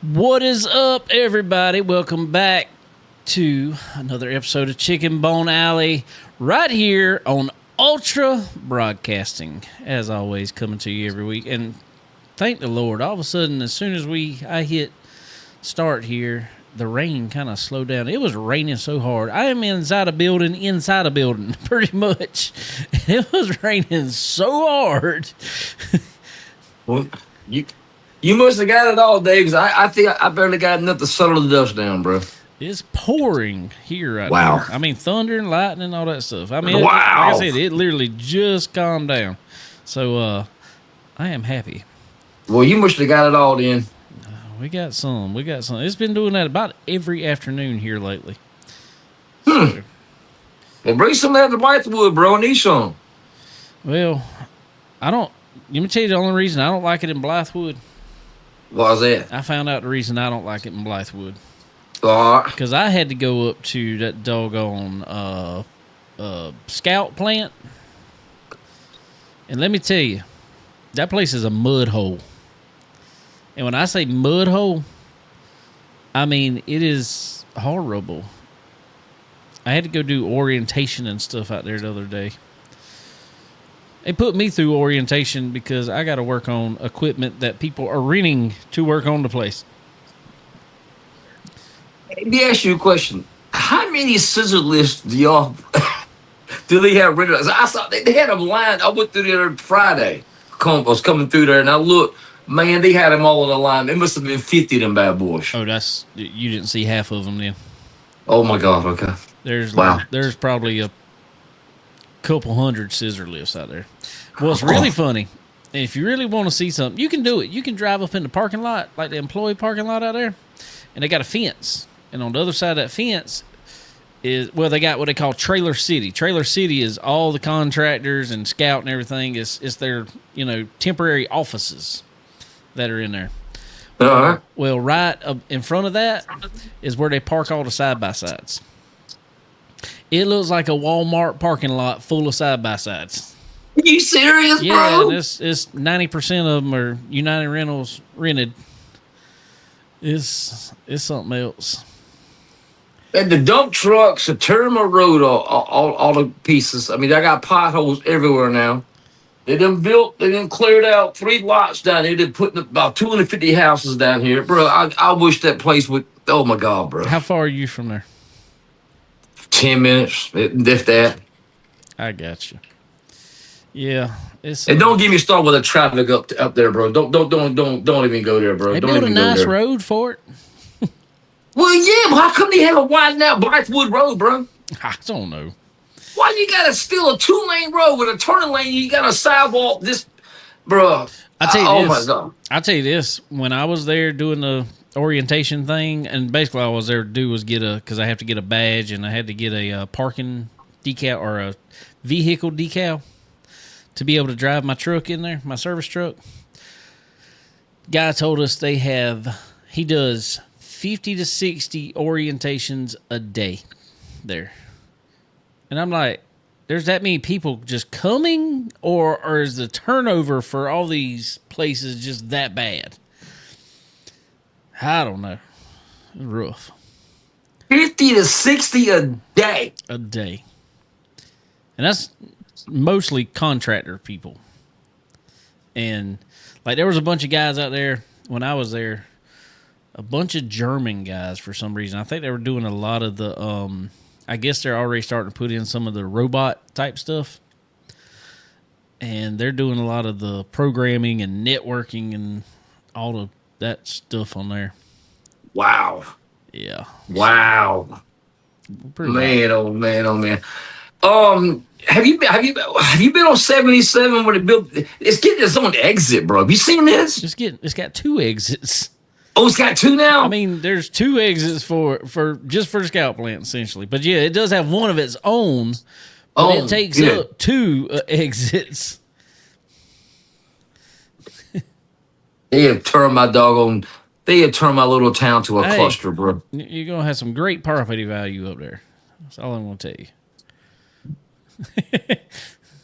What is up, everybody? Welcome back to another episode of Chicken Bone Alley right here on Ultra Broadcasting. As always, coming to you every week. And thank the Lord, all of a sudden, as soon as I hit start here, the rain kind of slowed down. It was raining so hard. I am inside a building, pretty much. It was raining so hard. Well, you must have got it all, Dave, because I think I barely got enough to settle the dust down, bro. It's pouring here right Wow. now. I mean, thunder and lightning and all that stuff. I mean, Wow. like I said, it literally just calmed down. So, I am happy. Well, you must have got it all then. We got some. It's been doing that about every afternoon here lately. Well, bring some of that to Whitewood, bro. I need some. Well, let me tell you the only reason I don't like it in Blythewood. Why's that? I found out the reason I don't like it in Blythewood. Uh, Because I had to go up to that doggone Scout plant. And let me tell you, that place is a mud hole. And when I say mud hole, I mean it is horrible. I had to go do orientation and stuff out there the other day. They put me through orientation because I got to work on equipment that people are renting to work on the place. let me ask you a question. How many scissor lifts do y'all do they have rented? I saw they had them lined. I went through there Friday. I was coming through there, and I looked. Man, they had them all on the line. It must have been 50 of them bad boys. Oh, you didn't see half of them then. Oh my God! Okay. There's probably a couple hundred scissor lifts out there. Well, it's really funny. If you really want to see something, you can do it. You can drive up in the parking lot, like the employee parking lot out there, and they got a fence. And on the other side of that fence they got what they call Trailer City. Trailer City is all the contractors and Scout and everything. It's their, temporary offices that are in there. Uh-huh. Well, right up in front of that is where they park all the side-by-sides. It looks like a Walmart parking lot full of side-by-sides. Are you serious, bro? Yeah, it's 90% of them are United Rentals rented. It's something else. And the dump trucks are tearing my road all the pieces. I mean, I got potholes everywhere now. They done cleared out 3 lots down here. They're putting about 250 houses down here. Bro, I wish that place would, oh my God, bro. How far are you from there? 10 minutes, if that. I got you. Yeah, it's. And don't get me started with the traffic up there, bro. Don't even go there, bro. They Don't built a even go nice there. road for it. Well, yeah, but how come they have a widened out Blythewood road, bro? I don't know. Why you gotta steal a 2-lane road with a turning lane? You got a sidewalk. This, bro. I tell you oh this. my God. I'll tell you this. When I was there doing the orientation thing, and basically all I was there to do was because I have to get a badge, and I had to get a parking decal or a vehicle decal to be able to drive my truck in there, my service truck. Guy told us he does 50 to 60 orientations a day there. And I'm like, there's that many people just coming, or is the turnover for all these places just that bad? I don't know. Rough. 50 to 60 a day. A day. And that's mostly contractor people. And like there was a bunch of guys out there when I was there, a bunch of German guys for some reason. I think they were doing a lot of the I guess they're already starting to put in some of the robot type stuff. And they're doing a lot of the programming and networking and all of that stuff on there. Wow. Yeah. Wow. Pretty Man, oh man, oh man. Have you been on 77 when it built? It's getting its own exit, bro. Have you seen this? It's got 2 exits. Oh, it's got 2 now. I mean, there's 2 exits for the Scout plant essentially, but yeah, it does have one of its own. But it takes up 2 exits. They have turned my little town to a cluster, bro. You're gonna have some great property value up there. That's all I'm gonna tell you.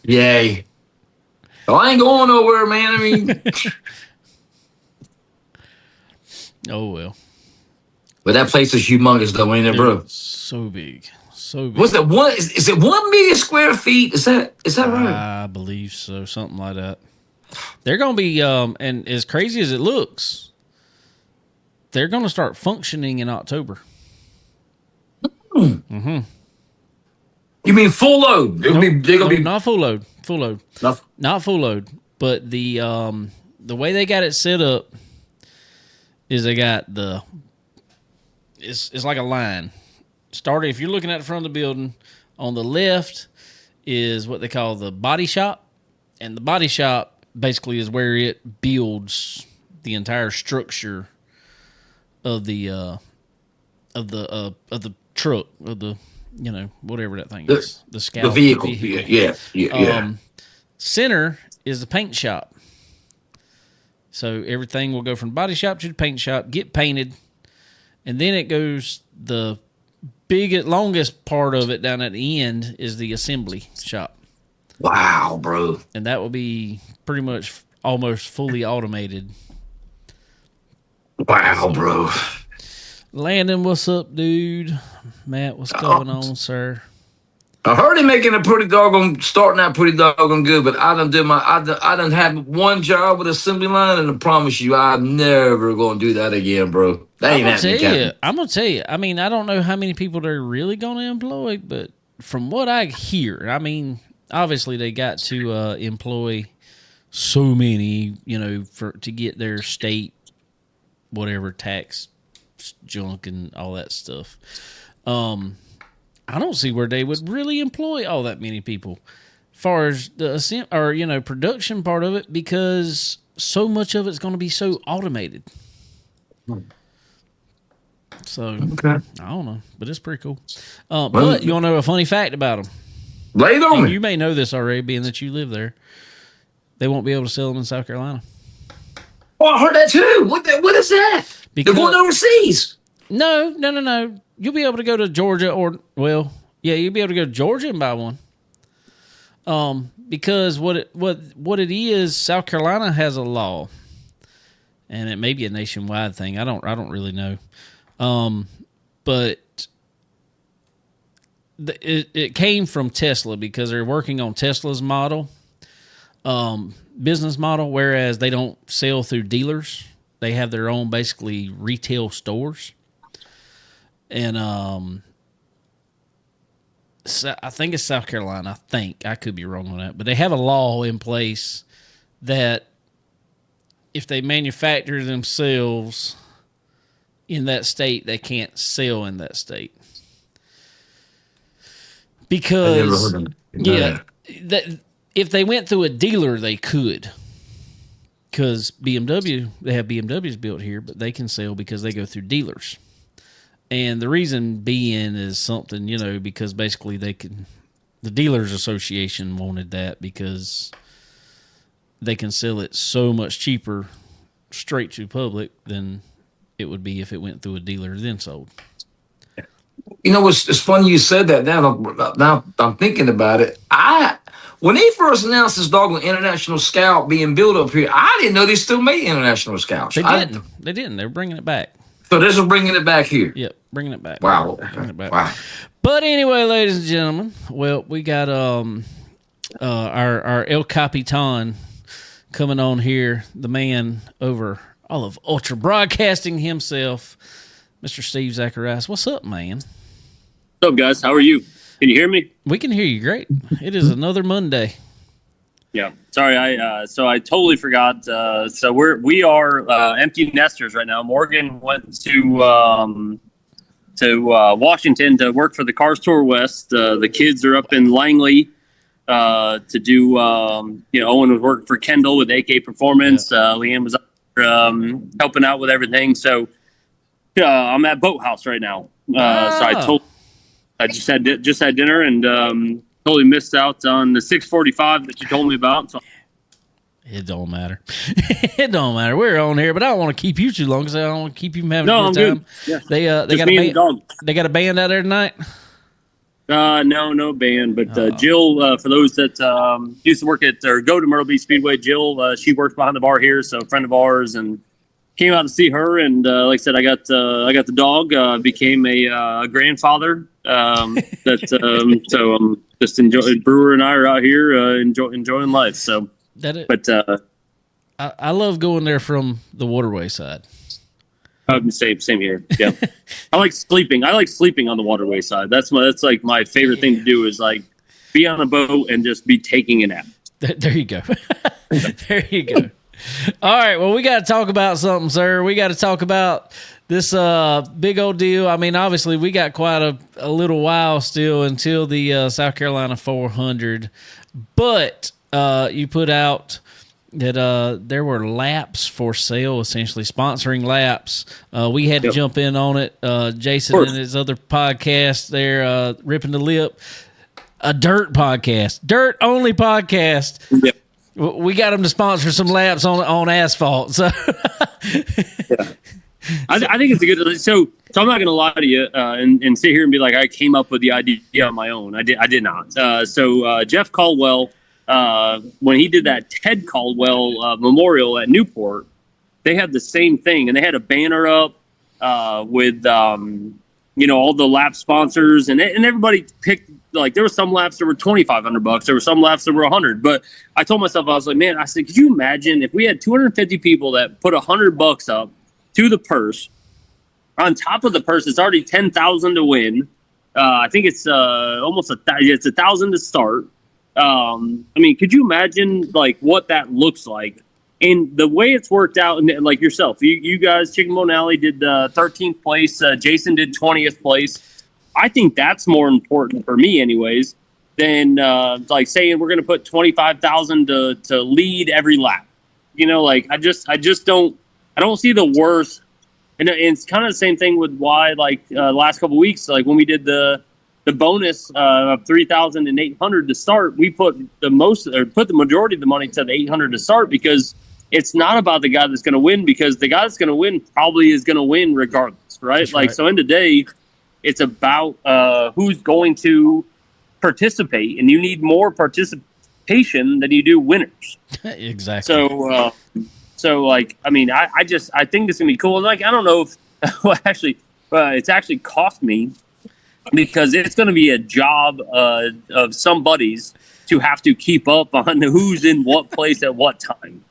Yay. Well, I ain't going nowhere, man. I mean, Oh well. But that place is humongous, though, ain't it, bro? So big, so big. What's that one? Is it 1 million square feet? Is that right? I believe so, something like that. They're gonna be, and as crazy as it looks, they're gonna start functioning in October. You mean full load? They're gonna be not full load, not full load. But the way they got it set up is they got it's like a line. Starting, if you're looking at the front of the building, on the left is what they call the body shop, and the body shop basically is where it builds the entire structure of the truck, of the, whatever that thing is, the Scout, the vehicle. Yeah. Center is the paint shop. So everything will go from the body shop to the paint shop, get painted, and then it goes, the longest part of it down at the end is the assembly shop. Wow, bro. And that will be pretty much almost fully automated. Wow, bro. Landon, what's up, dude? Matt, what's going on, sir? I heard him starting out pretty doggone good, but I done had one job with assembly line, and I promise you, I'm never gonna do that again, bro. That ain't happening. I'm gonna tell you. I mean, I don't know how many people they're really gonna employ, but from what I hear, I mean, obviously they got to employ so many, to get their state, whatever, tax junk and all that stuff. I don't see where they would really employ all that many people, as far as the production part of it, because so much of it's going to be so automated. So okay. I don't know, but it's pretty cool. But you want to know a funny fact about them? Lay it on me. You may know this already, being that you live there. They won't be able to sell them in South Carolina. Oh, I heard that too. What is that? They're going overseas. No. You'll be able to go to Georgia you'll be able to go to Georgia and buy one. Because what it is, South Carolina has a law, and it may be a nationwide thing. I don't really know. But it came from Tesla, because they're working on Tesla's business model, whereas they don't sell through dealers. They have their own, basically, retail stores. And so I think it's South Carolina. I could be wrong on that, but they have a law in place that if they manufacture themselves in that state, they can't sell in that state. Because if they went through a dealer, they could. Because they have BMWs built here, but they can sell because they go through dealers. And the reason being is something, because basically the Dealers Association wanted that, because they can sell it so much cheaper straight to public than it would be if it went through a dealer then sold. It's funny you said that. Now I'm thinking about it. When they first announced this doggone International Scout being built up here, I didn't know they still made International Scouts. They didn't. They were bringing it back. So this is bringing it back here. Yep, bringing it back. Wow. Bringing it back. Wow. But anyway, ladies and gentlemen, we got our El Capitan coming on here, the man over all of Ultra Broadcasting himself, Mr. Steve Zacharias. What's up, man? What's up, guys? How are you? Can you hear me? We can hear you great. It is another Monday. Yeah. Sorry, I totally forgot. So we are empty nesters right now. Morgan went to Washington to work for the Cars Tour West. The kids are up in Langley to do. Owen was working for Kendall with AK Performance. Leanne was up helping out with everything. So I'm at Boathouse right now. So I just had dinner and totally missed out on the 6:45 that you told me about. So. It don't matter. It don't matter. We're on here, but I don't want to keep you too long because I don't want to keep you from having a good time. Yeah. They got a band out there tonight. No band, but Jill, for those that used to work at or go to Myrtle Beach Speedway, Jill, she works behind the bar here, so a friend of ours, and came out to see her, and like I said, I got the dog. Became a grandfather. So I'm just enjoying. Brewer and I are out here enjoying life. So I love going there from the waterway side. Same here. Yeah, I like sleeping. I like sleeping on the waterway side. That's like my favorite thing to do is like be on a boat and just be taking a nap. There you go. There you go. All right. Well, we got to talk about something, sir. We got to talk about this big old deal. I mean, obviously, we got quite a little while still until the South Carolina 400. But you put out that there were laps for sale, essentially sponsoring laps. We had to jump in on it. Jason and his other podcast there, Ripping the Lip, a dirt podcast, dirt only podcast. Yep. We got them to sponsor some laps on asphalt. So, I think it's a good. So I'm not going to lie to you and sit here and be like I came up with the idea on my own. I did not. So Jeff Caldwell, when he did that Ted Caldwell memorial at Newport, they had the same thing, and they had a banner up with all the lap sponsors, and everybody picked. Like there were some laps that were $2,500. There were some laps that were $100. But I told myself, I was like, man, I said, could you imagine if we had 250 people that put $100 up to the purse? On top of the purse, it's already $10,000 to win. I think it's almost it's $1,000 to start. I mean, could you imagine like what that looks like? And the way it's worked out, and like yourself, you guys, Chicken Bone Alley did 13th place. Jason did 20th place. I think that's more important for me, anyways, than like saying we're going to put 25,000 to lead every lap. Like I just don't see the worst. And it's kind of the same thing with why like last couple of weeks, like when we did the bonus of 3,800 to start, we put the majority of the money to the 800 to start because it's not about the guy that's going to win, because the guy that's going to win probably is going to win regardless, right? That's like right. So in the day. It's about who's going to participate, and you need more participation than you do winners. Exactly. So like, I mean, I think this is gonna be cool. And like, I don't know if it's actually cost me, because it's gonna be a job of somebody's to have to keep up on who's in what place at what time.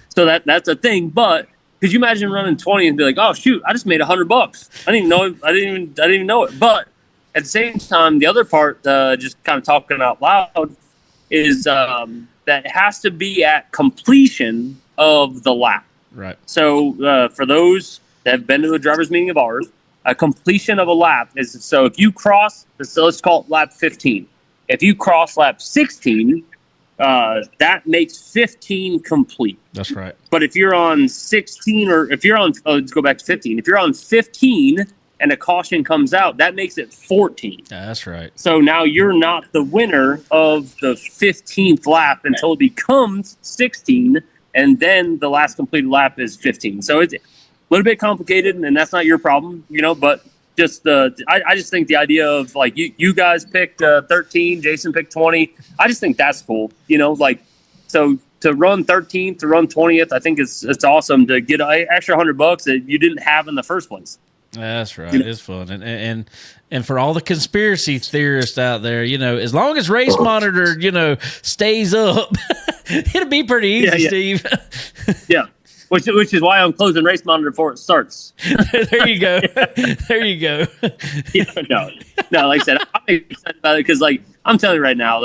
So that's a thing, but. Could you imagine running 20 and be like, "Oh shoot, I just made $100. I didn't know. I didn't even know it." But at the same time, the other part, just kind of talking out loud, is that it has to be at completion of the lap. Right. So for those that have been to a driver's meeting of ours, a completion of a lap is if you cross. So let's call it lap 15. If you cross lap 16. That makes 15 complete. That's right. But if you're on 16 let's go back to 15. If you're on 15 and a caution comes out, that makes it 14. That's right. So now you're not the winner of the 15th lap until it becomes 16, and then the last completed lap is 15. So it's a little bit complicated, and that's not your problem, but just I just think the idea of like you guys picked 13, Jason picked 20. I just think that's cool. Like so to run 13th, to run 20th, I think it's awesome to get an extra $100 that you didn't have in the first place. That's right. It's fun, and for all the conspiracy theorists out there, as long as Race Monitor, stays up, it'll be pretty easy, Steve. Yeah. Which is why I'm closing Race Monitor before it starts. There you go. There you go. No. Like I said, I'm excited about it because, like, I'm telling you right now,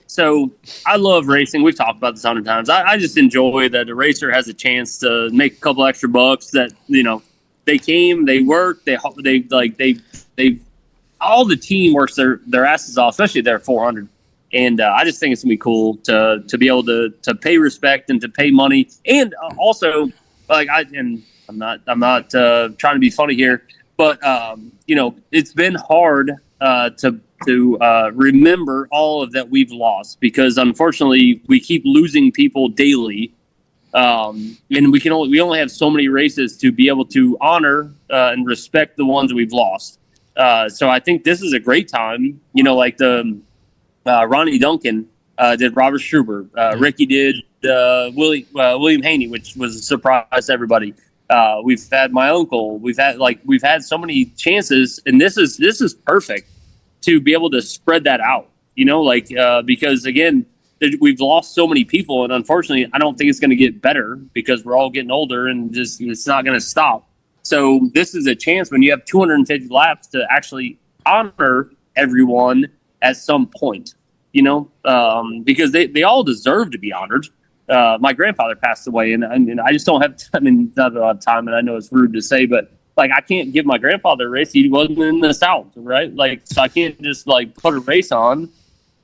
so I love racing. We've talked about this 100 times. I just enjoy that a racer has a chance to make a couple extra bucks. That they came, they worked, they all the team works their asses off, especially their 400. And I just think it's gonna be cool to be able to pay respect and to pay money, and also I'm not trying to be funny here, but it's been hard to remember all of that we've lost, because unfortunately we keep losing people daily, and we only have so many races to be able to honor and respect the ones that we've lost. So I think this is a great time, like the. Ronnie Duncan did Robert Struber. Ricky did William Haney, which was a surprise to everybody. We've had my uncle. We've had so many chances, and this is perfect to be able to spread that out. Because again, we've lost so many people, and unfortunately, I don't think it's going to get better because we're all getting older, and just it's not going to stop. So this is a chance when you have 250 laps to actually honor everyone at some point. Because they all deserve to be honored. My grandfather passed away, and I just don't have time. Not a lot of time, and I know it's rude to say, but I can't give my grandfather a race. He wasn't in the South, right? So I can't just put a race on.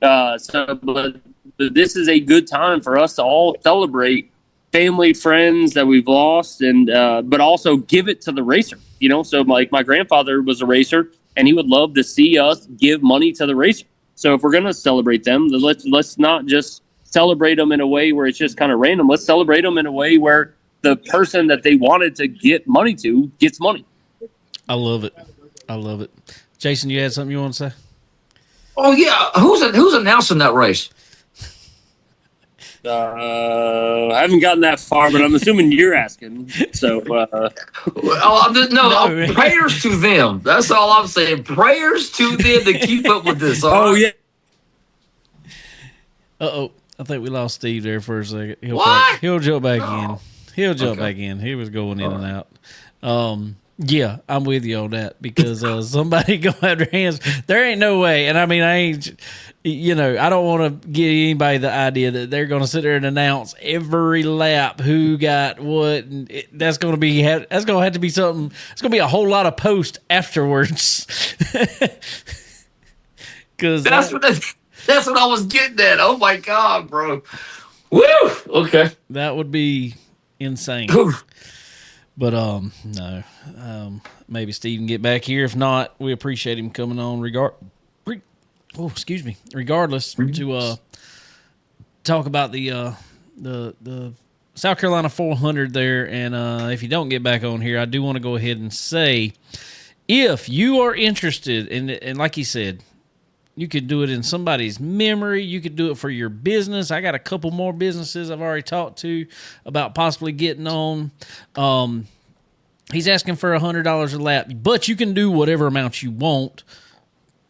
But this is a good time for us to all celebrate family, friends that we've lost, and but also give it to the racer. So my grandfather was a racer, and he would love to see us give money to the racer. So if we're going to celebrate them, then let's not just celebrate them in a way where it's just kind of random. Let's celebrate them in a way where the person that they wanted to get money to gets money. I love it. Jason, you had something you want to say? Oh yeah, who's announcing that race? I haven't gotten that far, but I'm assuming you're asking. So, no, prayers to them. That's all I'm saying. Prayers to them to keep up with this. Yeah. Uh-oh. I think we lost Steve there for a second. He'll jump back in. He'll jump back in. He was going in and out. Yeah, I'm with you on that because somebody gonna have their hands. There ain't no way. And I mean, I don't want to give anybody the idea that they're gonna sit there and announce every lap who got what. And that's gonna have to be something. It's gonna be a whole lot of posts afterwards. Because that's what I was getting at. Oh my God, bro! Woo! Okay, that would be insane. But no, maybe Steve can get back here. If not, we appreciate him coming on. Regardless, to talk about the South Carolina 400 there. And if you don't get back on here, I do want to go ahead and say, if you are interested in, and like he said, you could do it in somebody's memory. You could do it for your business. I got a couple more businesses I've already talked to about possibly getting on. He's asking for $100 a lap, but you can do whatever amount you want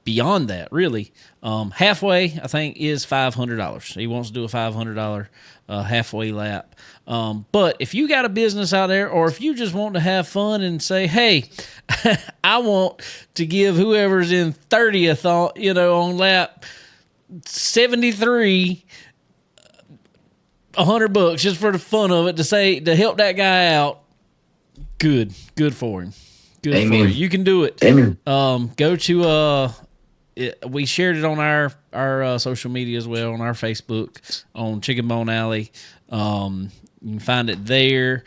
beyond that, really. Halfway, I think, is $500. He wants to do a $500 halfway lap. But if you got a business out there, or if you just want to have fun and say, hey, I want to give whoever's in 30th on lap 73 $100 just for the fun of it, to help that guy out. Good for him. Good Amen. for you. You can do it. Amen. Go to we shared it on our social media as well, on our Facebook, on Chicken Bone Alley. You can find it there.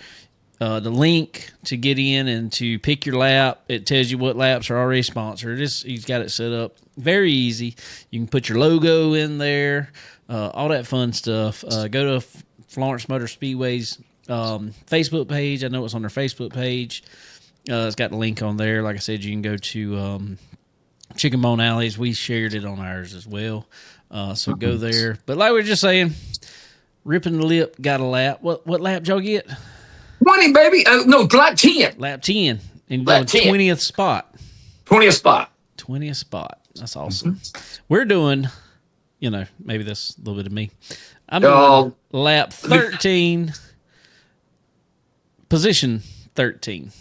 The link to get in and to pick your lap, it tells you what laps are already sponsored. He's got it set up very easy. You can put your logo in there, all that fun stuff. Go to Florence Motor Speedway's Facebook page. I know it's on their Facebook page. It's got the link on there. Like I said, you can go to Chicken Bone Alleys. We shared it on ours as well. So go there. But like we were just saying, Ripping the Lip got a lap. What lap did y'all get? 20, baby. No, lap 10. Lap 10. And lap 10. 20th spot. 20th spot. 20th spot. That's awesome. Mm-hmm. We're doing, maybe that's a little bit of me. I'm doing lap 13, position 13.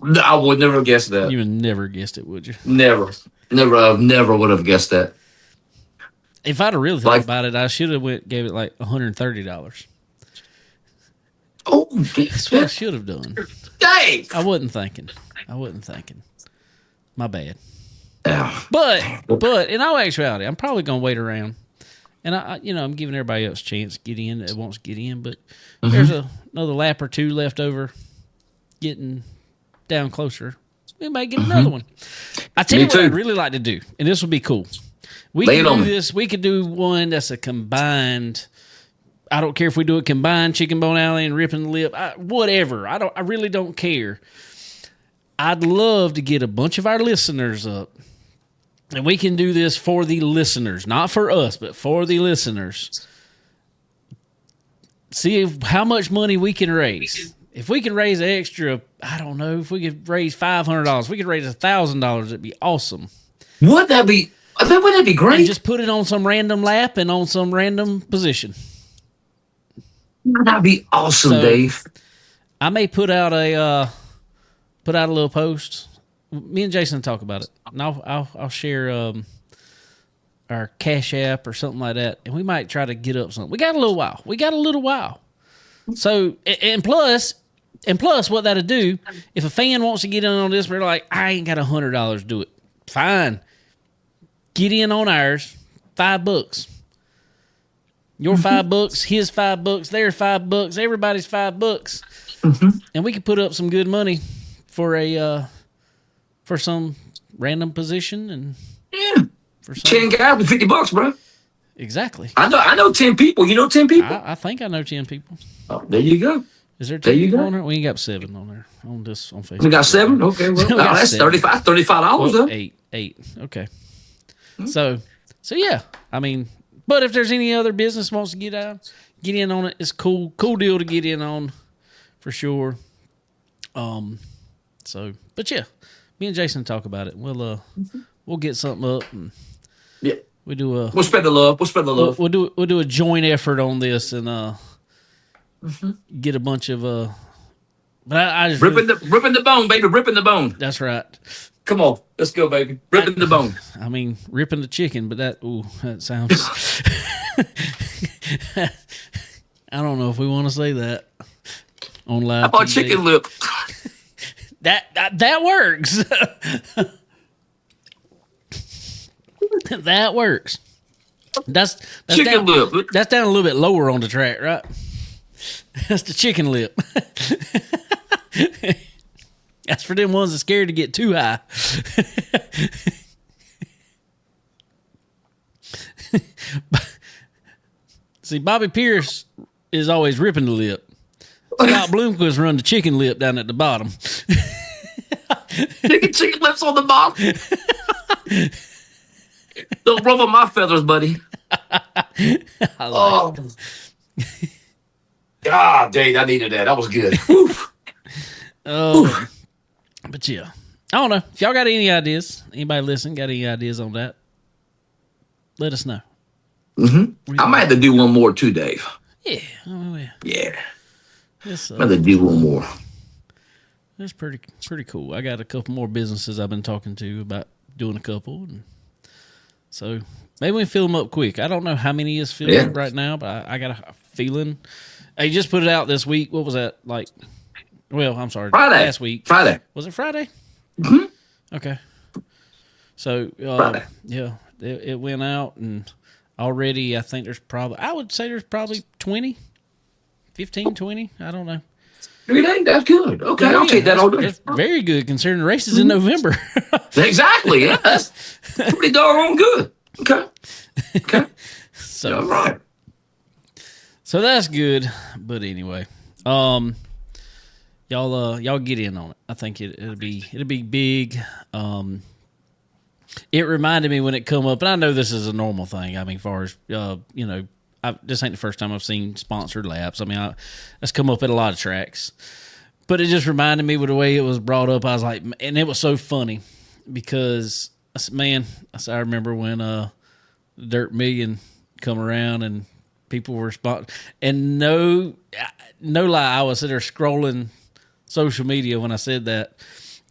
No, I would never guess that. You would never guessed it, would you? Never would have guessed that. If I'd have really thought about it, I should have gave it like $130. Oh, that's what I should have done. Dang! I wasn't thinking. My bad. Yeah. But in all actuality, I'm probably gonna wait around, and I'm giving everybody else a chance to get in that wants to get in. But there's another lap or two left over, getting down closer. We might get another one. I tell you what I'd really like to do, and this would be cool. We can do this. We could do one that's a combined. I don't care if we do it combined, Chicken Bone Alley and Ripping the Lip, whatever. I really don't care. I'd love to get a bunch of our listeners up, and we can do this for the listeners, not for us, but for the listeners. how much money we can raise. If we can raise an extra, I don't know, if we could raise $500, if we could raise $1,000, it'd be awesome. Would that be? Wouldn't that be great? And just put it on some random lap and on some random position. That'd be awesome, So, Dave. I may put out a little post. Me and Jason talk about it, and I'll share our Cash App or something like that, and we might try to get up something. We got a little while. So and plus, what that'll do, if a fan wants to get in on this, we're like, I ain't got $100 to do it. Fine, get in on ours. $5. Your $5, his $5, their $5, everybody's $5, and we could put up some good money for some random position and Yeah. for 10 guys with $50, bro. Exactly. I know 10 people. You know 10 people? I think I know 10 people. Oh, there you go. Is there 10 There you people go. on there? We ain't got 7 on there on Facebook. We got 7? Okay, well, We got that's 7. $35 Well, though. 8. Okay. So yeah. I mean, but if there's any other business wants to get in on it, it's cool deal to get in on for sure. So, but yeah, me and Jason talk about it. We'll get something up and Yeah. we'll spread the love. We'll spread the love. We'll do a joint effort on this and get a bunch of But I just ripping the bone, baby. Ripping the bone. that's right. Come on, let's go, baby. Ripping the bone. I mean, ripping the chicken, but that sounds. I don't know if we want to say that on live. How about TV. chicken lip? That works. That works. That's Chicken down, lip. That's down a little bit lower on the track, right? That's the chicken lip. That's for them ones that's scared to get too high. See, Bobby Pierce is always ripping the lip. Scott Bloomquist run the chicken lip down at the bottom. Chicken lips on the bottom. Don't ruffle my feathers, buddy. Oh. God, Dave, I needed that. That was good. Oof. Oh, but yeah, I don't know if y'all got any ideas. Anybody listening got any ideas on that? Let us know. I might have to do one more too, Dave. Yeah, Yeah, it's I might have to do one more. it's pretty cool. I got a couple more businesses I've been talking to about doing a couple, and so maybe we fill them up quick. I don't know how many is filled up right now, but I got a feeling. I just put it out this week. What was that like? Well, I'm sorry. Friday. Last week. Friday. Was it Friday? Okay. So, Friday. yeah, it went out, and already I think I would say there's probably 20, 15, 20. I don't know. That's good. Okay, I'll take that all day. That's very good considering the race is in November. Exactly. Yeah, that's pretty doggone good. Okay. So, All right. so that's good. But anyway, y'all get in on it. I think it'll be big. It reminded me when it come up, and I know this is a normal thing. I mean, as far as this ain't the first time I've seen sponsored laps. I mean, that's come up at a lot of tracks, but it just reminded me with the way it was brought up. I was like, and it was so funny because I remember when Dirt Million come around and people were and no lie, I was sitting there scrolling social media when I said that,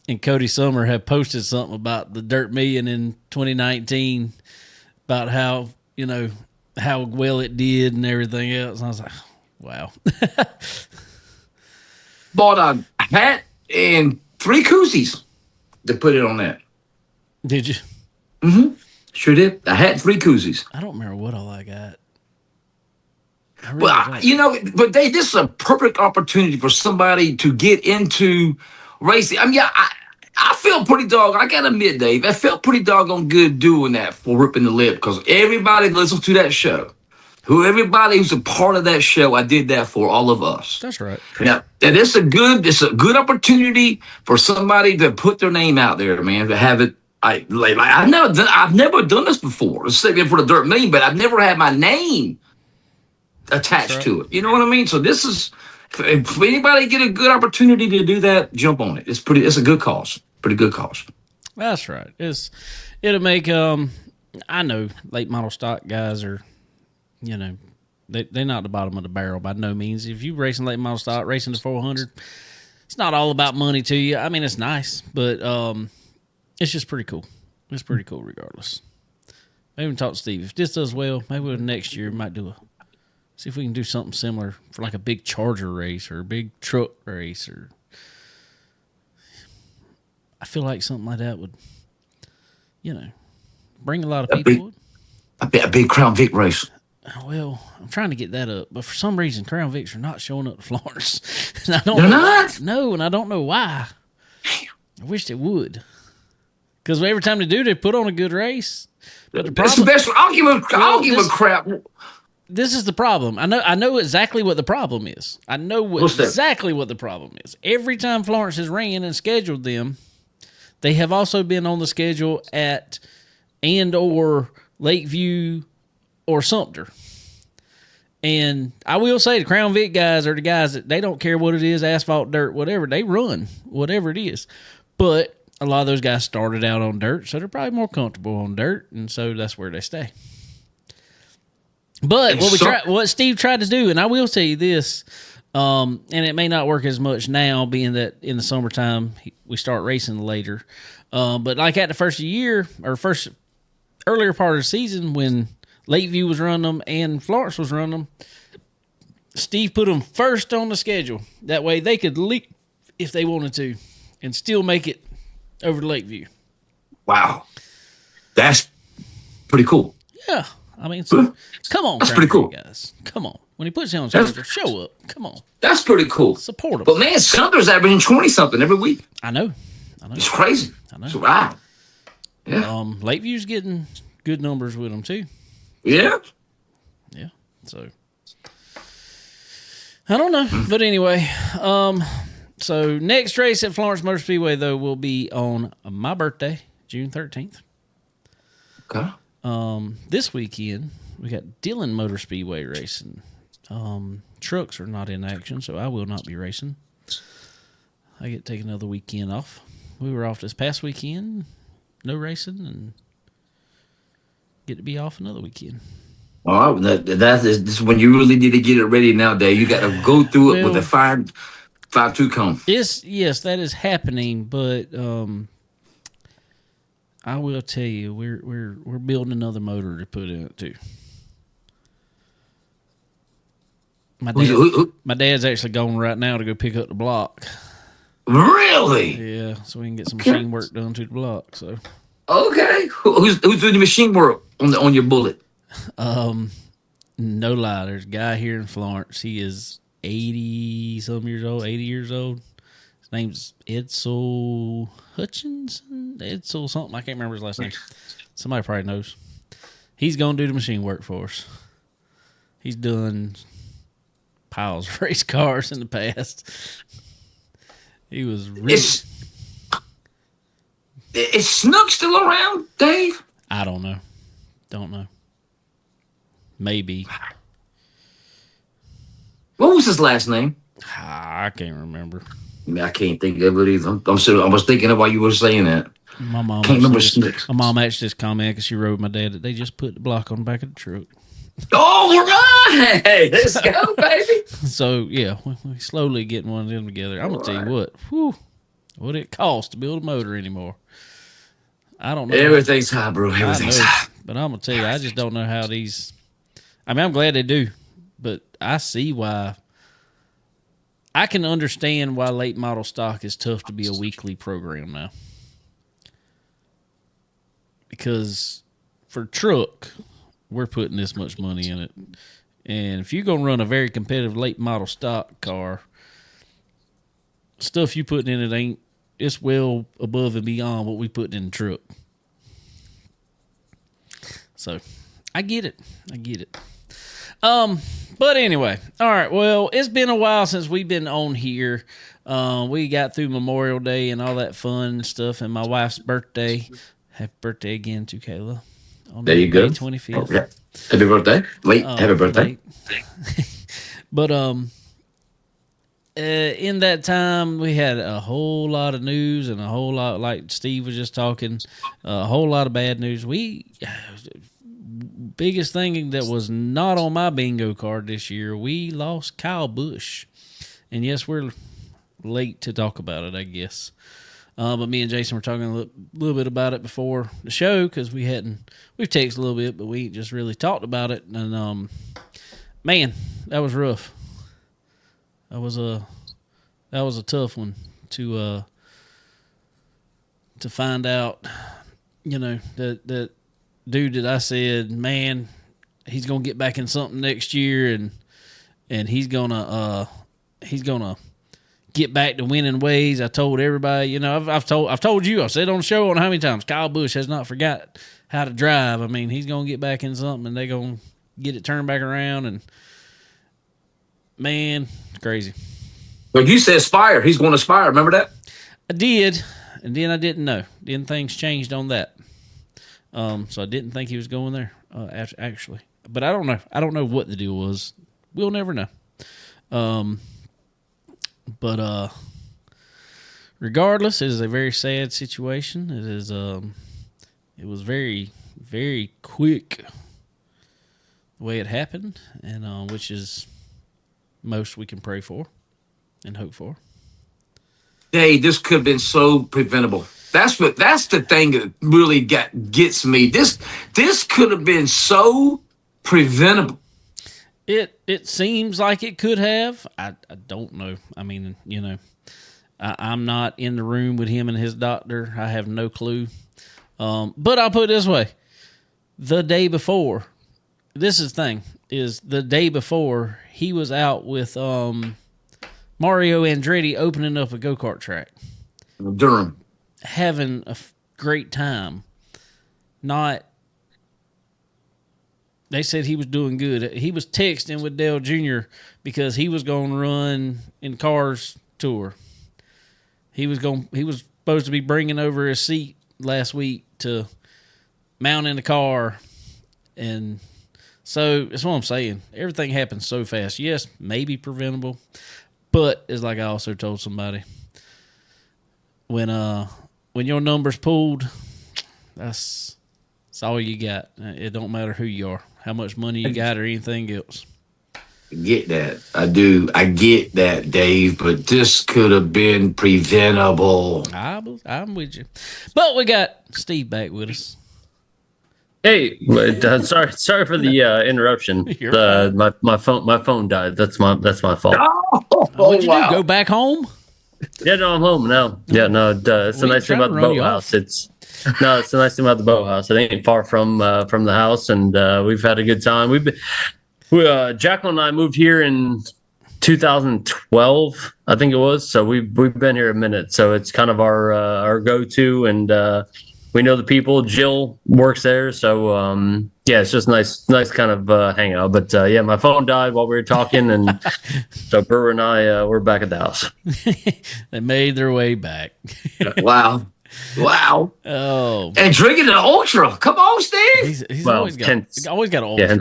and Cody Summer had posted something about the Dirt Million in 2019 about how well it did and everything else. And I was like, wow. Bought a hat and 3 koozies to put it on that. Did you? Sure did. A hat and 3 koozies. I don't remember what all I got. I really Well, don't. but this is a perfect opportunity for somebody to get into racing. I mean, yeah, I feel pretty I gotta admit, Dave, I felt pretty doggone good doing that for Ripping the Lip because everybody listens to that show. Everybody who's a part of that show, I did that for all of us. That's right. Yeah, and it's a good opportunity for somebody to put their name out there, man, to have it. I've never done this before. It's sitting for the Dirt Million, but I've never had my name attached right. to it. You know what I mean? So this is if anybody get a good opportunity to do that, jump on it. It's a good cause. Pretty good cause. That's right. It'll make I know late model stock guys are, you know, they're not the bottom of the barrel by no means. If you racing late model stock, racing the 400, it's not all about money to you. I mean, it's nice, but it's just pretty cool. It's pretty cool regardless. Maybe talk to Steve. If this does well, maybe next year we might see if we can do something similar for like a big Charger race or a big truck race, or I feel like something like that would, you know, bring a lot of people. A big Crown Vic race. Well, I'm trying to get that up, but for some reason, Crown Vics are not showing up to Florence. And They're not? No, and I don't know why. I wish they would. Because every time they do, they put on a good race. But That's the best. I'll give a crap. This is the problem. I know exactly what the problem is. I know exactly what the problem is. Every time Florence has ran and scheduled them, they have also been on the schedule at or Lakeview or Sumter. And I will say the Crown Vic guys are the guys that they don't care what it is, asphalt, dirt, whatever. They run whatever it is. But a lot of those guys started out on dirt, so they're probably more comfortable on dirt, and so that's where they stay. But what Steve tried to do, and I will tell you this, and it may not work as much now, being that in the summertime we start racing later. But like at the first year or earlier part of the season when Lakeview was running them and Florence was running them, Steve put them first on the schedule. That way they could leap if they wanted to and still make it over to Lakeview. Wow. That's pretty cool. Yeah. I mean, so, come on, that's pretty cool, guys. Come on. When he puts you on schedule, show up. Come on. That's pretty cool. Support him. But man, Sumter's averaging 20-something every week. I know. It's crazy. I know. It's wild. Yeah. Lakeview's getting good numbers with them too. Yeah. Yeah. So I don't know, but anyway, so next race at Florence Motor Speedway though will be on my birthday, June 13th. Okay. This weekend we got Dillon Motor Speedway racing. Trucks are not in action, so I will not be racing. I get to take another weekend off. We were off this past weekend, no racing, and get to be off another weekend. Well, this is when you really need to get it ready nowadays. You got to go through it with a 5.2 cone. Yes, that is happening, but I will tell you, we're building another motor to put in it too. My dad's actually going right now to go pick up the block. Really? Yeah, so we can get some machine work done to the block. So okay, who's doing the machine work on your Bullet? No lie, there's a guy here in Florence. He is 80 years old. His name's Edsel Hutchinson. Edsel something. I can't remember his last name. Somebody probably knows. He's going to do the machine work for us. He's done piles of race cars in the past. He was really... Is Snook still around, Dave? I don't know. Maybe. What was his last name? I can't remember. I can't think of it either. I was thinking of while you were saying that. My mom can't remember Snook. My mom actually just commented because she wrote my dad that they just put the block on the back of the truck. All right, let's go, baby. So yeah, we slowly getting one of them together. I'm gonna tell you what it costs to build a motor anymore. I don't know. Everything's high, bro. Everything's high. But I'm gonna tell you, I just don't know how these. I mean, I'm glad they do, but I see why. I can understand why late model stock is tough to be a weekly program now. Because for truck, we're putting this much money in it. And if you're going to run a very competitive late model stock car, stuff you putting in it it's well above and beyond what we put in the truck. So I get it. But anyway, all right. Well, it's been a while since we've been on here. We got through Memorial Day and all that fun stuff, and my wife's birthday. Happy birthday again to Kayla. on There you go. May 25th. Okay. Happy birthday. Late. Happy birthday. Late. But in that time, we had a whole lot of news and a whole lot, like Steve was just talking, a whole lot of bad news. Biggest thing that was not on my bingo card this year, we lost Kyle Busch. And yes, we're late to talk about it, I guess. But me and Jason were talking a little bit about it before the show because we've texted a little bit, but we just really talked about it. And man, that was rough. That was a tough one to find out. You know, that dude that I said, man, he's gonna get back in something next year, and he's gonna get back to winning ways. I told everybody, you know, I've told you, I've said on the show on how many times, Kyle Busch has not forgot how to drive. I mean, he's gonna get back in something, and they're gonna get it turned back around. And man, it's crazy. But you said Spire. He's going to Spire. Remember that? I did, and then I didn't know. Then things changed on that. So I didn't think he was going there, actually. But I don't know. I don't know what the deal was. We'll never know. But regardless, it is a very sad situation. It is. It was very, very quick the way it happened, and which is most we can pray for and hope for. Hey, this could have been so preventable. That's the thing that really gets me. This could have been so preventable. It seems like it could have. I don't know. I mean, you know, I'm not in the room with him and his doctor. I have no clue. But I'll put it this way. The day before, this is the thing, is the day before he was out with Mario Andretti opening up a go-kart track. Durham. Having a great time. They said he was doing good. He was texting with Dale Jr. because he was going to run in Cars Tour. He was supposed to be bringing over his seat last week to mount in the car. And so that's what I'm saying. Everything happens so fast. Yes, maybe preventable. But it's like I also told somebody, when your number's pulled, that's all you got. It don't matter who you are, how much money you got, or anything else. I get that. I do. I get that, Dave. But this could have been preventable. I'm with you. But we got Steve back with us. Hey, sorry for the interruption. My phone died. That's my fault. What'd you do? Go back home? Yeah, no, I'm home now. Yeah, no, it's a nice thing about the boathouse. It's a nice thing about the boathouse. It ain't far from the house, and we've had a good time. Jacqueline and I moved here in 2012, I think it was. So we've been here a minute. So it's kind of our go-to, and we know the people. Jill works there, so yeah, it's just nice kind of hangout. But yeah, my phone died while we were talking, and so Brewer and I we're back at the house. They made their way back. Wow. Oh, and drinking an Ultra. Come on, Steve. He's always got an Ultra. Yeah,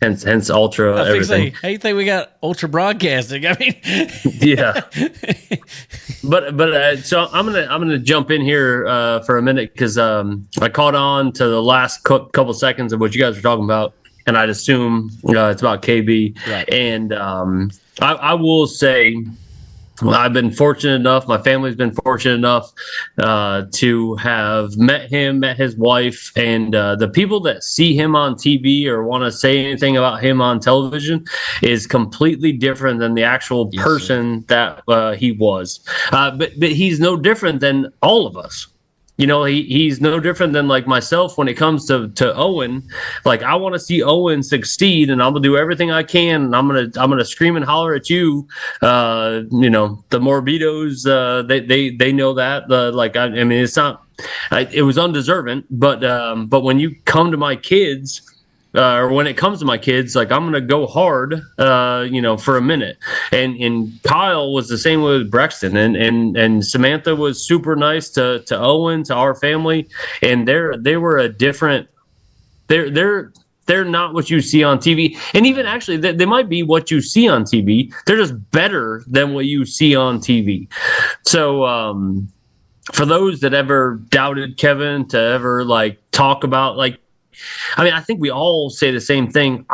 hence Ultra. Everything. How you think we got Ultra Broadcasting? I mean, yeah. But so I'm gonna jump in here for a minute because I caught on to the last couple seconds of what you guys were talking about, and I'd assume it's about KB. Right. And I will say, I've been fortunate enough, my family's been fortunate enough to have met his wife, and the people that see him on TV or want to say anything about him on television is completely different than the actual person that he was. But he's no different than all of us. You know, he's no different than like myself when it comes to Owen. Like, I want to see Owen succeed, and I'm gonna do everything I can, and I'm gonna scream and holler at you. You know, the Morbidos, they know that. I mean, it's not. It was undeserving, but when you come to my kids. Or when it comes to my kids, like, I'm gonna go hard, for a minute. And Kyle was the same way with Brexton, and Samantha was super nice to Owen, to our family, and they were a different they're not what you see on TV. And even actually, they might be what you see on TV. They're just better than what you see on TV. So for those that ever doubted Kevin to ever like talk about like, I mean, I think we all say the same thing.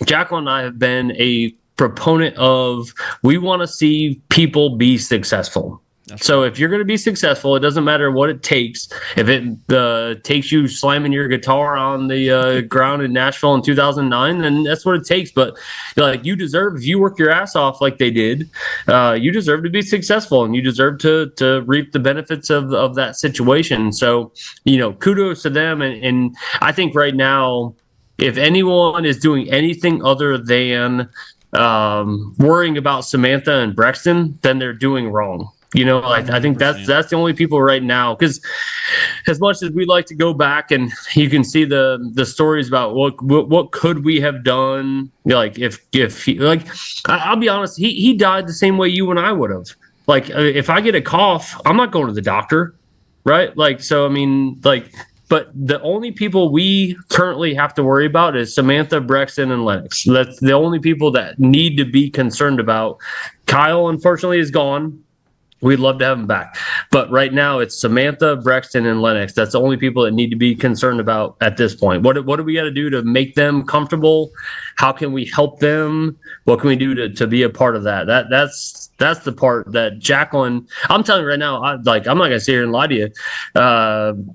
Jacqueline and I have been a proponent of we want to see people be successful. So if you're going to be successful, it doesn't matter what it takes. If it takes you slamming your guitar on the ground in Nashville in 2009, then that's what it takes. But like you deserve, if you work your ass off like they did, you deserve to be successful, and you deserve to reap the benefits of that situation. So kudos to them. And I think right now, if anyone is doing anything other than worrying about Samantha and Brexton, then they're doing wrong. I think that's the only people right now, because as much as we like to go back and you can see the stories about what could we have done, like if he, like I'll be honest, he died the same way you and I would have. Like if I get a cough, I'm not going to the doctor, right? Like so, I mean, like. But the only people we currently have to worry about is Samantha, Brexton, and Lennox. That's the only people that need to be concerned about. Kyle, unfortunately, is gone. We'd love to have him back. But right now, it's Samantha, Brexton, and Lennox. That's the only people that need to be concerned about at this point. What do we got to do to make them comfortable? How can we help them? What can we do to be a part of that? That's the part that Jacqueline, I'm telling you right now, I'm not going to sit here and lie to you.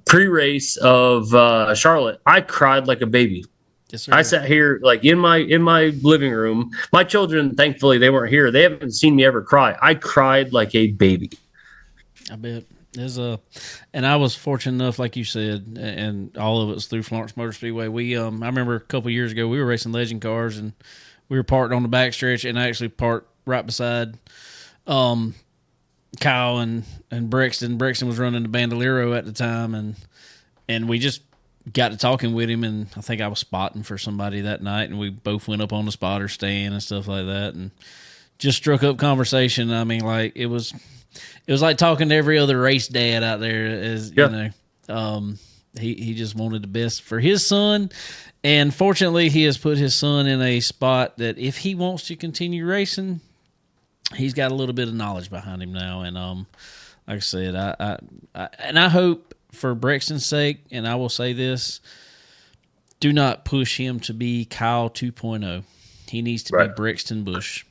Pre-race of Charlotte, I cried like a baby. Yes, sir. I sat here like in my living room. My children, thankfully, they weren't here. They haven't seen me ever cry. I cried like a baby. I bet. And I was fortunate enough, like you said, and all of it was through Florence Motor Speedway. I remember a couple of years ago, we were racing legend cars, and we were parked on the backstretch, and I actually parked right beside Kyle and Brexton. Brexton was running the Bandolero at the time, and we just got to talking with him, and I think I was spotting for somebody that night, and we both went up on the spotter stand and stuff like that, and just struck up conversation. I mean, like it was like talking to every other race dad out there. He just wanted the best for his son, and fortunately, he has put his son in a spot that if he wants to continue racing, he's got a little bit of knowledge behind him now, and like I said, I hope, for Brexton's sake, and I will say this, do not push him to be Kyle 2.0. He needs to be Brexton Busch.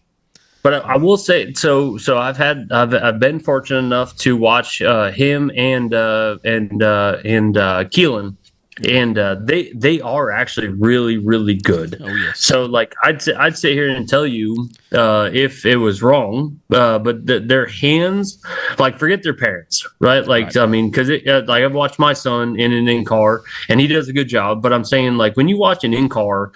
But I will say, so I've been fortunate enough to watch him and Keelan, and they are actually really, really good. Oh yes. So like I'd sit here and tell you if it was wrong, but their hands, like forget their parents, right? Like right. I mean, because like I've watched my son in an in-car, and he does a good job. But I'm saying like when you watch an in-car,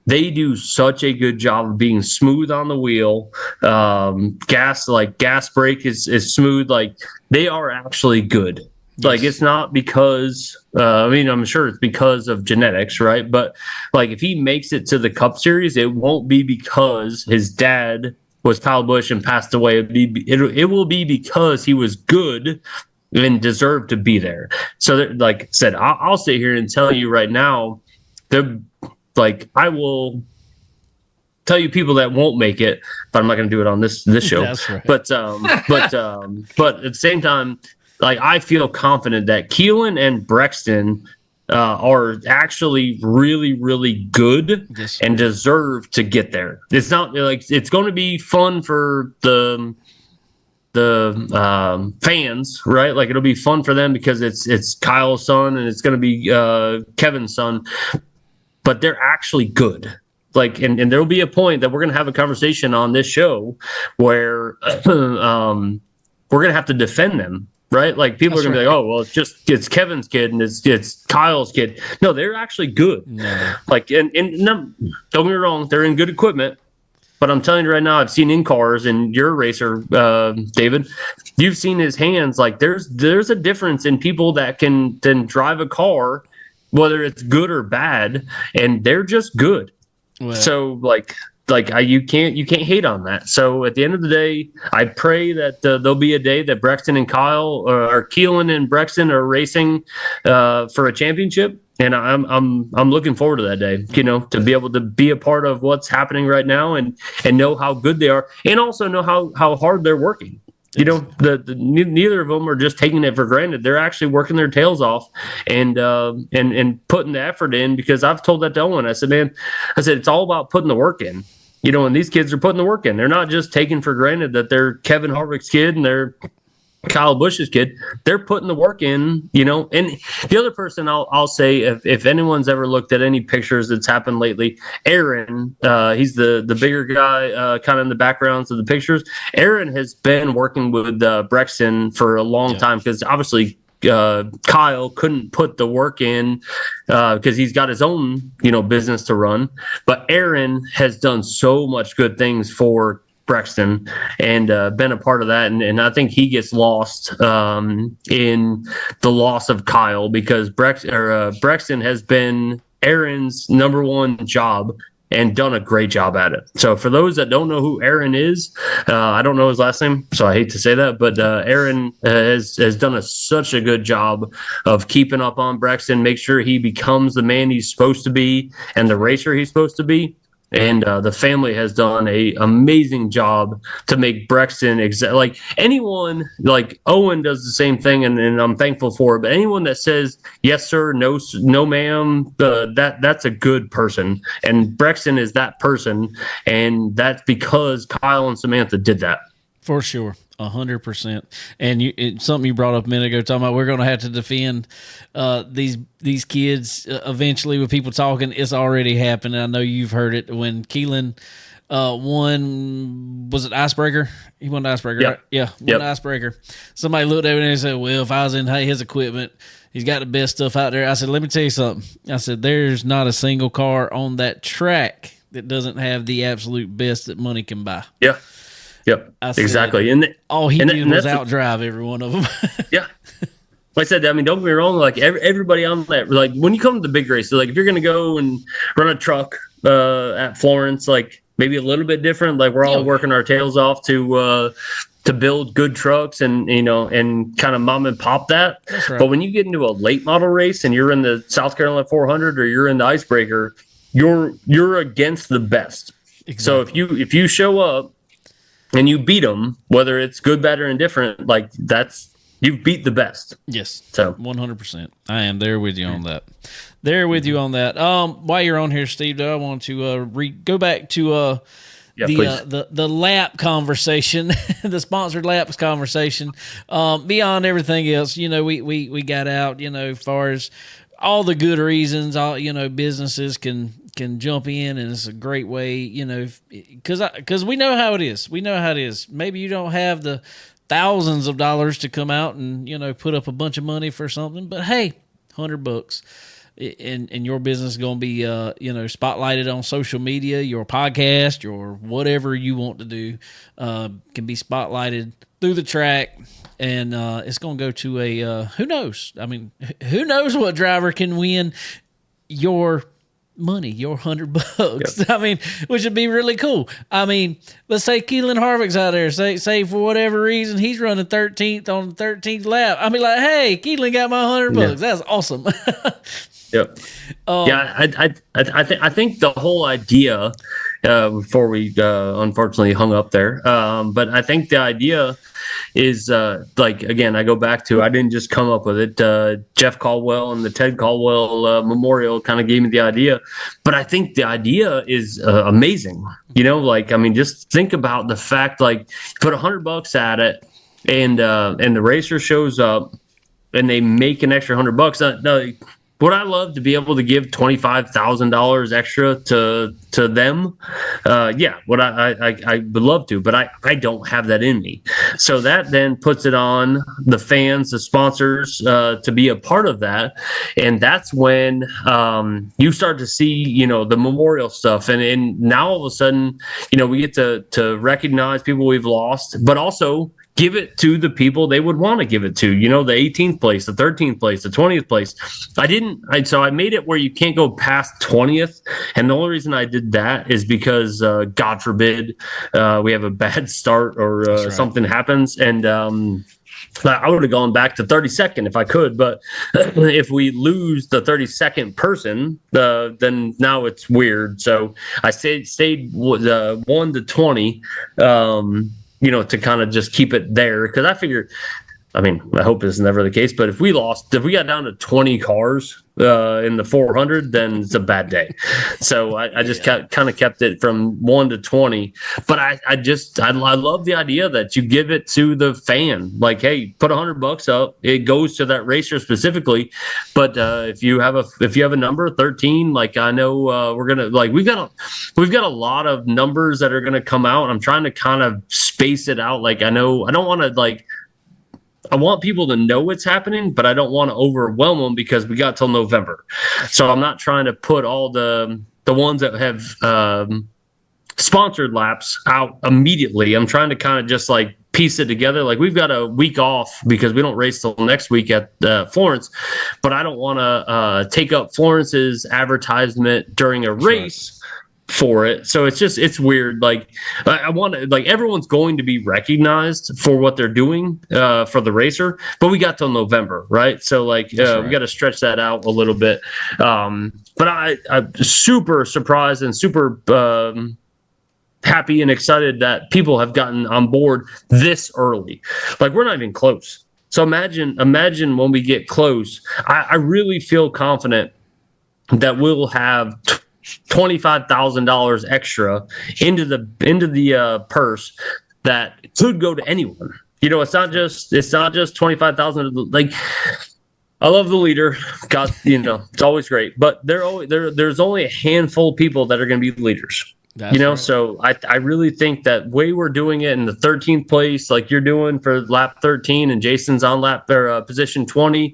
they do such a good job of being smooth on the wheel. Gas brake is smooth. Like they are actually good. Like it's not because I'm sure it's because of genetics, right? But like if he makes it to the Cup Series, it won't be because his dad was Kyle Busch and passed away. It will be because he was good and deserved to be there. So like I said, I'll sit here and tell you right now, I will tell you people that won't make it, but I'm not going to do it on this show. That's right. But at the same time, like I feel confident that Keelan and Brexton are actually really, really good and deserve to get there. It's not like it's going to be fun for the fans, right? Like it'll be fun for them because it's Kyle's son and it's going to be Kevin's son, but they're actually good. Like, and there'll be a point that we're going to have a conversation on this show where we're going to have to defend them. Right? Like people are going to be like, oh, well, it's Kevin's kid and it's Kyle's kid. No, they're actually good. No. Like, and no, don't get me wrong, they're in good equipment. But I'm telling you right now, I've seen in cars, and you're a racer, David. You've seen his hands. Like there's a difference in people that can drive a car, whether it's good or bad, and they're just good. Well, so like you can't hate on that. So at the end of the day, I pray that there'll be a day that Brexton and Kyle or Keelan and Brexton are racing for a championship. And I'm looking forward to that day, to be able to be a part of what's happening right now and know how good they are, and also know how hard they're working. Neither of them are just taking it for granted. They're actually working their tails off and putting the effort in, because I've told that to Owen. I said, man, it's all about putting the work in. And these kids are putting the work in. They're not just taking for granted that they're Kevin Harvick's kid and they're Kyle Busch's kid. They're putting the work in, And the other person I'll say, if anyone's ever looked at any pictures that's happened lately, Aaron, he's the bigger guy, kind of in the backgrounds of the pictures. Aaron has been working with Brexton for a long time, because obviously Kyle couldn't put the work in because he's got his own, business to run. But Aaron has done so much good things for Brexton and been a part of that, and I think he gets lost in the loss of Kyle, because Brexton has been Aaron's number one job and done a great job at it. So for those that don't know who Aaron is, I don't know his last name, so I hate to say that, but Aaron has done such a good job of keeping up on Brexton, make sure he becomes the man he's supposed to be and the racer he's supposed to be. And the family has done a amazing job to make Brexton like anyone, like Owen does the same thing, and I'm thankful for it. But anyone that says yes sir, no ma'am, that's a good person, and Brexton is that person, and that's because Kyle and Samantha did that. For sure. 100%. And something you brought up a minute ago, talking about we're going to have to defend these kids eventually with people talking. It's already happened. I know you've heard it when Keelan won. Was it Icebreaker? He won the Icebreaker, right? Yeah, won the Icebreaker. Somebody looked at me and said, "Well, if I was in his equipment, he's got the best stuff out there." I said, "Let me tell you something." I said, "There's not a single car on that track that doesn't have the absolute best that money can buy." Yeah. Yep, exactly. And all he did was outdrive every one of them. Yeah. Like I said, don't get me wrong. Like everybody on that, like when you come to the big races, like if you're going to go and run a truck at Florence, like maybe a little bit different. Like we're all working our tails off to build good trucks and kind of mom and pop that. That's right. But when you get into a late model race and you're in the South Carolina 400 or you're in the Icebreaker, you're against the best. Exactly. So if you show up and you beat them, whether it's good, bad, or indifferent, like you've beat the best. Yes. So 100%. I am there with you on that. While you're on here, Steve, though, I want to go back to the lap conversation, the sponsored laps conversation. Beyond everything else, we got out, as far as all the good reasons, all businesses can jump in, and it's a great way, because we know how it is. We know how it is. Maybe you don't have the thousands of dollars to come out and put up a bunch of money for something, but hey, $100 and your business is going to be spotlighted on social media. Your podcast, your whatever you want to do can be spotlighted through the track. And it's going to go to a who knows? I mean, who knows what driver can win your money, your $100? Yep. I mean, which would be really cool. I mean, let's say Keelan Harvick's out there. Say for whatever reason he's running 13th on the 13th lap. I mean, like, hey, Keelan got my $100. Yeah. That's awesome. Yep. I think the whole idea before we unfortunately hung up there, but I think the idea is again, I go back to, I didn't just come up with it. Jeff Caldwell and the Ted Caldwell Memorial kind of gave me the idea, but I think the idea is amazing. Just think about the fact, like, put $100 at it, and the racer shows up and they make an extra $100. Would I love to be able to give $25,000 extra to them? Yeah, I would love to, but I don't have that in me. So that then puts it on the fans, the sponsors, to be a part of that. And that's when you start to see, the memorial stuff. And now all of a sudden, we get to recognize people we've lost, but also give it to the people they would want to give it to, the 18th place, the 13th place, the 20th place. So I made it where you can't go past 20th. And the only reason I did that is because, God forbid, we have a bad start or something happens. And, I would have gone back to 32nd if I could, but if we lose the 32nd person, then now it's weird. So I stayed 1 to 20, to kind of just keep it there, because I figured, I hope this is never the case, but if we got down to 20 cars in the 400, then it's a bad day. So I just kind of kept it from 1 to 20. But I love the idea that you give it to the fan. Like, hey, put $100 up. It goes to that racer specifically. But if you have a number 13, like I know we're gonna we've got a lot of numbers that are gonna come out. I'm trying to kind of space it out. Like I know I don't want to I want people to know what's happening, but I don't want to overwhelm them because we got till November. So I'm not trying to put all the ones that have sponsored laps out immediately. I'm trying to kind of just piece it together. Like we've got a week off because we don't race till next week at Florence, but I don't want to take up Florence's advertisement during a race for it. So it's weird. I want to, everyone's going to be recognized for what they're doing for the racer, but we got till November, right? So we got to stretch that out a little bit. But I'm super surprised and super happy and excited that people have gotten on board this early. We're not even close. So imagine when we get close. I really feel confident that we'll have $25,000 extra into the purse that could go to anyone. It's not just 25,000. I love the leader. God, it's always great, but there's only a handful of people that are going to be leaders. Right. So I really think that way we're doing it in the 13th place, like you're doing for lap 13, and Jason's on lap or position 20.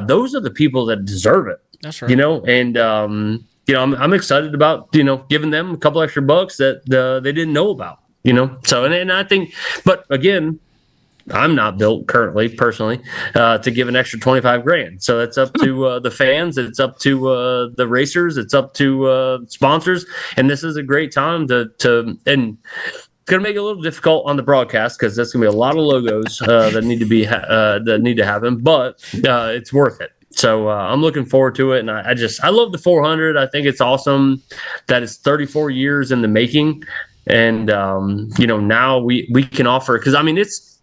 Those are the people that deserve it. That's right. And I'm excited about, giving them a couple extra bucks that they didn't know about, So, and I think, but again, I'm not built currently, personally, to give an extra $25,000. So it's up to the fans. It's up to the racers. It's up to sponsors. And this is a great time and it's going to make it a little difficult on the broadcast because there's going to be a lot of logos that need to be that need to happen, but it's worth it. So I'm looking forward to it, and I love the 400. I think it's awesome that it's 34 years in the making, and now we can offer, because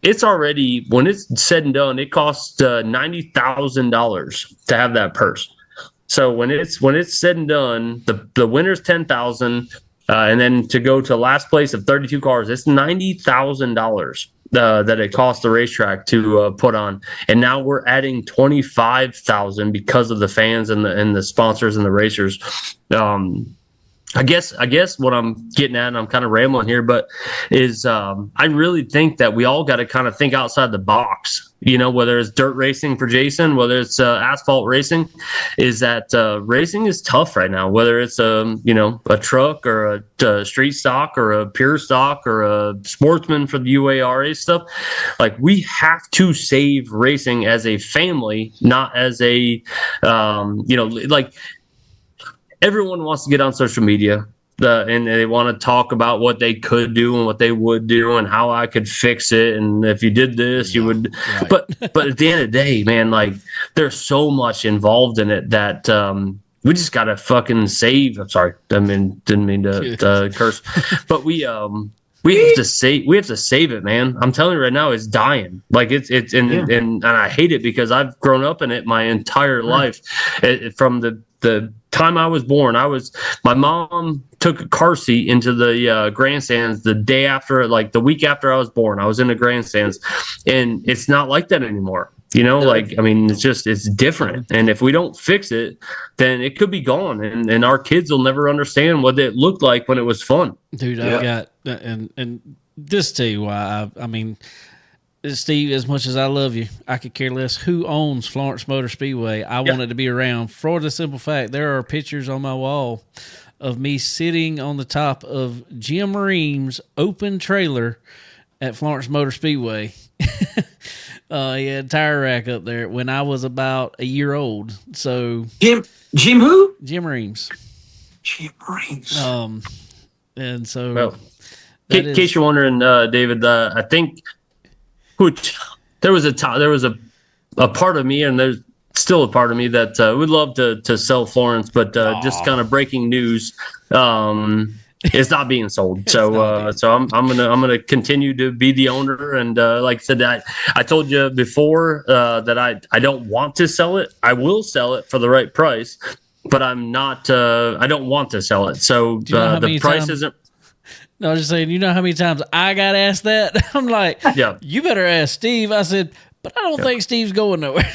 it's already, when it's said and done, it costs $90,000 to have that purse. So when it's said and done, the winner's $10,000, and then to go to last place of 32 cars, it's $90,000. That it cost the racetrack to put on, and now we're adding 25,000 because of the fans and the sponsors and the racers. I guess what I'm getting at, and I'm kind of rambling here, but is I really think that we all got to kind of think outside the box. Whether it's dirt racing for Jason, whether it's asphalt racing, is that racing is tough right now. Whether it's a truck or a street stock or a pure stock or a sportsman for the UARA stuff, we have to save racing as a family, not as a everyone wants to get on social media. And they want to talk about what they could do and what they would do and how I could fix it. And if you did this, you would. Right. But at the end of the day, man, there's so much involved in it that we just gotta fucking save. I'm sorry, didn't mean to curse, but we have to save it, man. I'm telling you right now, it's dying. And I hate it because I've grown up in it my entire life. From the time I was born, my mom took a car seat into the grandstands the day after, the week after I was born. I was in the grandstands, and it's not like that anymore. It's different. And if we don't fix it, then it could be gone, and our kids will never understand what it looked like when it was fun. Dude, I've got, and this tell you why. Steve, as much as I love you, I could care less who owns Florence Motor Speedway. I want it to be around for the simple fact there are pictures on my wall of me sitting on the top of Jim Ream's open trailer at Florence Motor Speedway. He had a tire rack up there when I was about a year old. So Jim who? Jim Reams. Jim Reams. And so Well, in case you're wondering, David, I think there was a part of me, and there's still a part of me that would love to sell Florence, but just kind of breaking news, it's not being sold. So I'm gonna continue to be the owner, and like I said, I told you before that I don't want to sell it. I will sell it for the right price, but I'm not. I don't want to sell it. So the price isn't. No, I was just saying, you know how many times I got asked that? I'm like, yeah, you better ask Steve. I said, but I don't think Steve's going nowhere.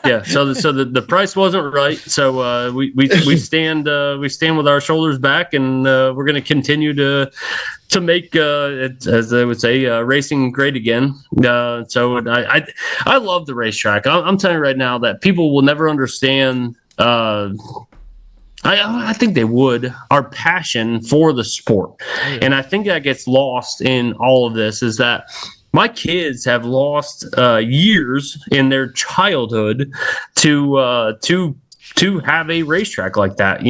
Yeah, so the price wasn't right. So we stand with our shoulders back, and we're going to continue to make it, as they would say, racing great again. So I love the racetrack. I'm telling you right now that people will never understand. I think they would, our passion for the sport. Yeah. And I think that gets lost in all of this, is that my kids have lost years in their childhood to have a racetrack like that,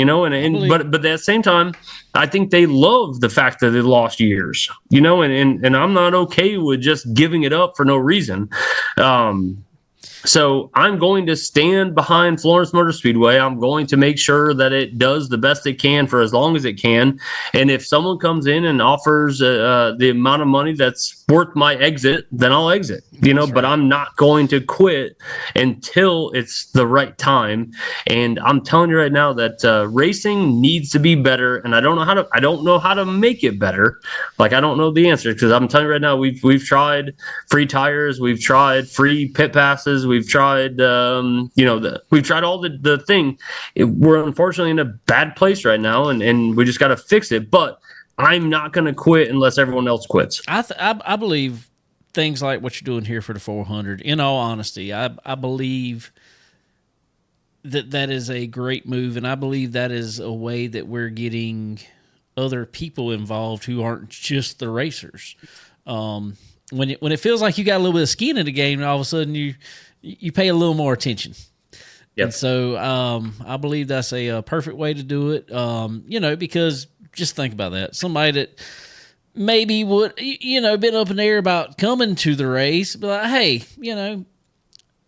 but at the same time, I think they love the fact that they lost years, and I'm not okay with just giving it up for no reason. So I'm going to stand behind Florence Motor Speedway. I'm going to make sure that it does the best it can for as long as it can. And if someone comes in and offers the amount of money that's worth my exit, then I'll exit, but I'm not going to quit until it's the right time. And I'm telling you right now that racing needs to be better. And I don't know how to make it better. Like, I don't know the answer, because I'm telling you right now, we've tried free tires. We've tried free pit passes. We've tried, we've tried all the thing. We're unfortunately in a bad place right now, and we just got to fix it. But I'm not going to quit unless everyone else quits. I believe things like what you're doing here for the 400. In all honesty, I believe that is a great move, and I believe that is a way that we're getting other people involved who aren't just the racers. When it feels like you got a little bit of skin in the game, and all of a sudden you pay a little more attention. Yep. And so I believe that's a perfect way to do it, because just think about that. Somebody that maybe would, been up in the air about coming to the race, but like, hey,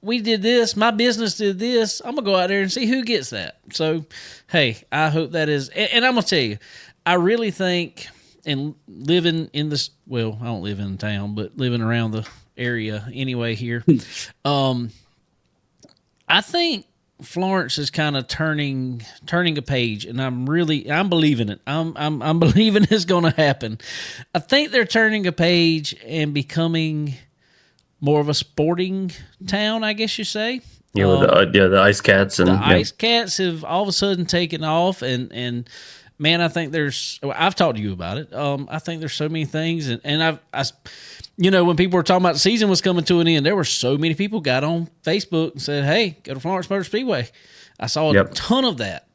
we did this, my business did this, I'm going to go out there and see who gets that. So, hey, I hope that is, and I'm going to tell you, I really think, and living in this, well, I don't live in town, but living around the area anyway here, I think Florence is kind of turning a page, and I'm believing it. I'm believing it's going to happen. I think they're turning a page and becoming more of a sporting town, I guess you say. Yeah, the Ice Cats and Ice Cats have all of a sudden taken off, and man, I think I've talked to you about it. I think there's so many things, and when people were talking about the season was coming to an end, there were so many people got on Facebook and said, hey, go to Florence Motor Speedway. I saw a ton of that.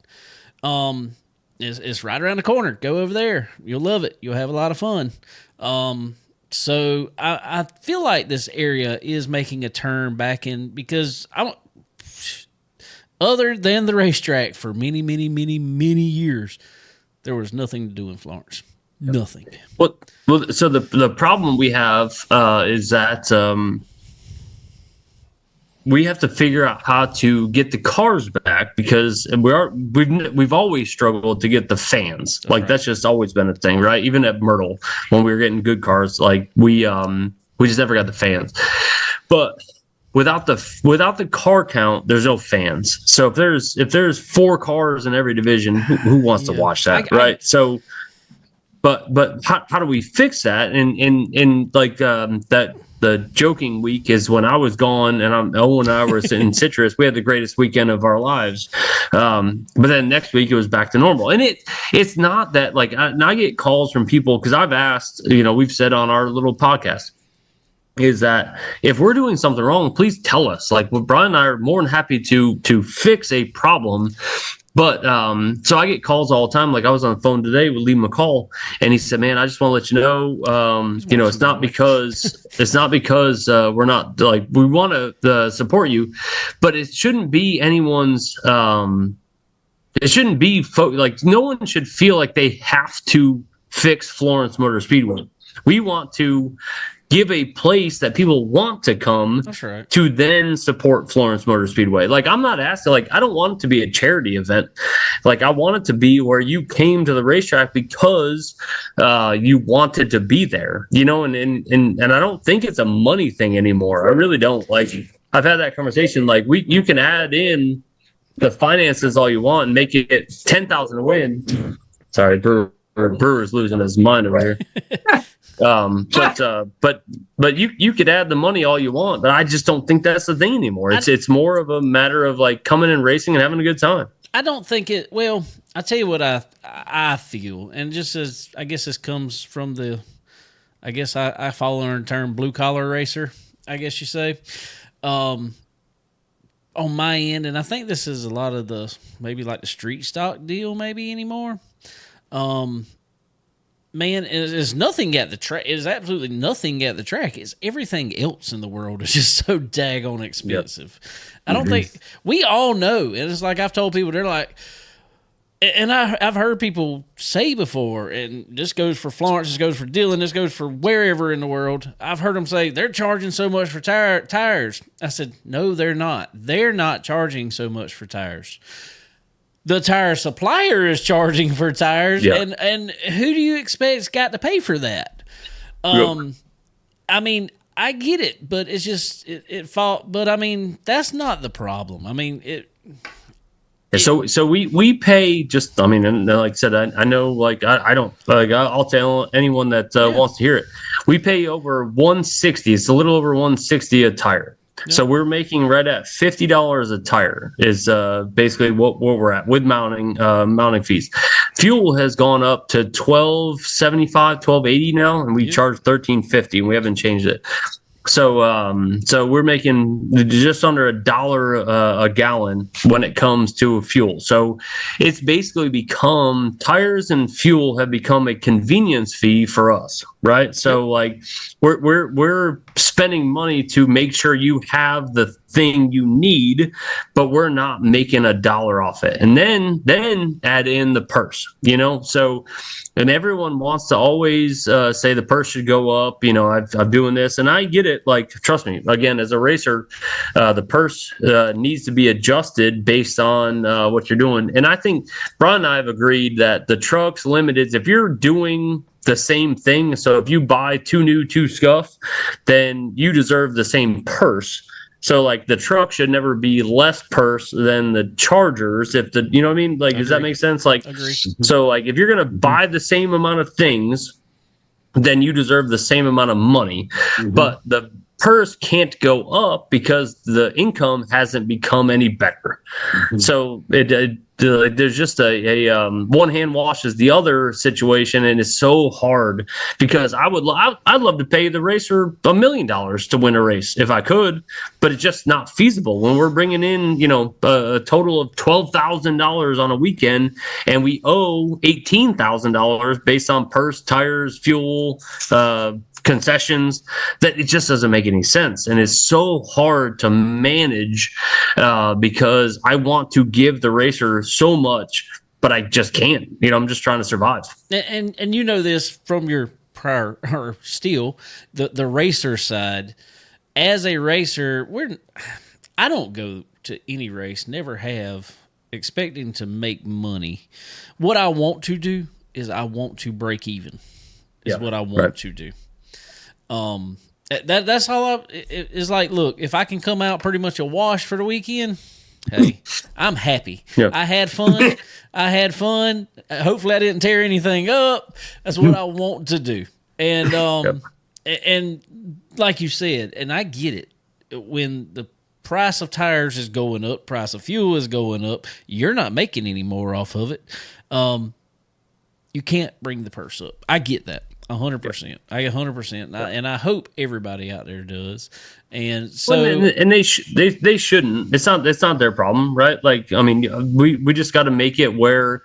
It's right around the corner. Go over there. You'll love it. You'll have a lot of fun. So I feel like this area is making a turn back in, because other than the racetrack for many, many, many, many years, there was nothing to do in Florence. Nothing. Well, so the problem we have is that we have to figure out how to get the cars back, because we've always struggled to get the fans. That's just always been a thing, right? Even at Myrtle, when we were getting good cars, we just never got the fans. But without the car count, there's no fans. So if there's 4 cars in every division, who wants to watch that, right? So. But how do we fix that? And that the joking week is when I was gone, and Owen and I were in Citrus. We had the greatest weekend of our lives. But then next week it was back to normal. And it's not that I get calls from people, because I've asked, we've said on our little podcast, is that if we're doing something wrong, please tell us. Brian and I are more than happy to fix a problem. But so I get calls all the time. Like I was on the phone today with Lee McCall, and he said, "Man, I just want to let you know, it's not because we're not like we want to support you, but it shouldn't be anyone's. It shouldn't be like no one should feel like they have to fix Florence Motor Speedway. We want to give a place that people want to come to then support Florence Motor Speedway. Like I'm not asking, like I don't want it to be a charity event. Like I want it to be where you came to the racetrack because you wanted to be there, and I don't think it's a money thing anymore. I really don't. Like I've had that conversation. Like you can add in the finances all you want and make it 10,000 to win. Sorry, Brewer's losing his mind over here. But you could add the money all you want, but I just don't think that's the thing anymore. It's more of a matter of like coming and racing and having a good time. I don't think it. Well, I tell you what I feel, and just as I guess this comes from the, I guess I follow under the term blue collar racer. I guess you say, on my end, and I think this is a lot of the maybe like the street stock deal maybe anymore. Man, it is nothing at the track. It is absolutely nothing at the track. It's everything else in the world is just so daggone expensive. Yep. I don't think we all know. And it's like I've told people, they're like, and I've heard people say before, and this goes for Florence, this goes for Dillon, this goes for wherever in the world. I've heard them say they're charging so much for tires. I said, no, they're not. They're not charging so much for tires. The tire supplier is charging for tires, and who do you expect's got to pay for that? I mean, I get it, but it's just it fall. But I mean, that's not the problem. I mean, So we pay just. I mean, and like I said, I know. Like I don't. Like I'll tell anyone that wants to hear it. We pay over $160. It's a little over $160 a tire. Yeah. So we're making right at $50 a tire is basically what we're at with mounting fees. Fuel has gone up to $12.75, $12.80 now, and we charge $13.50, and we haven't changed it. So we're making just under $1 a gallon when it comes to fuel. So it's basically become tires and fuel have become a convenience fee for us, right? So like we're spending money to make sure you have the thing you need, but we're not making $1 off it. And then add in the purse, so, and everyone wants to always say the purse should go up. I'm doing this, and I get it. Like, trust me, again, as a racer, the purse needs to be adjusted based on what you're doing. And I think Brian and I have agreed that the trucks limited, if you're doing the same thing, so if you buy 2 new, 2 scuff, then you deserve the same purse. So like the truck should never be less purse than the Chargers. If you know what I mean? Like, does that make sense? Like, Agree. So like if you're going to buy the same amount of things, then you deserve the same amount of money. Mm-hmm. But the purse can't go up because the income hasn't become any better. Mm-hmm. So there's just a one hand washes the other situation, and it's so hard because I'd love to pay the racer $1 million to win a race if I could, but it's just not feasible when we're bringing in a total of $12,000 on a weekend, and we owe $18,000 based on purse, tires, fuel, concessions. That it just doesn't make any sense, and it's so hard to manage because I want to give the racer so much, but I just can't. I'm just trying to survive. And this from your prior or still the racer side. As a racer, I don't go to any race, never have, expecting to make money. What I want to do is I want to break even. Is what I want to do. That's all it's like. Look, if I can come out pretty much a wash for the weekend, hey, I'm happy. Yep. I had fun. Hopefully I didn't tear anything up. That's what I want to do. And and like you said, and I get it, when the price of tires is going up, price of fuel is going up, you're not making any more off of it. You can't bring the purse up. I get that. 100%. I 100%, and I hope everybody out there does. And so, and they shouldn't. It's not their problem, right? Like, I mean, we just got to make it where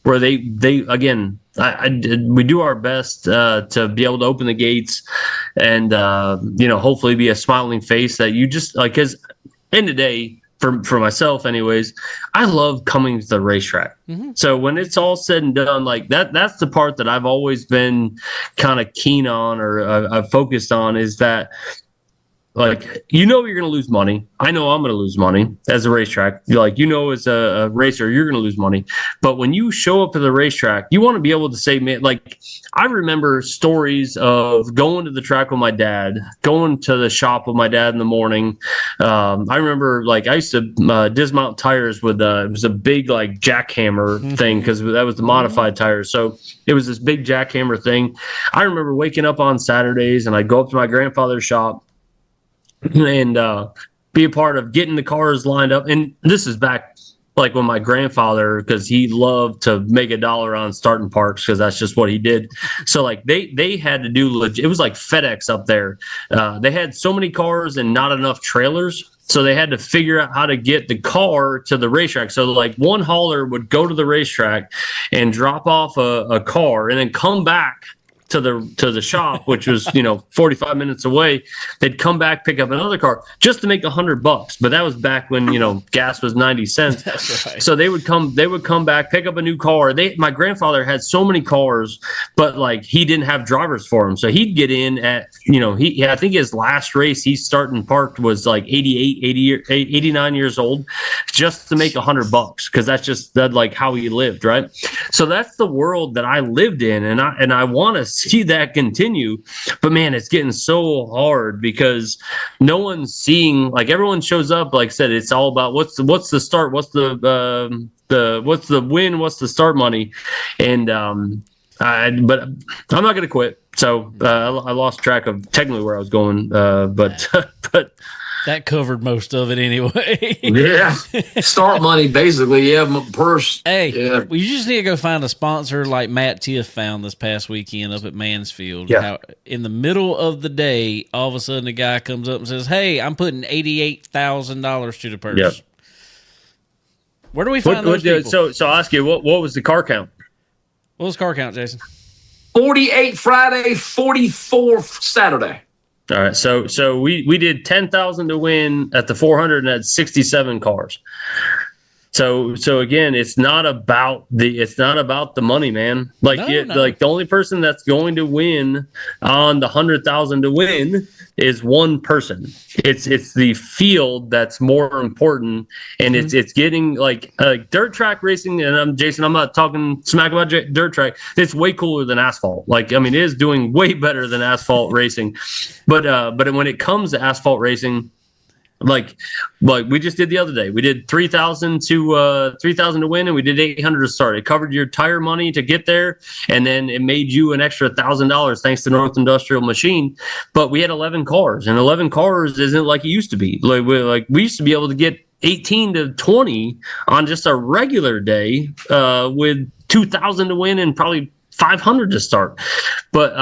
they again. We do our best to be able to open the gates and hopefully be a smiling face that you just like. Because end of the day, for myself, anyways, I love coming to the racetrack. Mm-hmm. So when it's all said and done, like that's the part that I've always been kind of keen on, or I've focused on, is that, like, you're going to lose money. I know I'm going to lose money as a racetrack. As a racer, you're going to lose money. But when you show up to the racetrack, you want to be able to say, man, like, I remember stories of going to the track with my dad, going to the shop with my dad in the morning. I remember, like, I used to dismount tires with it was a big, like, jackhammer thing, because that was the modified tires. So it was this big jackhammer thing. I remember waking up on Saturdays and I'd go up to my grandfather's shop and be a part of getting the cars lined up. And this is back like when my grandfather, because he loved to make $1 on starting parks, because that's just what he did. So like they had to do it was like FedEx up there. They had so many cars and not enough trailers. So they had to figure out how to get the car to the racetrack. So like one hauler would go to the racetrack and drop off a car and then come back to the shop, which was 45 minutes away. They'd come back, pick up another car just to make $100. But that was back when gas was 90 cents. That's right. So they would come back, pick up a new car. My grandfather had so many cars, but like he didn't have drivers for him. So he'd get in at I think his last race he started and parked was like 89 years old, just to make $100, because that's like how he lived, right? So that's the world that I lived in, and I want to see that continue. But man, it's getting so hard because no one's seeing, like, everyone shows up, like I said, it's all about what's the start, what's the win, what's the start money. And but I'm not going to quit. So I lost track of technically where I was going, but that covered most of it anyway. Yeah. Start money, basically. Yeah, my purse. Hey, yeah. Well, you just need to go find a sponsor like Matt Tiff found this past weekend up at Mansfield. Yeah. How, in the middle of the day, all of a sudden a guy comes up and says, "Hey, I'm putting $88,000 to the purse." Yep. Where do we find those people? So I'll ask you, what was the car count? What was car count, Jason? 48 Friday, 44 Saturday. All right, so we did 10,000 to win at the 400 and had 67 cars. So again, it's not about the money, man. Like like the only person that's going to win on the 100,000 to win is one person. It's the field that's more important, and it's getting like dirt track racing. And I'm not talking smack about dirt track. It's way cooler than asphalt. Like, I mean, it is doing way better than asphalt racing. But when it comes to asphalt racing, like we just did the other day, we did 3,000 to win, and we did 800 to start. It covered your tire money to get there, and then it made you an extra $1,000 thanks to North Industrial Machine. But we had 11 cars, and 11 cars isn't like it used to be. We used to be able to get 18 to 20 on just a regular day, with 2,000 to win and probably 500 to start. But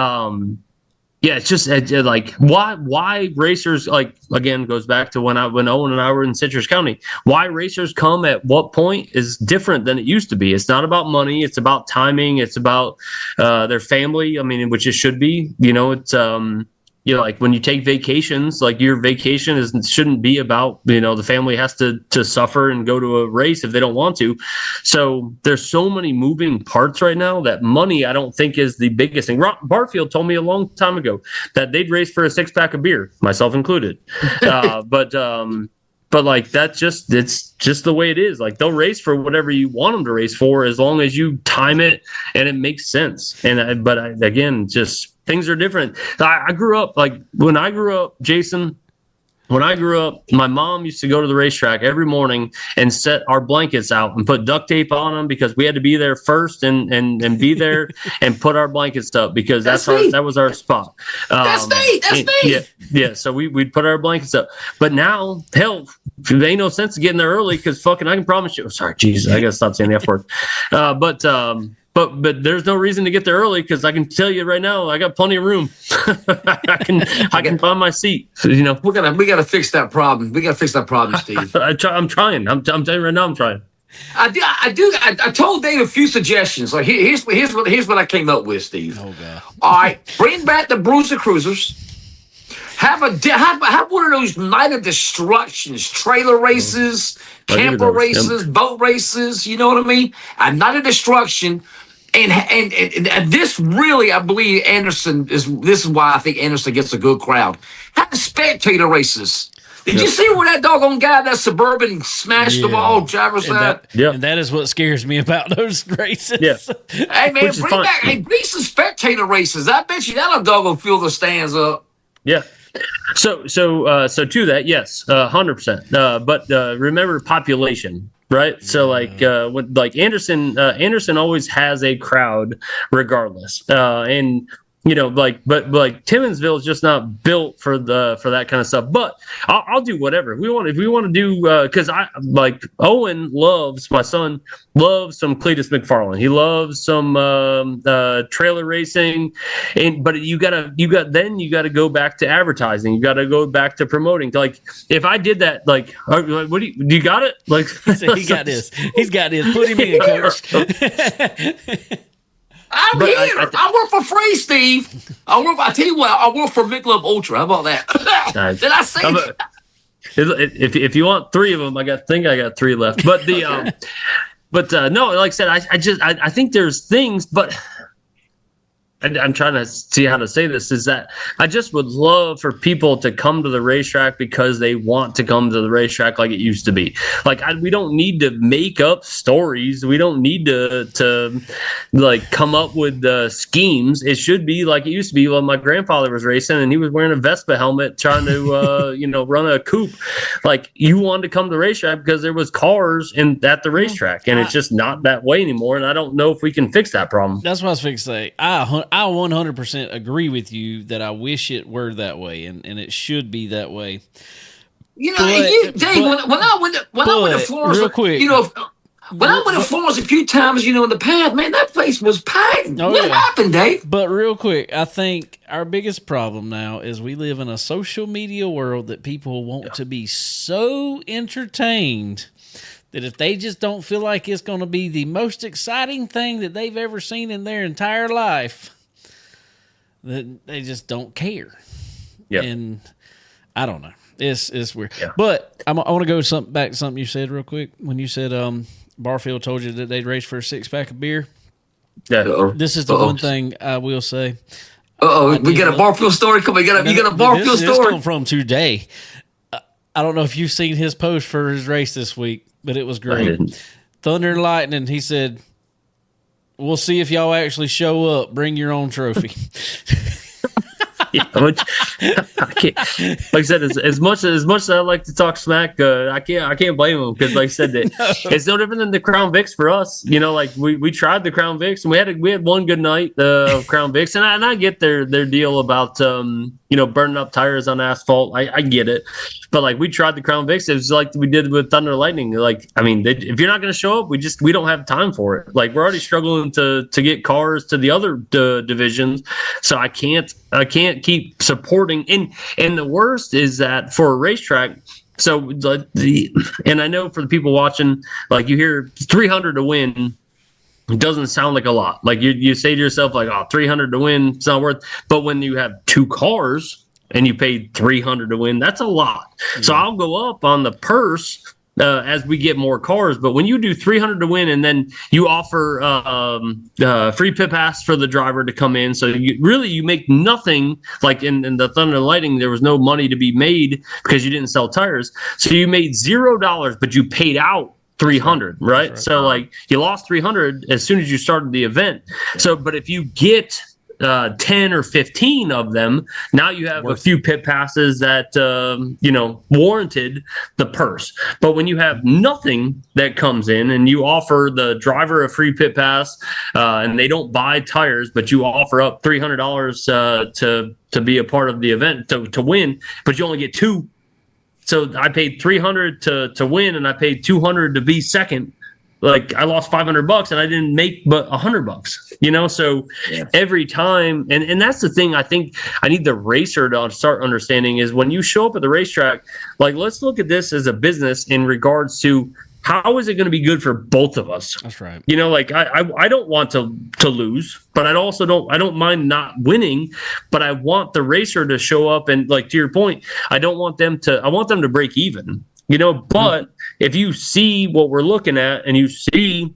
yeah, it's just like why racers, like, again, goes back to when Owen and I were in Citrus County. Why racers come at what point is different than it used to be. It's not about money. It's about timing. It's about their family. I mean, which it should be. It's like when you take vacations, like your vacation shouldn't be about, the family has to suffer and go to a race if they don't want to. So there's so many moving parts right now that money, I don't think, is the biggest thing. Barfield told me a long time ago that they'd race for a 6-pack of beer, myself included. But like it's just the way it is. Like, they'll race for whatever you want them to race for, as long as you time it and it makes sense. Again, just things are different. I grew up, like, when I grew up, Jason, my mom used to go to the racetrack every morning and set our blankets out and put duct tape on them, because we had to be there first and be there and put our blankets up, because that was our spot. That's me. Yeah. So we'd put our blankets up. But now, hell, there ain't no sense of getting there early, because fucking, I can promise you. Sorry, Jesus, I gotta stop saying the F word. but there's no reason to get there early because I can tell you right now, I got plenty of room. I can find my seat. So, you know, we gotta fix that problem. We gotta fix that problem, Steve. I'm trying. I'm telling you right now, I'm trying. I told Dave a few suggestions. Like here's what I came up with, Steve. Oh god. All right, bring back the Bruiser Cruisers. Have one of those Night of Destructions, trailer races, camper races, boat races. You know what I mean? A Night of Destruction, and this really, I believe Anderson is. This is why I think Anderson gets a good crowd. Have the spectator races. Did you see where that doggone guy, that Suburban, smashed the wall, driver's side? And that is what scares me about those races. Yeah. Hey man, bring some spectator races. I bet you that'll doggone fill the stands up. Yeah. So to that, yes, 100%. But remember population, right? So like Anderson always has a crowd regardless, and. You know, but Timmonsville is just not built for that kind of stuff. But I'll do whatever if we want to do, because I like Owen loves, my son loves some Cletus McFarland. He loves some trailer racing, but you gotta go back to advertising. You gotta go back to promoting. Like if I did that, like what do you got it? Like he got this. He's got this. Put him in, coach. I'm here. I work for free, Steve. I tell you what, I work for Michelob Ultra. How about that? Nice. Did I say that? If you want 3 of them, I got 3 left. But no, like I said, I think there's things, but I'm trying to see how to say this, is that I just would love for people to come to the racetrack because they want to come to the racetrack like it used to be. Like we don't need to make up stories. We don't need to like come up with schemes. It should be like it used to be when my grandfather was racing and he was wearing a Vespa helmet trying to run a coupe. Like you wanted to come to the racetrack because there was cars at the racetrack, and it's just not that way anymore. And I don't know if we can fix that problem. That's what I was fixing to say. I 100% agree with you that I wish it were that way, and it should be that way. You know, Dave, when I went to Florence, real quick, when I went to Florence a few times, in the past, man, that place was packed. What happened, Dave? But real quick, I think our biggest problem now is we live in a social media world that people want to be so entertained that if they just don't feel like it's going to be the most exciting thing that they've ever seen in their entire life, that they just don't care. Yeah. And I don't know. It's weird. Yeah. But I want to go back to something you said real quick. When you said Barfield told you that they'd race for a 6-pack of beer. Yeah. This is the one thing I will say. We got a Barfield story coming. You got a Barfield story. This come from today. I don't know if you've seen his post for his race this week, but it was great. Thunder and Lightning, he said, "We'll see if y'all actually show up. Bring your own trophy." Which I can't, like I said, as much as I like to talk smack, I can't blame them because, like I said, it's no different than the Crown Vics for us. Like we tried the Crown Vics and we had one good night of Crown Vics, and I get their deal about burning up tires on asphalt. I get it, but like we tried the Crown Vics, it was like we did with Thunder and Lightning. Like if you're not going to show up, we don't have time for it. Like we're already struggling to get cars to the other divisions, so I can't keep supporting. And the worst is that for a racetrack, so and I know for the people watching, like you hear 300 to win, it doesn't sound like a lot. Like you say to yourself, like, 300 to win, it's not worth. But when you have 2 cars and you paid 300 to win, that's a lot. Yeah. So I'll go up on the purse as we get more cars. But when you do 300 to win and then you offer free pit pass for the driver to come in, so you make nothing. Like in the Thunder and Lightning, there was no money to be made because you didn't sell tires. So you made $0, but you paid out 300, right? So like you lost 300 as soon as you started the event. So, but if you get 10 or 15 of them, now you have a few pit passes that warranted the purse. But when you have nothing that comes in and you offer the driver a free pit pass and they don't buy tires, but you offer up $300 to be a part of the event to win, but you only get 2. So I paid $300 to win and I paid $200 to be second. like I lost $500 and I didn't make but $100, so every time, and that's the thing I think I need the racer to start understanding is when you show up at the racetrack, like let's look at this as a business in regards to how is it going to be good for both of us? That's right. Like I don't want to lose, but I don't mind not winning, but I want the racer to show up and like to your point, I want them to break even, but if you see what we're looking at and you see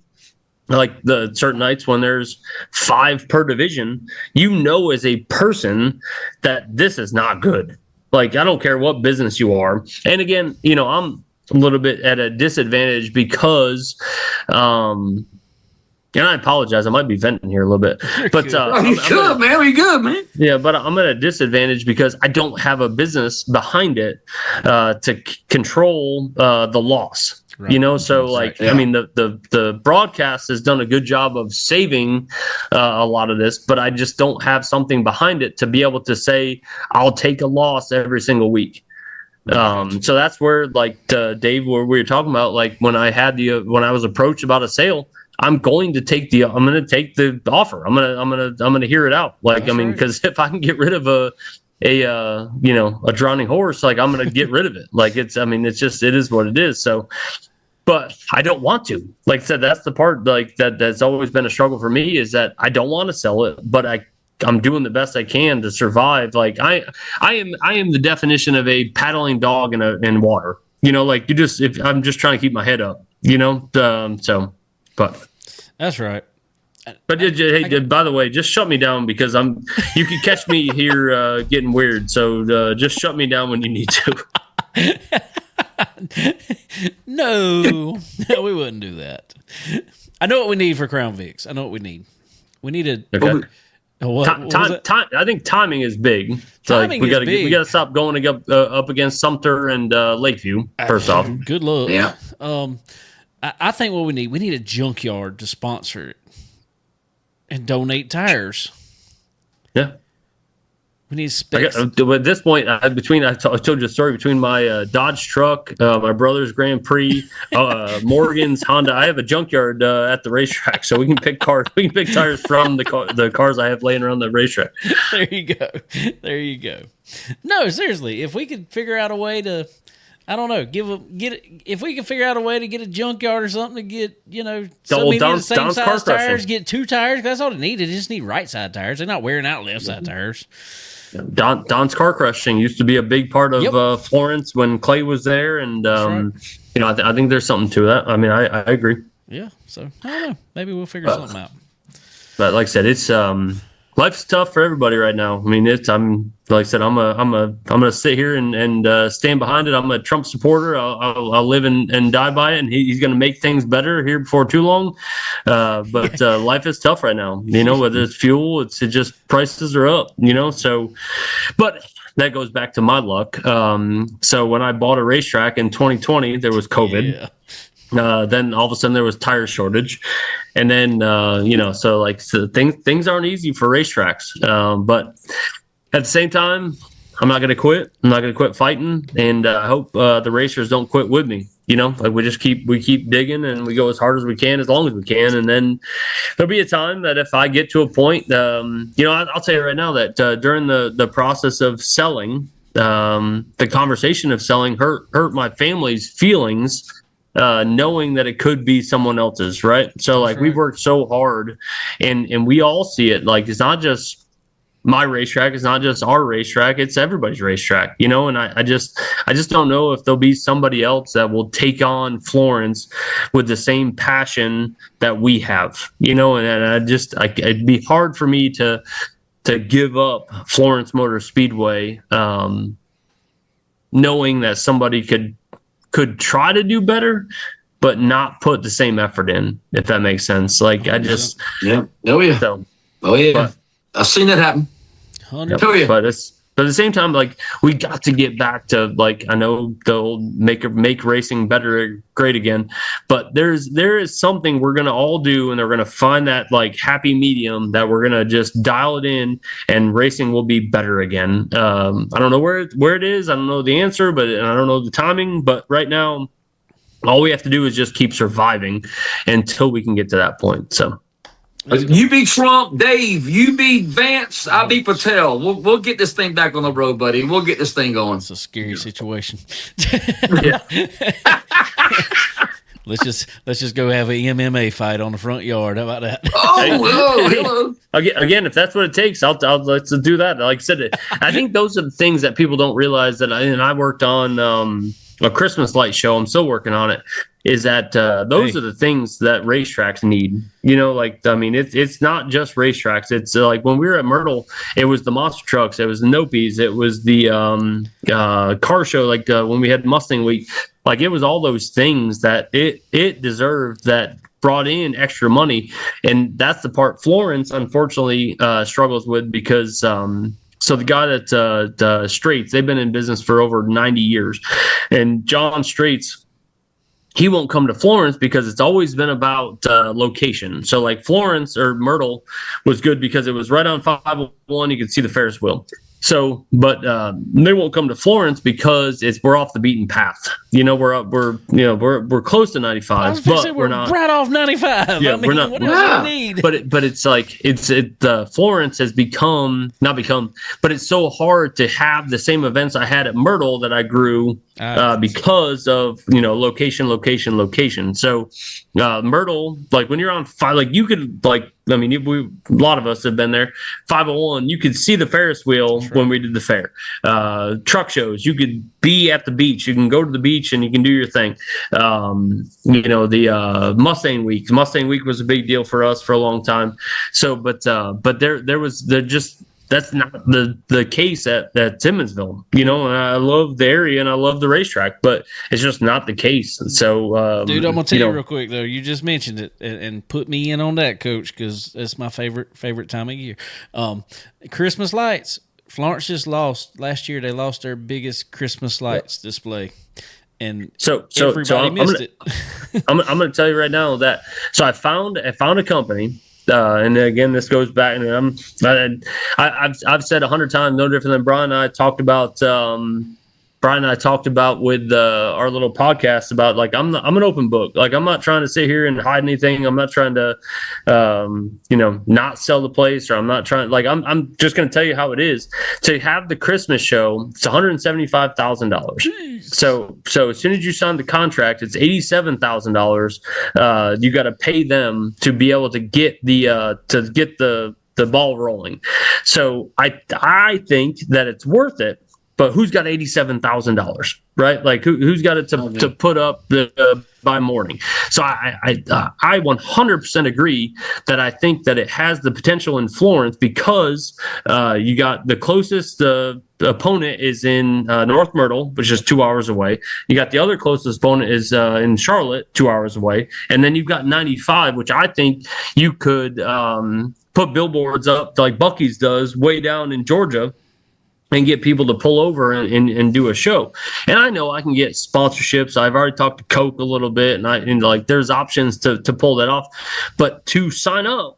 like the certain nights when there's 5 per division, as a person that this is not good. Like, I don't care what business you are. And again, I'm a little bit at a disadvantage because, and I apologize, I might be venting here a little bit, but we good, man. Yeah, but I'm at a disadvantage because I don't have a business behind it to control the loss. Right. So like, right. Yeah. I mean, the broadcast has done a good job of saving a lot of this, but I just don't have something behind it to be able to say I'll take a loss every single week. So that's where, like Dave, where we were talking about, like when I was approached about a sale, I'm going to take the offer. I'm gonna hear it out. Like, that's because if I can get rid of a drowning horse, like I'm gonna get rid of it. Like it is what it is. So, but I don't want to. Like I said, that's the part like that's always been a struggle for me is that I don't want to sell it, but I'm doing the best I can to survive. Like I am the definition of a paddling dog in water. Like I'm just trying to keep my head up. So, but that's right. But hey, by the way, just shut me down because you can catch me here getting weird. So just shut me down when you need to. No, we wouldn't do that. I know what we need for Crown Vics. I know what we need. We need a. Okay. Time. I think timing is big. Timing we got to big. stop going up against Sumter and Lakeview. First off, good luck. Yeah. I think what we need a junkyard to sponsor it and donate tires. Yeah. We need specs. At this point, I told you a story between my Dodge truck, my brother's Grand Prix, Morgan's Honda. I have a junkyard at the racetrack, so we can pick cars. We can pick tires from the cars I have laying around the racetrack. There you go. No, seriously, if we could figure out a way to, I don't know, if we could figure out a way to get a junkyard or something to get, the same size tires, get 2 tires. That's all it needed. They just need right side tires. They're not wearing out left side tires. Don's Car Crushing used to be a big part of Florence when Clay was there, and right. I think there's something to that. I mean, I agree. Yeah, so I don't know. Maybe we'll figure something out. But like I said, it's life's tough for everybody right now. I mean, I'm gonna sit here and stand behind it. I'm a Trump supporter. I'll live and die by it, and he's gonna make things better here before too long. But life is tough right now. Whether it's fuel, it's just prices are up. So, but that goes back to my luck. So when I bought a racetrack in 2020, there was COVID. Yeah. Then all of a sudden there was tire shortage, and then so things aren't easy for racetracks. But at the same time, I'm not going to quit. I'm not going to quit fighting, and I hope the racers don't quit with me. Like we keep digging and we go as hard as we can, as long as we can, and then there'll be a time that if I get to a point, I'll tell you right now that during the process of selling, the conversation of selling hurt my family's feelings. Knowing that it could be someone else's, right? So like we've worked so hard and we all see it. Like it's not just my racetrack, it's not just our racetrack, it's everybody's racetrack, and I just don't know if there'll be somebody else that will take on Florence with the same passion that we have, and it'd be hard for me to give up Florence Motor Speedway, knowing that somebody could try to do better, but not put the same effort in, if that makes sense. Like I just, yeah. Oh yeah. So, but, I've seen that happen. 100%. Oh yeah. But at the same time, like we got to get back to, like, I know the old make racing better, great again, but there is something we're going to all do, and they're going to find that like happy medium that we're going to just dial it in, and racing will be better again. I don't know where it is. I don't know the answer, but I don't know the timing, but right now all we have to do is just keep surviving until we can get to that point. So You be Trump, Dave. You be Vance. I'll be Patel. We'll get this thing back on the road, buddy. We'll get this thing going. It's a scary situation. yeah. Let's just go have a MMA fight on the front yard. How about that? Hello. Again, if that's what it takes, I'll let's do that. Like I said, I think those are the things that people don't realize that I worked on a Christmas light show. I'm still working on it. Is that those are the things that racetracks need? It's not just racetracks. It's like when we were at Myrtle, it was the monster trucks, it was the Nopies, it was the car show. When we had Mustang Week, it was all those things that it deserved, that brought in extra money, and that's the part Florence unfortunately struggles with because. So the guy that Straits, they've been in business for over 90 years, and John Straits, he won't come to Florence because it's always been about location. So like Florence or Myrtle was good because it was right on 501. You could see the Ferris wheel. So, but they won't come to Florence because we're off the beaten path. We're close to 95, but we're not right off 95. Yeah, we're not. What else do we need? But it's like Florence has not become. But it's so hard to have the same events I had at Myrtle that I grew because of location. So Myrtle, when you're on five, you could a lot of us have been there. 501, you could see the Ferris wheel when we did the fair. Truck shows, you could be at the beach. You can go to the beach and you can do your thing. The Mustang Week. Mustang Week was a big deal for us for a long time. So, but that's not the case at Simmonsville, and I love the area and I love the racetrack, but it's just not the case. So, dude, I'm gonna tell you real quick though. You just mentioned it and put me in on that, Coach, because it's my favorite time of year. Christmas lights. Florence just lost last year. They lost their biggest Christmas lights display, and everybody missed it. I'm gonna tell you right now that I found a company. And again, this goes back, and I've said 100 times, no different than Brian and I talked about. With our little podcast about I'm an open book. I'm not trying to sit here and hide anything. I'm not trying to, not sell the place, or I'm not trying. I'm just going to tell you how it is. To have the Christmas show, it's $175,000. So as soon as you sign the contract, it's $87,000. You got to pay them to be able to get the ball rolling. So I think that it's worth it. But who's got $87,000, right? Who's got it to put up by morning? So I 100% agree that I think that it has the potential in Florence because you got the closest opponent is in North Myrtle, which is 2 hours away. You got the other closest opponent is in Charlotte, 2 hours away, and then you've got 95, which I think you could put billboards up like Buc-ee's does way down in Georgia, and get people to pull over and do a show. And I know I can get sponsorships. I've already talked to Coke a little bit, and there's options to pull that off. But to sign up,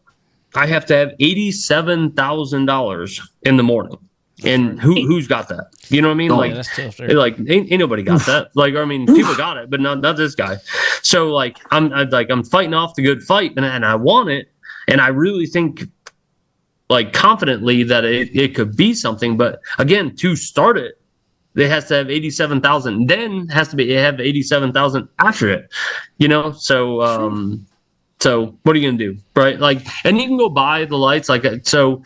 I have to have $87,000 in the morning. And who's got that? You know what I mean? That's tough. Ain't nobody got that. People got it, but not this guy. So I'm fighting off the good fight, and I want it, and I really think confidently that it could be something. But again, to start it has to have 87,000, then have 87,000 after it, so so what are you gonna do, right? And you can go buy the lights so.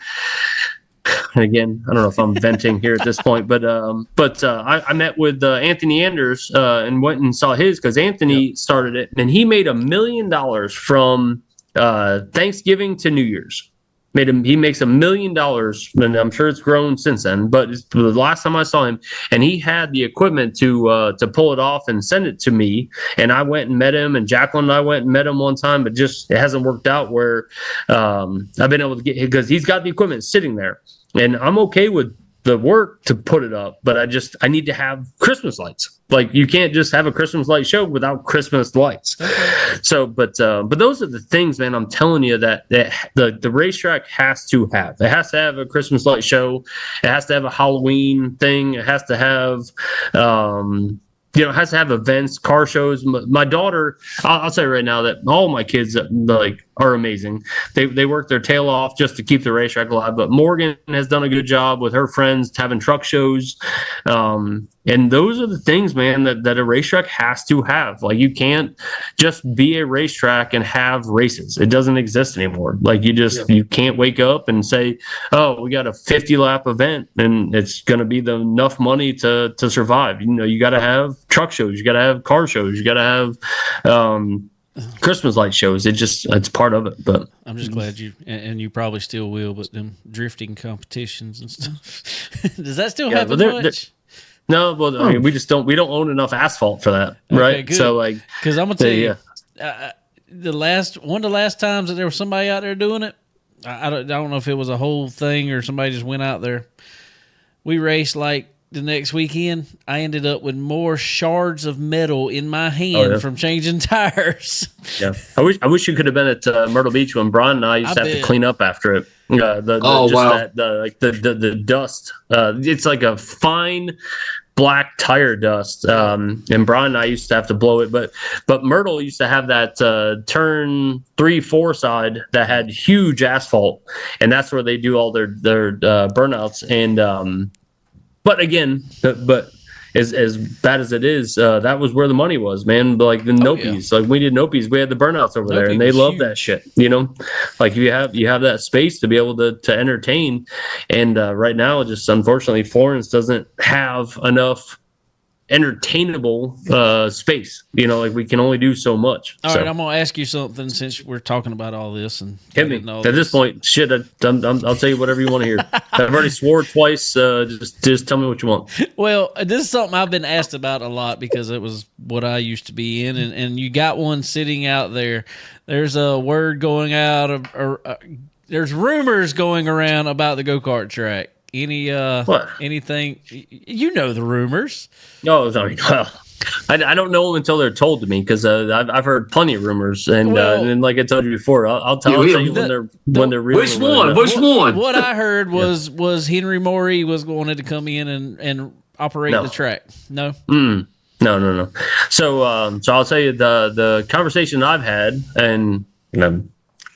And again, I don't know if I'm venting here at this point, but I met with Anthony Anders and went and saw his, because Anthony started it, and he made $1 million from Thanksgiving to New Year's. He makes $1 million, and I'm sure it's grown since then. But the last time I saw him, and he had the equipment to pull it off and send it to me, and I went and met him, and Jacqueline and I went and met him one time, but just it hasn't worked out where I've been able to get, because he's got the equipment sitting there, and I'm okay with the work to put it up, but I need to have Christmas lights. You can't just have a Christmas light show without Christmas lights. Okay. So, but those are the things, man. I'm telling you that the racetrack has to have. It has to have a Christmas light show. It has to have a Halloween thing. It has to have has to have events, car shows. My daughter, I'll tell you right now that all my kids are amazing. They work their tail off just to keep the racetrack alive. But Morgan has done a good job with her friends having truck shows. And those are the things, man, that a racetrack has to have. Like, you can't just be a racetrack and have races. It doesn't exist anymore. Like, you can't wake up and say, oh, we got a 50-lap event and it's going to be enough money to survive. You got to have truck shows. You got to have car shows. You got to have Christmas light shows. It's part of it. But I'm just glad and you probably still will, but them drifting competitions and stuff. Does that still happen much? No, well, I mean, we don't own enough asphalt for that, right? Good. So, because I'm gonna tell you, one of the last times that there was somebody out there doing it, I don't know if it was a whole thing or somebody just went out there. We raced like the next weekend. I ended up with more shards of metal in my hand from changing tires. Yeah, I wish you could have been at Myrtle Beach when Brian and I used to have to clean up after it. The dust. It's like a fine black tire dust. And Brian and I used to have to blow it, but Myrtle used to have that turn 3-4 side that had huge asphalt, and that's where they do all their burnouts. And but again, as bad as it is, that was where the money was, man. Like the Nopies, like we did Nopies, we had the burnouts over there, and they love that shit. Like you have that space to be able to entertain, and right now, just unfortunately, Florence doesn't have enough entertainable space. Like we can only do so much. All right, I'm gonna ask you something since we're talking about all this and hit me at this point. Shit, I'll tell you whatever you want to hear. I've already swore twice. Just tell me what you want. Well, this is something I've been asked about a lot because it was what I used to be in, and you got one sitting out there. There's a word going out, there's rumors going around about the go-kart track. Anything? The rumors. No, I don't know them until they're told to me because I've heard plenty of rumors, and like I told you before, I'll tell you when they're real. Which one? What I heard was Henry Morey wanted to come in and operate the track. No. No. So I'll tell you the conversation I've had, and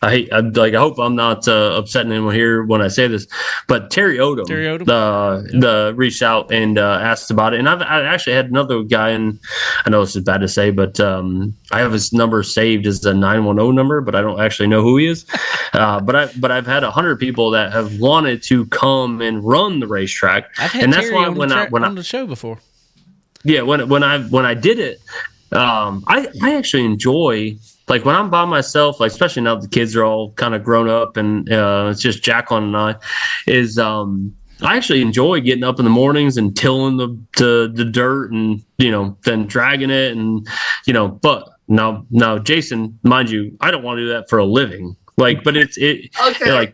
I hope I'm not upsetting anyone here when I say this, but Terry Odom reached out and asked about it, and I actually had another guy, and I know this is bad to say, but I have his number saved as a 910 number, but I don't actually know who he is. But I've had 100 people that have wanted to come and run the racetrack, and that's why when I on the show before. Yeah, when I did it, I actually enjoy. Like when I'm by myself, like especially now the kids are all kind of grown up and it's just Jacqueline and I, I actually enjoy getting up in the mornings and tilling the dirt and then dragging it and but now Jason, mind you, I don't want to do that for a living. Like, but like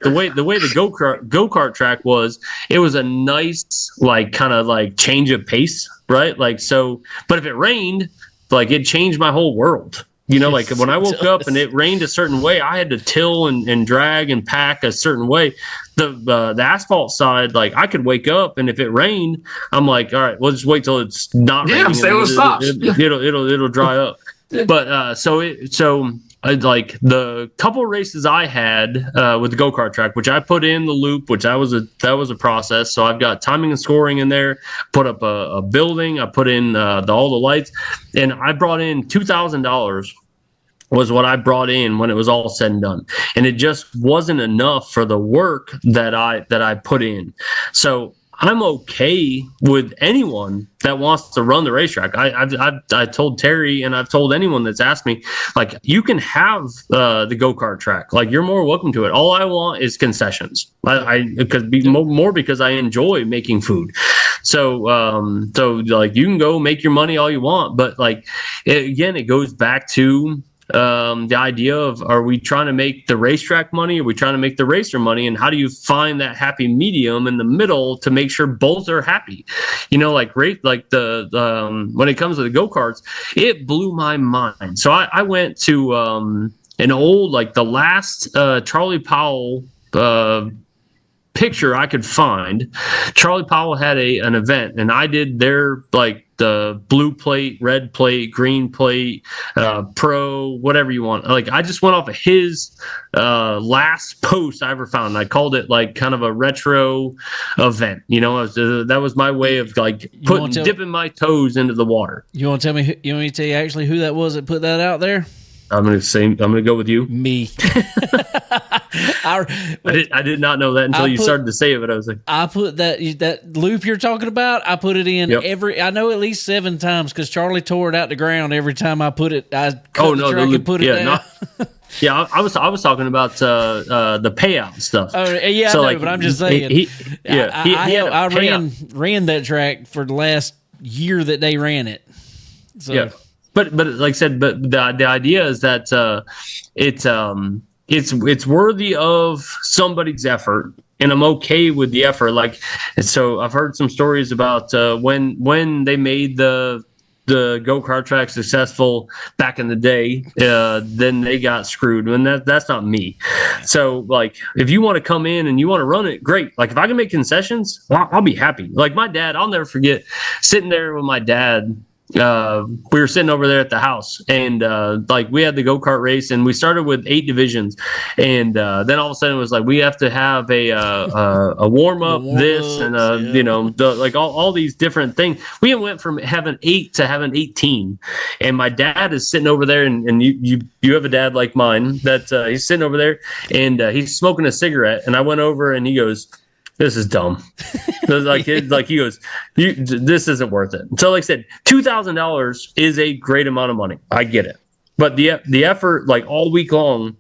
the way the go-kart track was, it was a nice like kind of like change of pace, right? Like so, but if it rained, like it changed my whole world. Like when I woke up and it rained a certain way, I had to till and drag and pack a certain way. The asphalt side, like I could wake up and if it rained, I'm like, all right, we'll just wait till it's not raining. It'll dry up. But like the couple races I had with the go-kart track, which I put in the loop, which that was a process. So I've got timing and scoring in there, put up a building, I put in all the lights, and I brought in $2,000 was what I brought in when it was all said and done. And it just wasn't enough for the work that I put in. So I'm okay with anyone that wants to run the racetrack. I told Terry, and I've told anyone that's asked me, like, you can have the go-kart track. Like, you're more welcome to it. All I want is concessions. Because I enjoy making food. So like, you can go make your money all you want, but like, it goes back to the idea of, are we trying to make the racetrack money? Are we trying to make the racer money? And how do you find that happy medium in the middle to make sure both are happy? Like when it comes to the go-karts, it blew my mind. So I went to an old, like the last Charlie Powell picture I could find. Charlie Powell had an event, and I did their like the blue plate, red plate, green plate, pro, whatever you want. Like I just went off of his last post I ever found. I called it like kind of a retro event. That was my way of like dipping my toes into the water. You want to tell me? You want me to tell you actually who that was that put that out there? I'm gonna go with you. Me. I did not know that until you started to say it, but I was like, I put that loop you're talking about. I put it in I know at least 7 times because Charlie tore it out the ground every time I put it. I cut the track and put it down. I was talking about the payout stuff. Oh yeah, so, I know, but I'm just saying. I ran that track for the last year that they ran it. So. Yeah. But like I said, the idea is that it's worthy of somebody's effort, and I'm okay with the effort. Like, and so I've heard some stories about when they made the go-kart track successful back in the day, then they got screwed, and that's not me. So like, if you want to come in and you want to run it, great. Like if I can make concessions, I'll be happy. Like my dad, I'll never forget sitting there with my dad. We were sitting over there at the house, and like we had the go-kart race, and we started with 8 divisions, and then all of a sudden it was like we have to have a warm-up, this and like all these different things. We went from having 8 to having 18, and my dad is sitting over there, and you have a dad like mine that he's sitting over there, and he's smoking a cigarette, and I went over and he goes, "This is dumb." Like he goes, "This isn't worth it." So like I said, $2,000 is a great amount of money. I get it, but the effort, like all week long,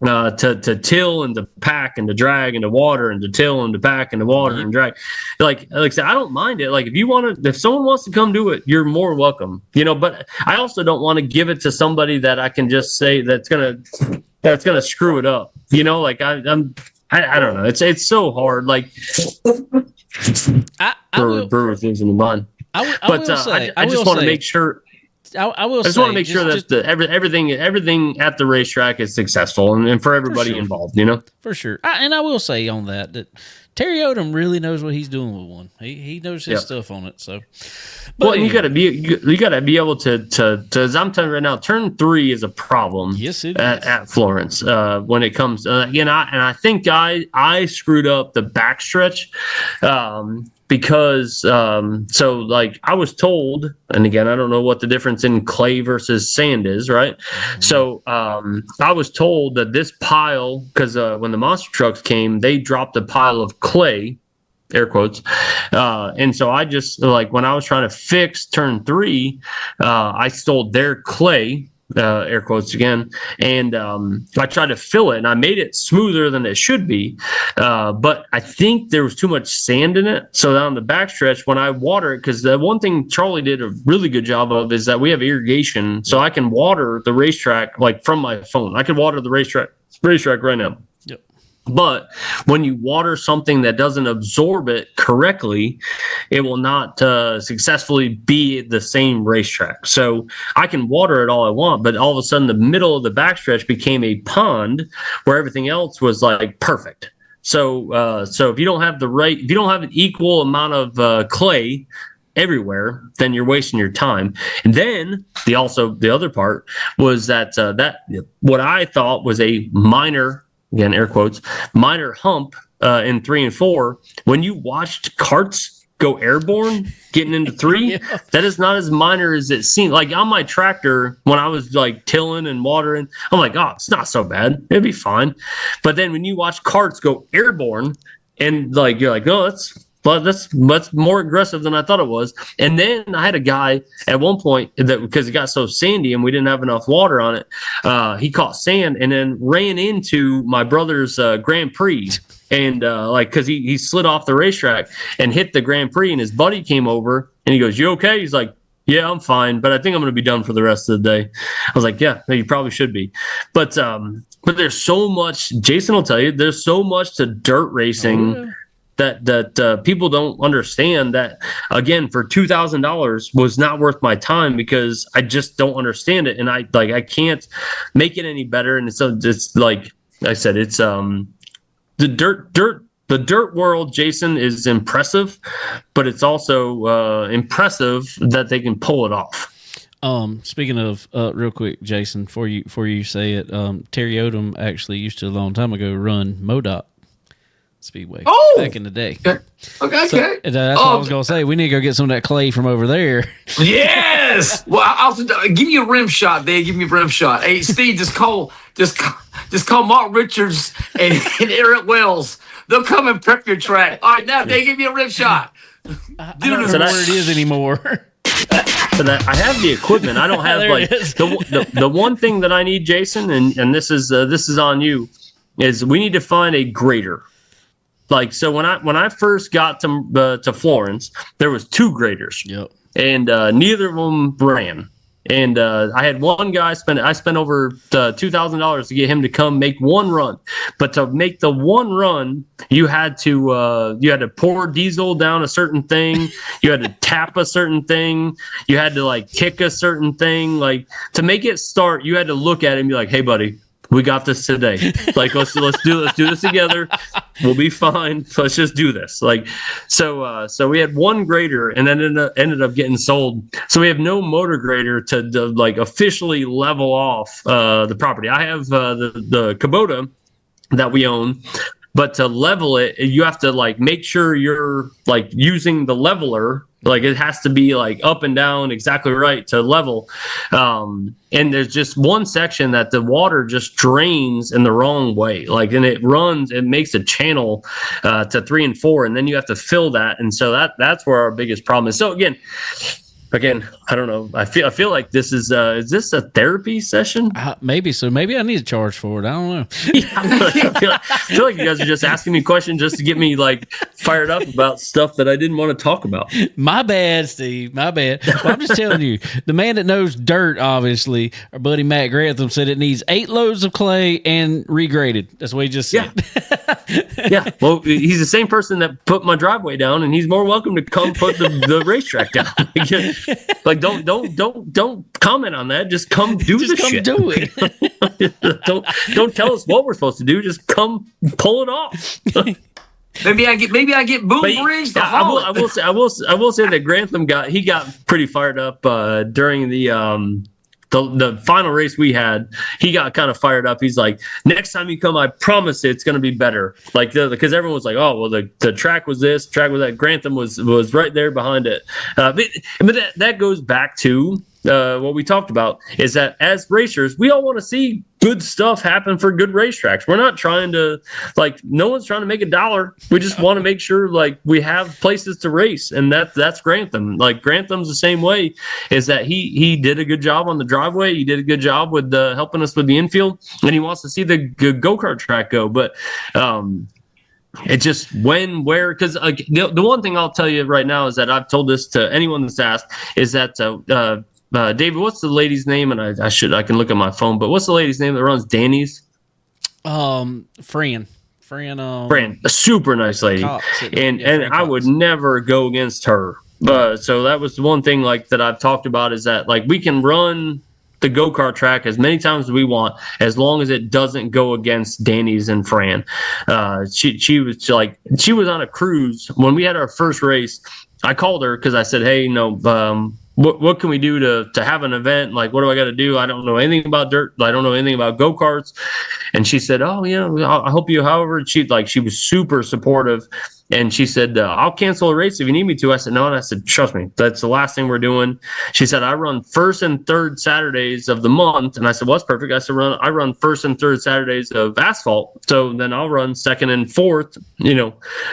to till and to pack and to drag and to water and to till and to pack and to water and drag, like I said, I don't mind it. Like if someone wants to come do it, you're more welcome. But I also don't want to give it to somebody that I can just say that's gonna screw it up. I don't know. It's so hard. Like brewer things in the mind. I just want to make sure. I just want to make sure that everything at the racetrack is successful and for everybody involved. For sure. And I will say on that Terry Odom really knows what he's doing with one. He knows his stuff on it. So, but anyway. you gotta be able to as I'm telling you right now, turn 3 is a problem. Yes, it is. At Florence when it comes again. I think I screwed up the backstretch. Because so like I was told, and again I don't know what the difference in clay versus sand is, right? Mm-hmm. So I was told that this pile, because when the monster trucks came, they dropped a pile of clay, air quotes, and so I just like when I was trying to fix turn 3, I stole their clay. Air quotes again, and I tried to fill it, and I made it smoother than it should be, but I think there was too much sand in it. So down the backstretch, when I water it, because the one thing Charlie did a really good job of is that we have irrigation, so I can water the racetrack like from my phone. I can water the racetrack right now. Yep. But when you water something that doesn't absorb it correctly, it will not successfully be the same racetrack. So I can water it all I want, but all of a sudden the middle of the backstretch became a pond where everything else was like perfect. So if you don't have if you don't have an equal amount of clay everywhere, then you're wasting your time. And then the other part was that what I thought was a minor, again, air quotes, minor hump in 3 and 4. When you watched carts go airborne getting into 3, that is not as minor as it seemed. Like on my tractor, when I was like tilling and watering, I'm like, oh, it's not so bad. It'd be fine. But then when you watch carts go airborne and like, you're like, oh, that's more aggressive than I thought it was. And then I had a guy at one point that because it got so sandy and we didn't have enough water on it, he caught sand and then ran into my brother's Grand Prix. And because he slid off the racetrack and hit the Grand Prix, and his buddy came over and he goes, "You okay?" He's like, "Yeah, I'm fine, but I think I'm going to be done for the rest of the day." I was like, "Yeah, you probably should be." But there's so much. Jason will tell you, there's so much to dirt racing. That people don't understand that, again, for $2,000 was not worth my time because I just don't understand it. And I can't make it any better. And it's like I said, it's the dirt the dirt world, Jason, is impressive, but it's also impressive that they can pull it off. Speaking of real quick, Jason, before you say it, Terry Odom actually used to a long time ago run MoDOT Speedway back in the day. Okay. So, that's what I was gonna say. We need to go get some of that clay from over there. Yes. Well, I'll give me a rim shot, there. Give me a rim shot. Hey, Steve, just call Mark Richards and Eric Wells. They'll come and prep your track. All right, now they give me a rim shot. I don't know where it is anymore. But I have the equipment. I don't have like the one thing that I need, Jason, and this is on you, is we need to find a grader. Like, so when I first got to Florence, there was 2 graders. Yep. And neither of them ran. And I had one guy I spent over $2,000 to get him to come make one run. But to make the one run, you had to pour diesel down a certain thing. You had to tap a certain thing. You had to like kick a certain thing. Like, to make it start, you had to look at it and be like, "Hey, buddy, we got this today. Like, let's do this together. We'll be fine. So let's just do this." Like, so we had one grader, and then ended up getting sold. So we have no motor grader to like officially level off the property. I have the Kubota that we own. But to level it, you have to like make sure you're like using the leveler. Like, it has to be like up and down exactly right to level. And there's just one section that the water just drains in the wrong way. Like, and it makes a channel to 3 and 4, and then you have to fill that. And so that's where our biggest problem is. So again, I don't know. I feel like this is this a therapy session? Maybe so. Maybe I need to charge for it. I don't know. I feel like you guys are just asking me questions just to get me like fired up about stuff that I didn't want to talk about. My bad, Steve. My bad. Well, I'm just telling you, the man that knows dirt, obviously, our buddy Matt Grantham, said it needs 8 loads of clay and regraded. That's what he just said. Yeah. Well, he's the same person that put my driveway down, and he's more welcome to come put the racetrack down. Like, don't comment on that. Just come do the shit. Do it. don't tell us what we're supposed to do. Just come pull it off. Maybe I get Boom Bridge. I will say that Grantham got pretty fired up during the final race we had. He got kind of fired up. He's like, "Next time you come, I promise it's going to be better." Like, because everyone was like, "Oh, well, the track was this, track was that." Grantham was right there behind it. But that goes back to what we talked about, is that as racers, we all want to see good stuff happen for good racetracks. We're not trying to, like, no one's trying to make $1. We just want to make sure, like, we have places to race, and that's Grantham. Like, Grantham's the same way, is that he did a good job on the driveway. He did a good job with helping us with the infield, and he wants to see the go-kart track go. But it just where, because the one thing I'll tell you right now is that I've told this to anyone that's asked, is that David, what's the lady's name? And I can look at my phone, but what's the lady's name that runs Danny's? Fran, a super nice lady, and I would never go against her. But so that was the one thing like that I've talked about, is that like we can run the go-kart track as many times as we want, as long as it doesn't go against Danny's and Fran. She was on a cruise when we had our first race. I called her because I said, "Hey, what can we do to have an event? Like, what do I got to do? I don't know anything about dirt. I don't know anything about go-karts." And she said, "Oh, yeah, I'll help you however." She was super supportive. And she said, "I'll cancel a race if you need me to." I said, "No." And I said, "Trust me, that's the last thing we're doing." She said, "I run first and third Saturdays of the month." And I said, "Well, that's perfect." I said, "I run first and third Saturdays of asphalt. So then I'll run second and fourth,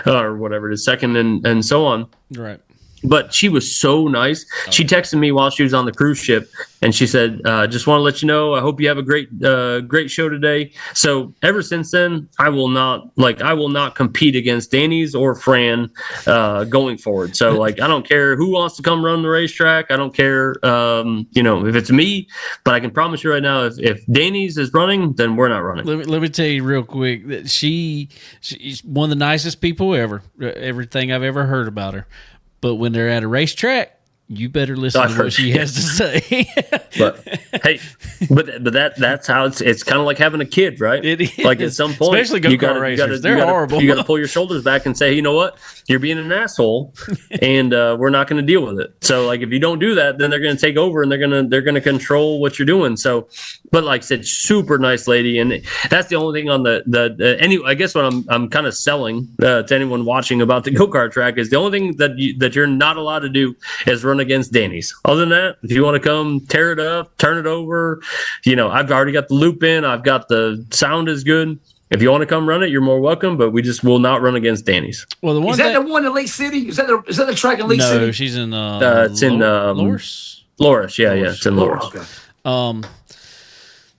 or whatever it is, second and so on." Right. But she was so nice. She texted me while she was on the cruise ship, and she said, "Just want to let you know, I hope you have a great show today." So ever since then, I will not compete against Danny's or Fran going forward. So like, I don't care who wants to come run the racetrack. I don't care, if it's me. But I can promise you right now, if Danny's is running, then we're not running. Let me tell you real quick that she's one of the nicest people ever. Everything I've ever heard about her. But when they're at a racetrack, You better listen to what she has to say. But hey, but that's how it's kind of like having a kid, right? It is. Like at some point, Especially go-kart racers. They're horrible. You got to pull your shoulders back and say, you know what, you're being an asshole, and we're not going to deal with it. So like if you don't do that, then they're going to take over and they're gonna control what you're doing. So, but like I said, super nice lady, and that's the only thing on I guess what I'm kind of selling to anyone watching about the go-kart track is the only thing that you're not allowed to do is run against Danny's. Other than that, if you want to come tear it up, turn it over, I've already got the loop in. I've got the sound is good. If you want to come run it, you're more welcome, but we just will not run against Danny's. Well, is that the one in Lake City? Is that the track in Lake City? No, she's in it's in Loris. Loris, yeah, it's in Loris. Okay.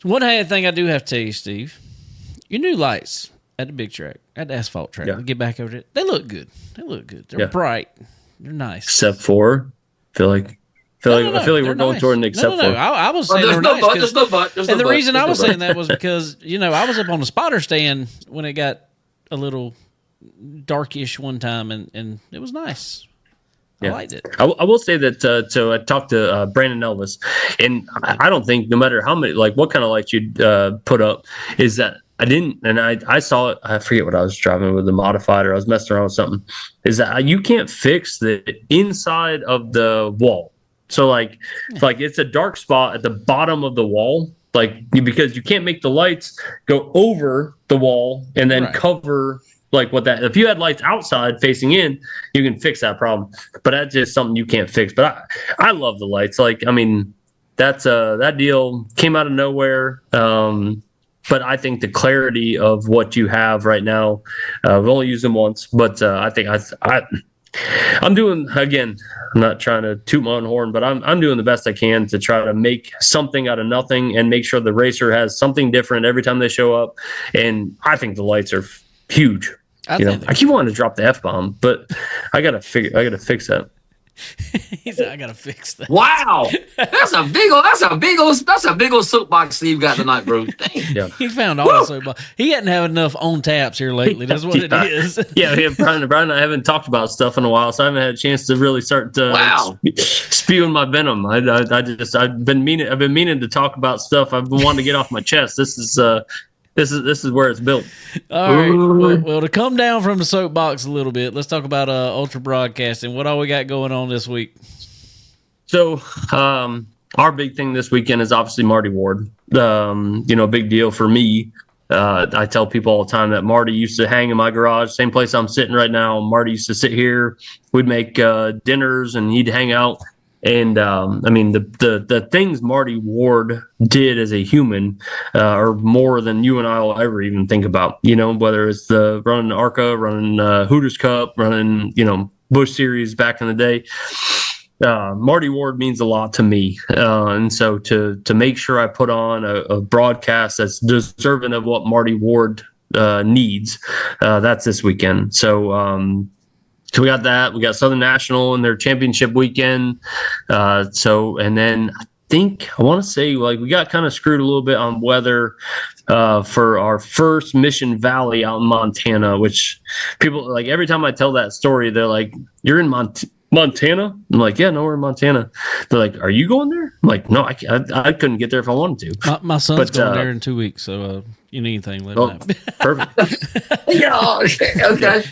One thing I do have to tell you, Steve, your new lights at the big track, at the asphalt track, get back over there. They look good. They're bright. They're nice. Except for, I feel like we're going nice. toward an except for. I was saying they're nice. There's no but. And the reason I was saying that was because, I was up on the spotter stand when it got a little darkish one time, and it was nice. I liked it. I will say that, so I talked to Brandon Elvis, and I don't think no matter how many, like what kind of lights you'd put up, is that I didn't, and I saw it, I forget what I was driving with the modified or I was messing around with something, is that you can't fix the inside of the wall. So like it's a dark spot at the bottom of the wall, because you can't make the lights go over the wall and then cover if you had lights outside facing in, you can fix that problem. But that's just something you can't fix. But I love the lights. That deal came out of nowhere. But I think the clarity of what you have right now, we've only used them once, but I think I'm doing, again, I'm not trying to toot my own horn, but I'm doing the best I can to try to make something out of nothing and make sure the racer has something different every time they show up. And I think the lights are huge. I keep wanting to drop the F-bomb, but I gotta fix that. He said, "I gotta fix that." Wow, that's a big old soapbox Steve got tonight, bro. Dang. Yeah. He found all the soapbox. He hadn't had enough on taps here lately. That's what it is. Brian and I haven't talked about stuff in a while, so I haven't had a chance to really start spewing my venom. I've been meaning to talk about stuff I've been wanting to get off my chest. This is where it's built. All right. Well, to come down from the soapbox a little bit, let's talk about Ultra Broadcasting. What all we got going on this week? So, our big thing this weekend is obviously Marty Ward. Big deal for me. I tell people all the time that Marty used to hang in my garage, same place I'm sitting right now. Marty used to sit here. We'd make dinners, and he'd hang out. And the things Marty Ward did as a human are more than you and I will ever even think about. Whether it's the running ARCA, running Hooters Cup, running Busch Series back in the day. Marty Ward means a lot to me, and so to make sure I put on a broadcast that's deserving of what Marty Ward needs, that's this weekend. So we got that. We got Southern National in their championship weekend. And then I want to say we got kind of screwed a little bit on weather for our first Mission Valley out in Montana, which people every time I tell that story, they're like, "You're in Montana?" I'm like, "Yeah, no, we're in Montana." They're like, "Are you going there?" I'm like, "No, I couldn't get there if I wanted to." My son's going there in 2 weeks, so you need anything, let me know. Perfect. Yeah, okay.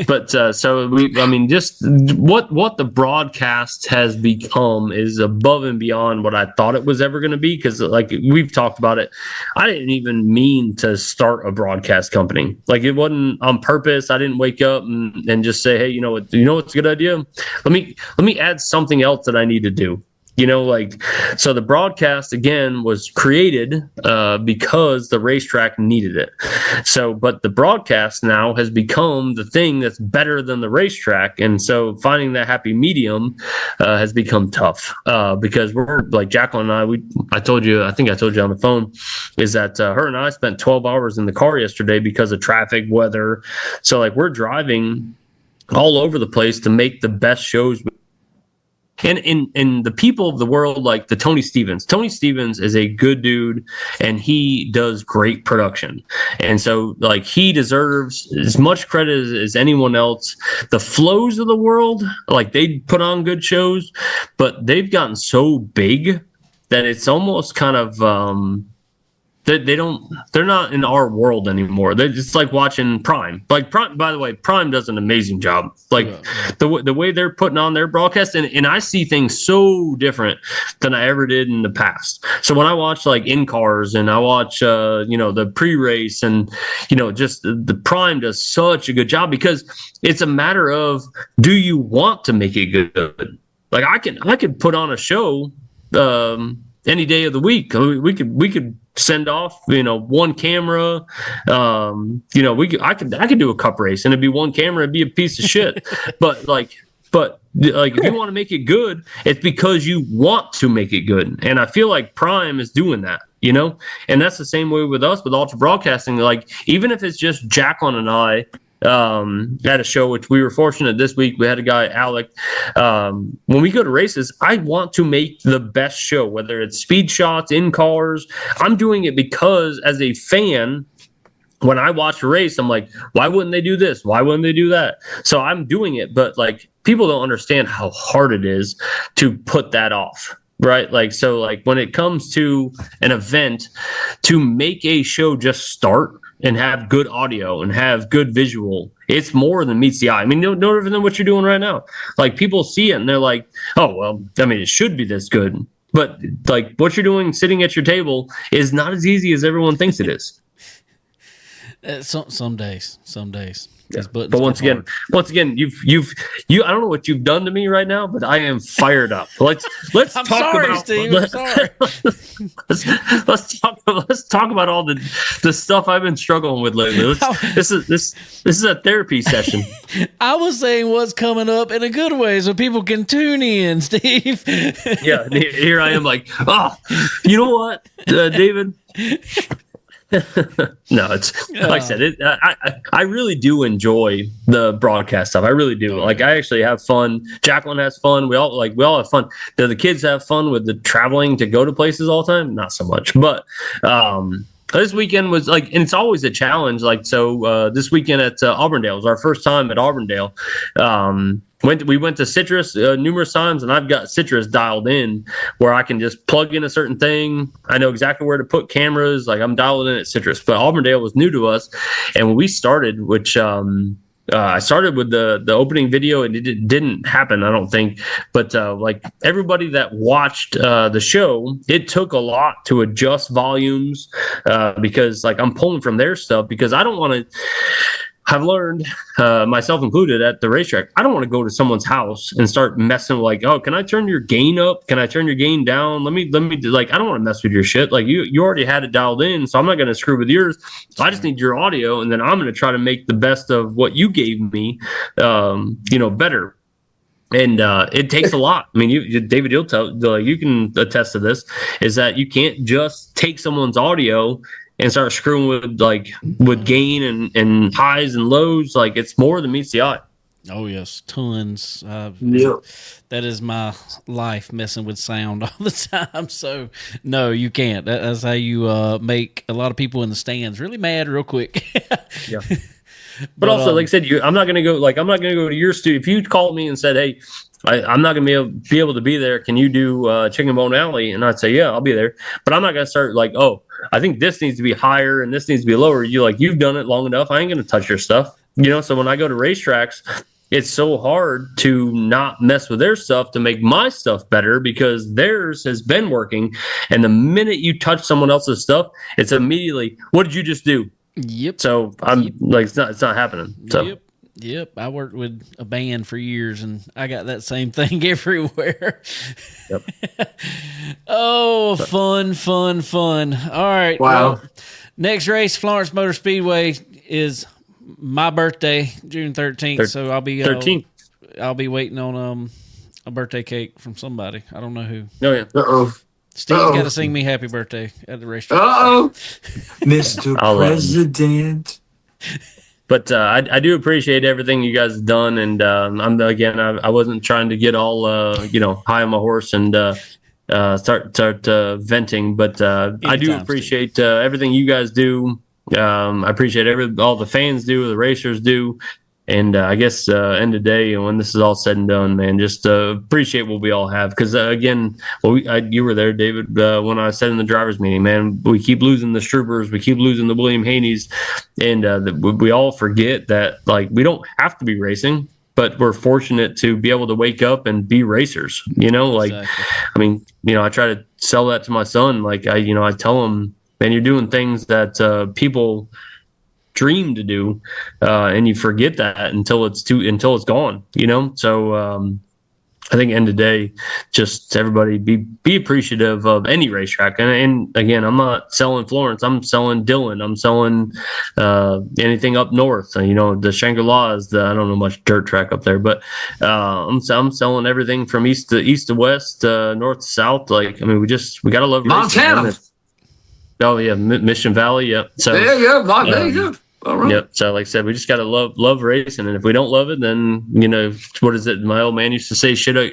But just what the broadcast has become is above and beyond what I thought it was ever going to be. Because we've talked about it, I didn't even mean to start a broadcast company. It wasn't on purpose. I didn't wake up and just say, "Hey, you know what's a good idea? Let me add something else that I need to do." So the broadcast again was created because the racetrack needed it. So, but the broadcast now has become the thing that's better than the racetrack. And so finding that happy medium has become tough because we're Jacqueline and I think I told you on the phone is that her and I spent 12 hours in the car yesterday because of traffic, weather. So we're driving all over the place to make the best shows. and the people of the world, like the Tony Stevens. Tony Stevens is a good dude, and he does great production. And so, like, he deserves as much credit as anyone else. The Flows of the world, like, they put on good shows, but they've gotten so big that it's almost kind of they're not in our world anymore. They're just like watching Prime. Like, Prime, by the way, Prime does an amazing job. Like, the way they're putting on their broadcast, and I see things so different than I ever did in the past. So when I watch, like, In Cars, and I watch the pre-race, and just the Prime does such a good job, because it's a matter of, do you want to make it good? Like, I could put on a show any day of the week. We could send off one camera. I could do a cup race, and it'd be one camera. It'd be a piece of shit. but if you want to make it good, it's because you want to make it good. And I feel like Prime is doing that. And that's the same way with us with Ultra Broadcasting. Like, even if it's just Jacqueline and I at a show, which we were fortunate this week, we had a guy, Alec. When we go to races, I want to make the best show, whether it's speed shots, in cars. I'm doing it because, as a fan, when I watch a race, I'm like, why wouldn't they do this? Why wouldn't they do that? So I'm doing it, but, like, people don't understand how hard it is to put that off. Right. Like, so, like, when it comes to an event, to make a show just start and have good audio and have good visual, it's more than meets the eye. I mean, no different than what you're doing right now. Like, people see it and they're like, oh, well, I mean, it should be this good. But, like, what you're doing sitting at your table is not as easy as everyone thinks it is. Some days. Yeah. But once again, you I don't know what you've done to me right now, but I am fired up. Let's I'm talk sorry, about Steve. I'm sorry. let's talk about all the stuff I've been struggling with lately. This is a therapy session. I was saying what's coming up in a good way so people can tune in, Steve. Yeah, here I am, like, you know what, David? No, it's like I said, I really do enjoy the broadcast stuff. I really do. Like, I actually have fun. Jacqueline has fun. We all have fun. Do the kids have fun with the traveling to go to places all the time? Not so much. But this weekend was like, and it's always a challenge. Like, so this weekend at Auburndale was our first time at Auburndale. We went to Citrus numerous times, and I've got Citrus dialed in where I can just plug in a certain thing. I know exactly where to put cameras. Like, I'm dialed in at Citrus. But Auburndale was new to us, and when we started, which I started with the opening video, and it didn't happen, I don't think. But like, everybody that watched the show, it took a lot to adjust volumes because, like, I'm pulling from their stuff, because I don't want to. I've learned, myself included, at the racetrack, I don't want to go to someone's house and start messing with, like, oh, can I turn your gain up? Can I turn your gain down? Let me like, I don't want to mess with your shit. Like, you already had it dialed in, so I'm not going to screw with yours. I just need your audio, and then I'm going to try to make the best of what you gave me, better. And it takes a lot. I mean, David, you'll tell, you can attest to this, is that you can't just take someone's audio and start screwing with gain and highs and lows. Like, it's more than meets the eye. Oh yes, tons. Yep. That is my life, messing with sound all the time. So no, you can't. That's how you make a lot of people in the stands really mad real quick. Yeah. But also, like I said, I'm not gonna go to your studio. If you called me and said, "Hey, I'm not going to be able to be there. Can you do Chicken Bone Alley?" And I'd say, yeah, I'll be there. But I'm not going to start like, oh, I think this needs to be higher and this needs to be lower. You've done it long enough. I ain't going to touch your stuff. So when I go to racetracks, it's so hard to not mess with their stuff to make my stuff better, because theirs has been working. And the minute you touch someone else's stuff, it's immediately, what did you just do? Yep. So I'm like, it's not happening. So. Yep, I worked with a band for years, and I got that same thing everywhere. Yep. Oh, fun. All right. Wow. Well, next race, Florence Motor Speedway, is my birthday, June 13th. So I'll be 13th. I'll be waiting on a birthday cake from somebody. I don't know who. Oh yeah. Uh-oh. Steve's got to sing me happy birthday at the racetrack. Uh-oh. Mr. President. But I do appreciate everything you guys have done, and I wasn't trying to get all high on my horse and start venting, but I do Anytime, appreciate everything you guys do. I appreciate all the fans do, the racers do, and I guess end of the day, when this is all said and done, man, just appreciate what we all have. Because you were there, David, when I said in the drivers' meeting, man, we keep losing the Strubers, we keep losing the William Haneys, and we all forget that like we don't have to be racing, but we're fortunate to be able to wake up and be racers. Exactly. I mean, I try to sell that to my son. Like I tell him, man, you're doing things that people dream to do, and you forget that until it's gone. So I think end of the day, just everybody be appreciative of any racetrack. And again, I'm not selling Florence. I'm selling Dillon. I'm selling anything up north. The Shangri-La is I don't know much dirt track up there, but I'm selling everything from east to west, north to south. Like, I mean, we gotta love Montana. Racing. Oh yeah, Mission Valley. Yep. So there you go. There you go. All right. Yep. So, like I said, we just gotta love racing, and if we don't love it, then what is it? My old man used to say, "Shit or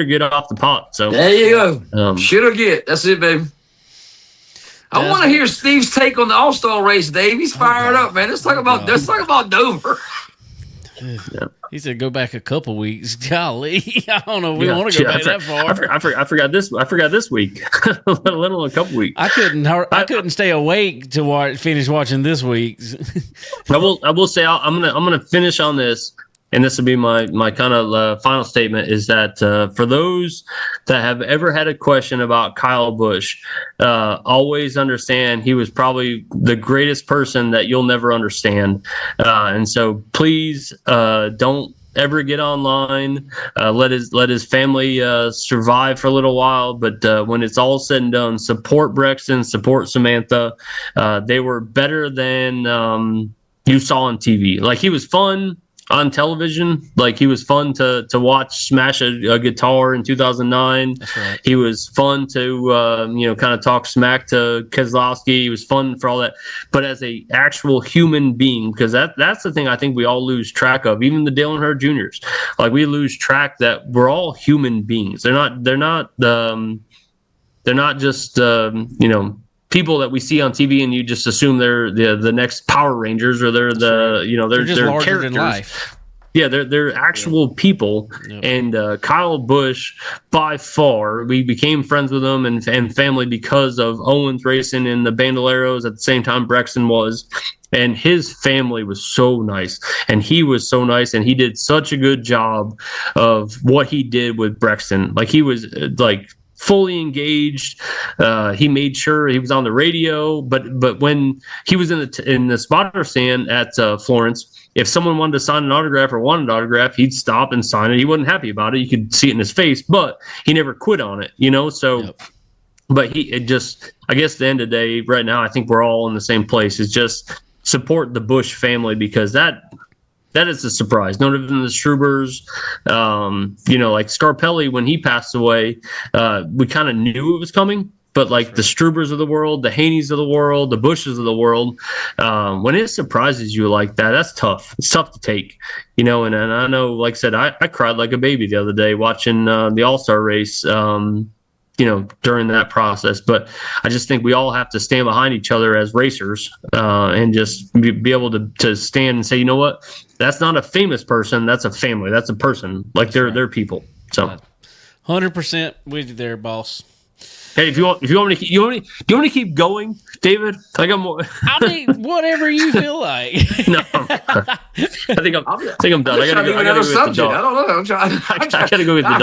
get off the pot." So there you go. Shit or get. That's it, baby. I want to hear Steve's take on the All-Star race, Dave. He's fired up, man. Let's talk about Dover. Yeah. He said go back a couple weeks. Golly, I don't know if we want to go back that far. I forgot this week, let alone a couple weeks. I couldn't stay awake to finish watching this week's. I will say I'm gonna finish on this, and this will be my kind of final statement, is that for those that have ever had a question about Kyle Busch, always understand he was probably the greatest person that you'll never understand. And so please don't ever get online. Let his family survive for a little while. But when it's all said and done, support Brexton, support Samantha. They were better than you saw on TV. Like, he was fun on television. Like, he was fun to watch smash a guitar in 2009. That's right. He was fun to kind of talk smack to Keselowski. He was fun for all that. But as a actual human being, because that's the thing I think we all lose track of, even the Dale Earnhardt Juniors. Like, we lose track that we're all human beings. They're not just people that we see on TV, and you just assume they're the next Power Rangers, or they're they're just larger characters. than life. Yeah, they're actual people. Yep. And Kyle Busch, by far, we became friends with him and family because of Owens Racing and the Bandoleros. At the same time, Brexton was. And his family was so nice, and he was so nice, and he did such a good job of what he did with Brexton. Like, he was fully engaged. He made sure he was on the radio, but when he was in the spotter stand at Florence, if someone wanted to sign an autograph or wanted an autograph, he'd stop and sign it. He wasn't happy about it. You could see it in his face, but he never quit on it, So, yep. But I guess at the end of the day, right now, I think we're all in the same place. Is just support the Busch family, because that is a surprise. None of them, the Strubers, like Scarpelli, when he passed away, we kind of knew it was coming. But like the Strubers of the world, the Haneys of the world, the Bushes of the world, when it surprises you like that, that's tough. It's tough to take, And I know, like I said, I cried like a baby the other day watching the All-Star race. During that process. But I just think we all have to stand behind each other as racers, and just be able to stand and say, you know what, that's not a famous person, that's a family, that's a person. Like, they're people. So 100% with you there, boss. Hey, if you want me to, you want me to keep going, David? I got more. I mean, whatever you feel like. No, I think I'm done. I gotta go with the dog. I don't know. I gotta go with the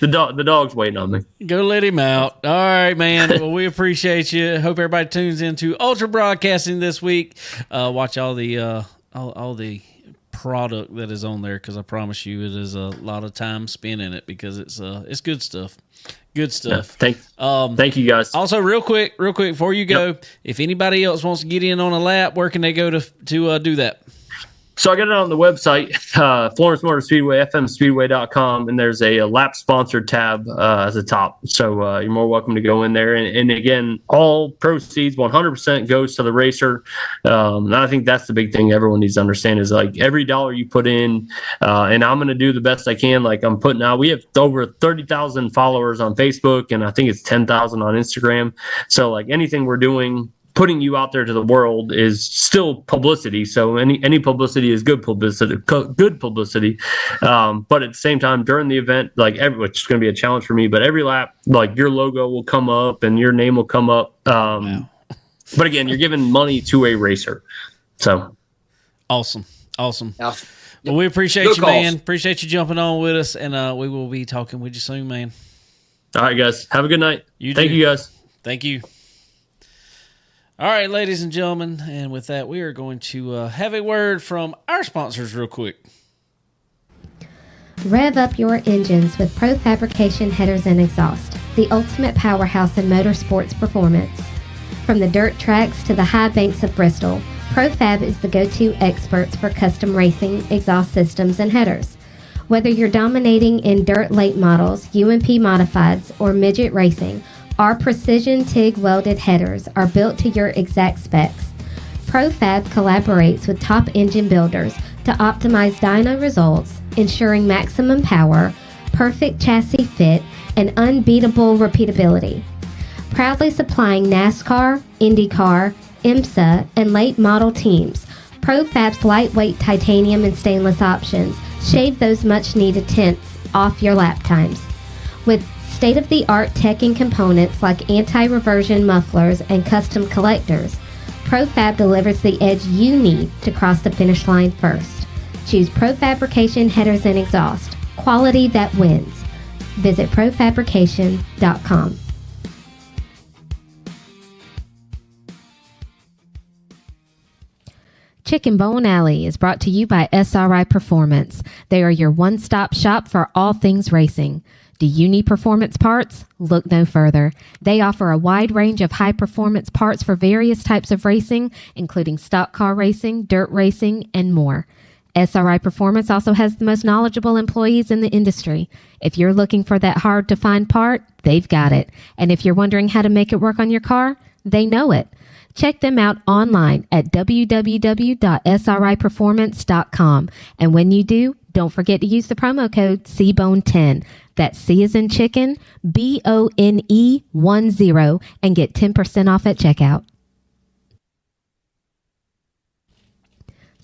dog. The dog's waiting on me. Go let him out. All right, man. Well, we appreciate you. Hope everybody tunes into Ultra Broadcasting this week. Watch all the product that is on there, because I promise you, it is a lot of time spent in it, because it's good stuff. Good stuff. Yeah, thank you, guys. Also, real quick before you go, If anybody else wants to get in on a lap, where can they go to do that? So I got it on the website, Florence Motor Speedway, fmspeedway.com, and there's a lap sponsored tab at the top. So you're more welcome to go in there. And again, all proceeds 100% goes to the racer. And I think that's the big thing everyone needs to understand is like every dollar you put in, and I'm going to do the best I can. Like I'm putting out, we have over 30,000 followers on Facebook, and I think it's 10,000 on Instagram. So like anything we're doing, putting you out there to the world is still publicity. So any publicity is good publicity, but at the same time, during the event, which is going to be a challenge for me, but every lap, like your logo will come up and your name will come up. Wow. But again, you're giving money to a racer. So awesome. Yeah. Well, we appreciate Good you, calls. man. Appreciate you jumping on with us, and we will be talking with you soon, man. All right, guys. Have a good night. Thank you, guys. Thank you. All right, ladies and gentlemen, and with that, we are going to have a word from our sponsors real quick. Rev up your engines with Pro Fabrication Headers and Exhaust, the ultimate powerhouse in motorsports performance. From the dirt tracks to the high banks of Bristol, ProFab is the go-to experts for custom racing, exhaust systems, and headers. Whether you're dominating in dirt late models, UMP modifieds, or midget racing, our precision TIG welded headers are built to your exact specs. ProFab collaborates with top engine builders to optimize dyno results, ensuring maximum power, perfect chassis fit, and unbeatable repeatability. Proudly supplying NASCAR, IndyCar, IMSA, and late model teams, ProFab's lightweight titanium and stainless options shave those much needed tenths off your lap times. With state-of-the-art tech and components like anti-reversion mufflers and custom collectors, ProFab delivers the edge you need to cross the finish line first. Choose ProFabrication Headers and Exhaust. Quality that wins. Visit profabrication.com. Chicken Bone Alley is brought to you by SRI Performance. They are your one-stop shop for all things racing. Do you need performance parts? Look no further. They offer a wide range of high-performance parts for various types of racing, including stock car racing, dirt racing, and more. SRI Performance also has the most knowledgeable employees in the industry. If you're looking for that hard-to-find part, they've got it. And if you're wondering how to make it work on your car, they know it. Check them out online at www.sriperformance.com. And when you do, don't forget to use the promo code CBONE10. That's C as in chicken, BONE10, and get 10% off at checkout.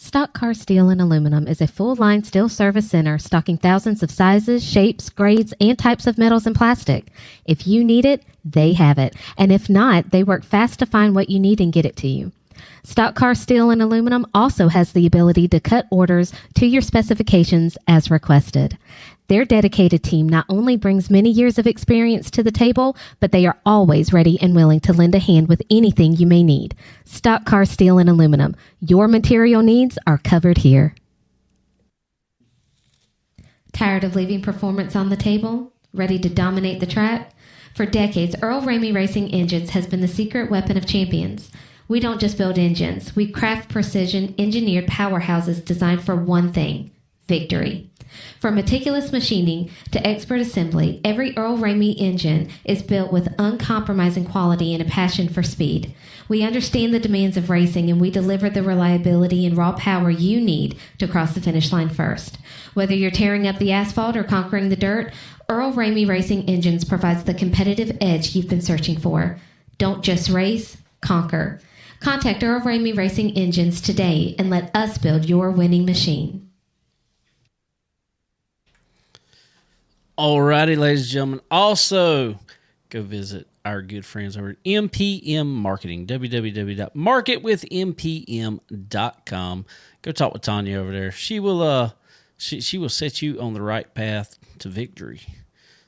Stock Car Steel and Aluminum is a full-line steel service center stocking thousands of sizes, shapes, grades, and types of metals and plastic. If you need it, they have it. And if not, they work fast to find what you need and get it to you. Stock Car Steel and Aluminum also has the ability to cut orders to your specifications as requested. Their dedicated team not only brings many years of experience to the table, but they are always ready and willing to lend a hand with anything you may need. Stock Car Steel and Aluminum. Your material needs are covered here. Tired of leaving performance on the table? Ready to dominate the track? For decades, Earl Ramey Racing Engines has been the secret weapon of champions. We don't just build engines. We craft precision engineered powerhouses designed for one thing: victory. From meticulous machining to expert assembly, every Earl Ramey engine is built with uncompromising quality and a passion for speed. We understand the demands of racing, and we deliver the reliability and raw power you need to cross the finish line first. Whether you're tearing up the asphalt or conquering the dirt, Earl Ramey Racing Engines provides the competitive edge you've been searching for. Don't just race, conquer. Contact Earl Ramey Racing Engines today and let us build your winning machine. Alrighty, ladies and gentlemen. Also, go visit our good friends over at MPM Marketing, www.marketwithmpm.com. Go talk with Tanya over there. She will she will set you on the right path to victory.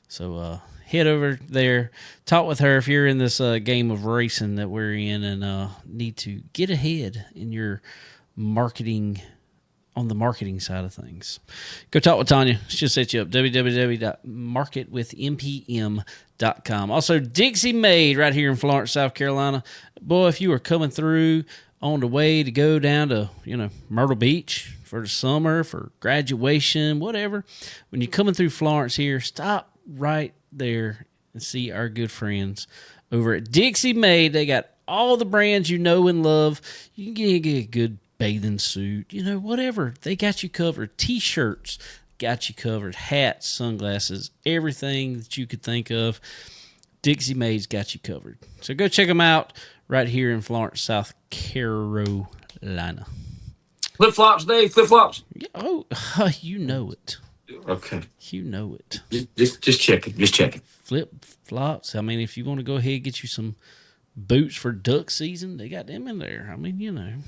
So head over there, talk with her if you're in this game of racing that we're in and need to get ahead in your marketing, on the marketing side of things. Go talk with Tanya. She'll set you up. www.marketwithmpm.com. Also, Dixie Made right here in Florence, South Carolina. Boy, if you are coming through on the way to go down to, Myrtle Beach for the summer, for graduation, whatever. When you're coming through Florence here, stop right there and see our good friends over at Dixie Made. They got all the brands you know and love. You can get a good bathing suit, whatever. They got you covered. T-shirts got you covered. Hats, sunglasses, everything that you could think of. Dixie Made's got you covered. So go check them out right here in Florence, South Carolina. Flip-flops, Dave, flip-flops. Yeah, oh, you know it. Okay. You know it. Just checking. Just checking. Flip-flops. I mean, if you want to go ahead and get you some boots for duck season, they got them in there. I mean,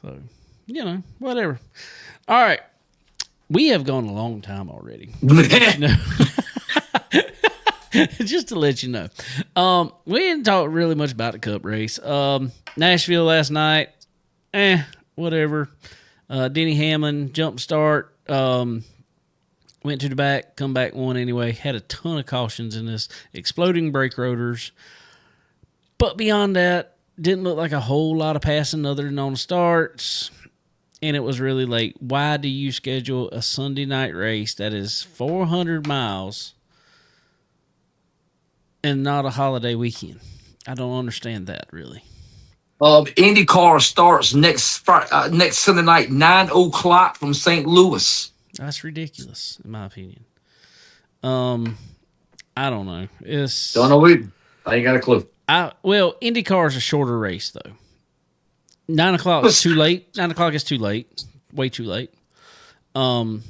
So, whatever. All right. We have gone a long time already. Just to let you know. We didn't talk really much about the Cup race. Nashville last night, whatever. Denny Hamlin, jump start. Went to the back, come back, won anyway. Had a ton of cautions in this. Exploding brake rotors. But beyond that, didn't look like a whole lot of passing other than on the starts. And it was really late. Why do you schedule a Sunday night race that is 400 miles and not a holiday weekend? I don't understand that, really. IndyCar starts next Sunday night, 9:00 from St. Louis. That's ridiculous, in my opinion. I don't know. Don't know either. I ain't got a clue. IndyCar is a shorter race, though. 9 o'clock is too late. 9 o'clock is too late. Way too late. And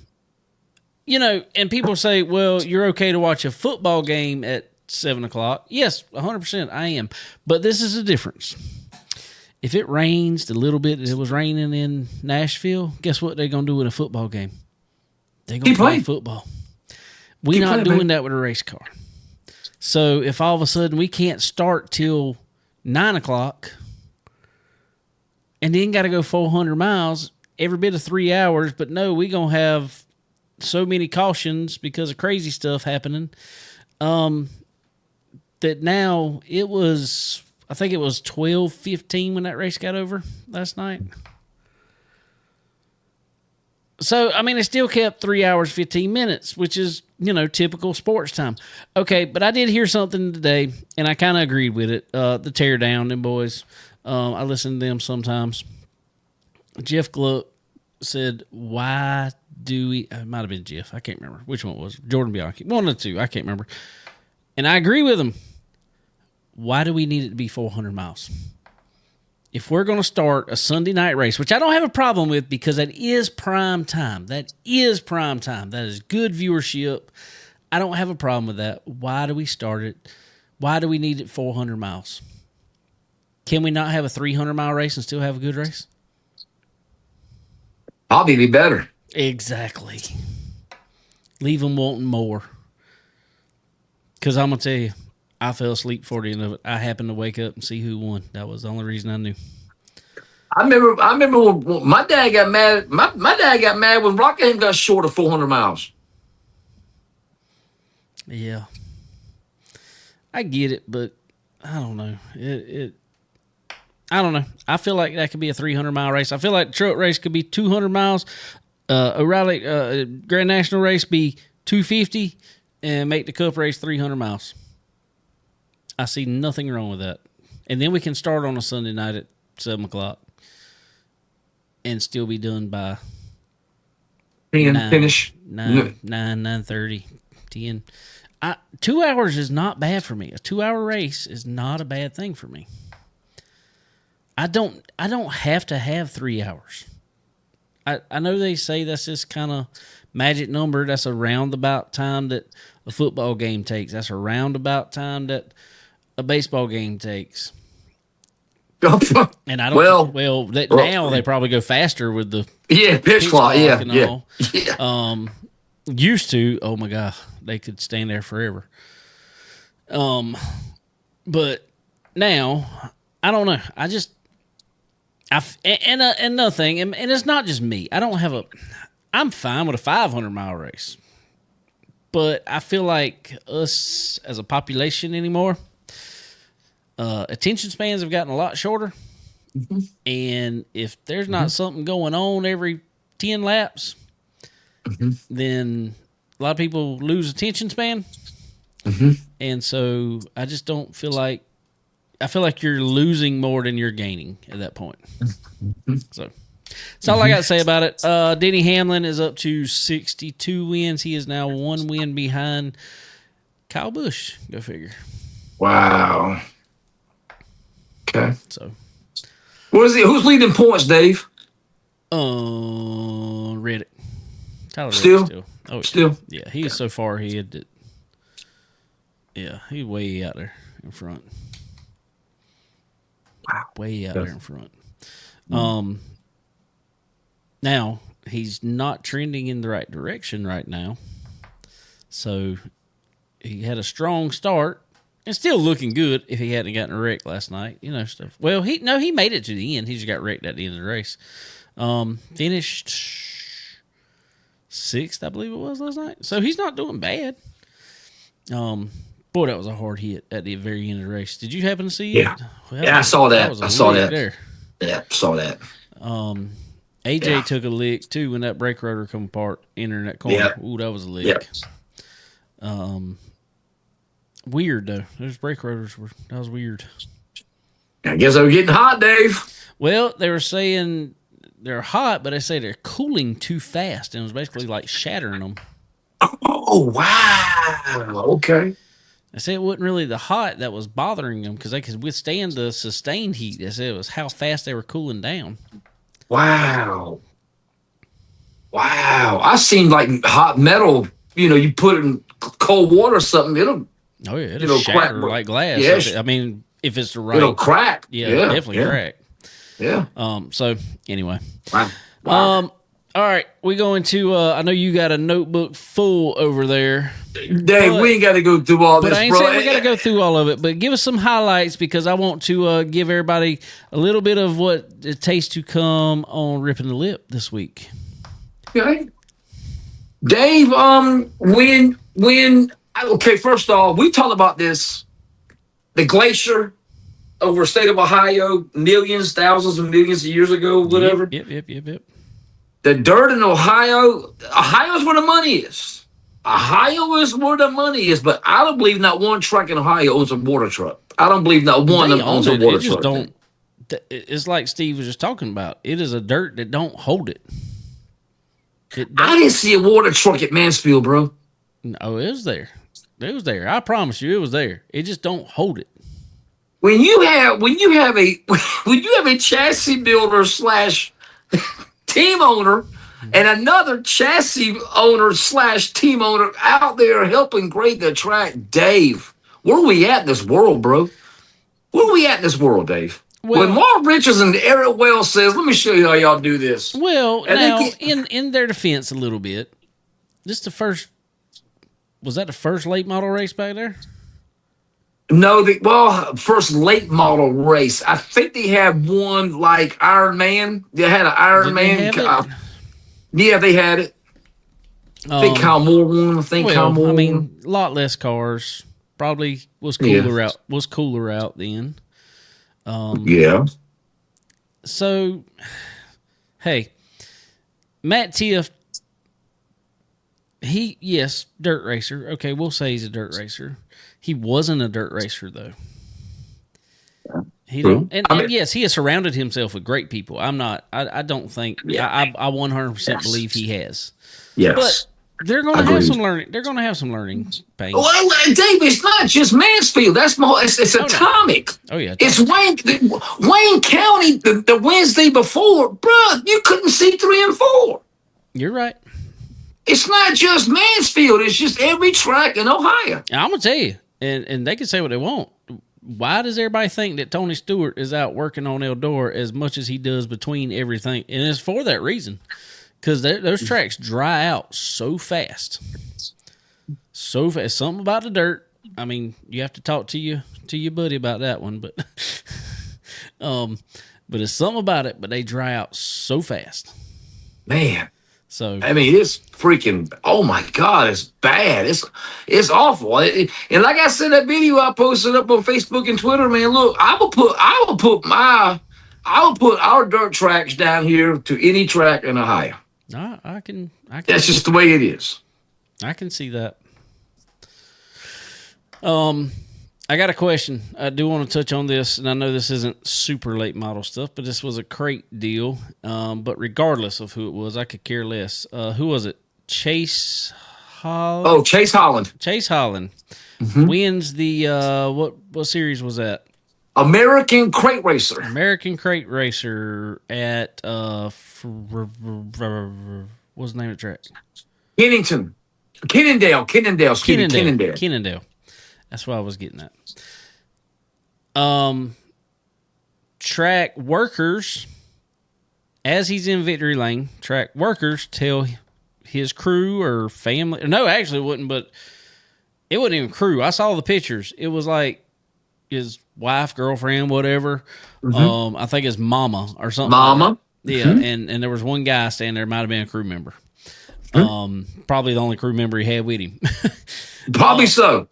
people say, well, you're okay to watch a football game at 7 o'clock. Yes, 100% I am. But this is the difference. If it rains the little bit that it was raining in Nashville, guess what they're going to do with a football game? They're going to play football. We're not doing that with a race car. So if all of a sudden we can't start till 9 o'clock and then got to go 400 miles, every bit of 3 hours, but no, we're going to have so many cautions because of crazy stuff happening, that now I think it was 12:15 when that race got over last night. So, I mean, it still kept 3 hours, 15 minutes, which is, typical sports time. Okay, but I did hear something today, and I kind of agreed with it. The Teardown, them boys. I listen to them sometimes. Jeff Gluck said, why do we... It might have been Jeff. I can't remember which one it was. Jordan Bianchi. One of the two. I can't remember. And I agree with him. Why do we need it to be 400 miles? If we're going to start a Sunday night race, which I don't have a problem with because that is prime time. That is prime time. That is good viewership. I don't have a problem with that. Why do we start it? Why do we need it 400 miles? Can we not have a 300-mile race and still have a good race? Probably be better. Exactly. Leave them wanting more. Because I'm going to tell you, I fell asleep for the end of it. I happened to wake up and see who won. That was the only reason I knew. I remember when my dad got mad. My dad got mad when Rockingham got short of 400 miles. Yeah. I get it, but I don't know. I don't know. I feel like that could be a 300-mile race. I feel like the truck race could be 200 miles. O'Reilly Grand National race be 250 and make the Cup race 300 miles. I see nothing wrong with that. And then we can start on a Sunday night at 7 o'clock and still be done by 10 finish. 9:30, 10. 2 hours is not bad for me. A 2-hour race is not a bad thing for me. I don't have to have 3 hours. I know they say that's this kind of magic number. That's a roundabout time that a football game takes. That's a roundabout time that a baseball game takes. And I don't now they probably go faster with the pitch clock. Used to, oh my God, they could stand there forever. But now I don't know. Another thing, and it's not just me. I'm fine with a 500-mile race, but I feel like us as a population anymore, attention spans have gotten a lot shorter. And if there's not something going on every 10 laps, then a lot of people lose attention span. And so I just don't feel like, I feel like you're losing more than you're gaining at that point. So that's all I got to say about it. Denny Hamlin is up to 62 wins. He is now 1 win behind Kyle Busch. Go figure. Wow. Okay. So, what is he? Who's leading points, Dave? Reddick. Tyler Still? Reddick still. Oh, Still? yeah. He is so far ahead that, yeah, he's way out there in front. Wow. Way out there in front. Now, he's not trending in the right direction right now. So, he had a strong start and still looking good if he hadn't gotten a wreck last night. You know, stuff. Well, he made it to the end. He just got wrecked at the end of the race. Finished 6th, I believe it was last night. So, he's not doing bad. Boy, that was a hard hit at the very end of the race. Did you happen to see it? Yeah. Well, Yeah, I saw that. Was a I saw lick that. there. Yeah, saw that. AJ Yeah. took a lick too when that brake rotor come apart entering that corner. Yeah. Ooh, that was a lick. Yeah. Weird though. Those brake rotors that was weird. I guess they were getting hot, Dave. Well, they were saying they're hot, but they say they're cooling too fast, and it was basically like shattering them. Oh, wow. Okay. They said it wasn't really the hot that was bothering them because they could withstand the sustained heat. They said it was how fast they were cooling down. Wow. Wow. I seen like hot metal, you put it in cold water or something, it'll Oh yeah, it'll shatter crack. like glass. Yeah, I mean, if it's the right, it'll crack. yeah, definitely yeah, crack. Yeah. So anyway, Wow. all right, we go into. I know you got a notebook full over there, Dave, we ain't got to go through all but this, I ain't bro. saying we got to go through all of it. But give us some highlights because I want to give everybody a little bit of what it tastes to come on Ripping the Lip this week. Okay. Dave, okay, first off, we talked about this, the glacier over the state of Ohio, thousands of millions of years ago, whatever. Yep. The dirt in Ohio's where the money is. Ohio is where the money is, but I don't believe not one truck in Ohio owns a water truck. I don't believe not one of them owns a water It just truck. don't. It's like Steve was just talking about. It is a dirt that don't hold it. I didn't see a water truck at Mansfield, bro. No, it was there. It was there. I promise you, it was there. It just don't hold it. When you have a chassis builder / team owner and another chassis owner / team owner out there helping grade the track, Dave, where are we at in this world, bro? Where are we at in this world, Dave? Well, when Mark Richards and Eric Wells says, let me show you how y'all do this. Well, And now, they in their defense a little bit, was that the first late model race back there? No, first late model race. I think they had one like Iron Man. They had an Iron Did Man. they have it? Yeah, they had it. I think Kyle Moore won. Kyle Moore I won. mean, a lot less cars. Probably was cooler out then. Yeah. So, hey, Matt Tiff, dirt racer. Okay, we'll say he's a dirt racer. He wasn't a dirt racer though. He don't, and yes, he has surrounded himself with great people. I don't think. Yeah. I 100% believe he has. Yes. But they're going to have some learning. They're going to have some learning pains. Well, Dave, it's not just Mansfield. It's Atomic. Oh yeah, It's Wayne County. The Wednesday before, bruh, you couldn't see 3 and 4. You're right. It's not just Mansfield. It's just every track in Ohio. And I'm gonna tell you, and they can say what they want. Why does everybody think that Tony Stewart is out working on Eldora as much as he does between everything? And it's for that reason. Because those tracks dry out so fast. So fast. Something about the dirt. I mean, you have to talk to your buddy about that one, but but it's something about it, but they dry out so fast. Man. So I mean, it's freaking, oh my God, it's bad. It's awful. And like I said, that video I posted up on Facebook and Twitter, man, look, I will put I'll put our dirt tracks down here to any track in Ohio. I can That's just the way it is. I can see that. I got a question. I do want to touch on this, and I know this isn't super late model stuff, but this was a crate deal. But regardless of who it was, I could care less. Who was it? Chase Holland. Oh, Chase Holland. Chase Holland wins the what series was that? American Crate Racer. American Crate Racer at what's the name of the track? Kennendale. Kennendale. That's what I was getting at. Track workers, as he's in victory lane, track workers tell his crew or family. No, actually, it wasn't. But it wasn't even crew. I saw the pictures. It was like his wife, girlfriend, whatever. I think his mama or something. Mama. Yeah, and there was one guy standing there. Might have been a crew member. Probably the only crew member he had with him. Probably so.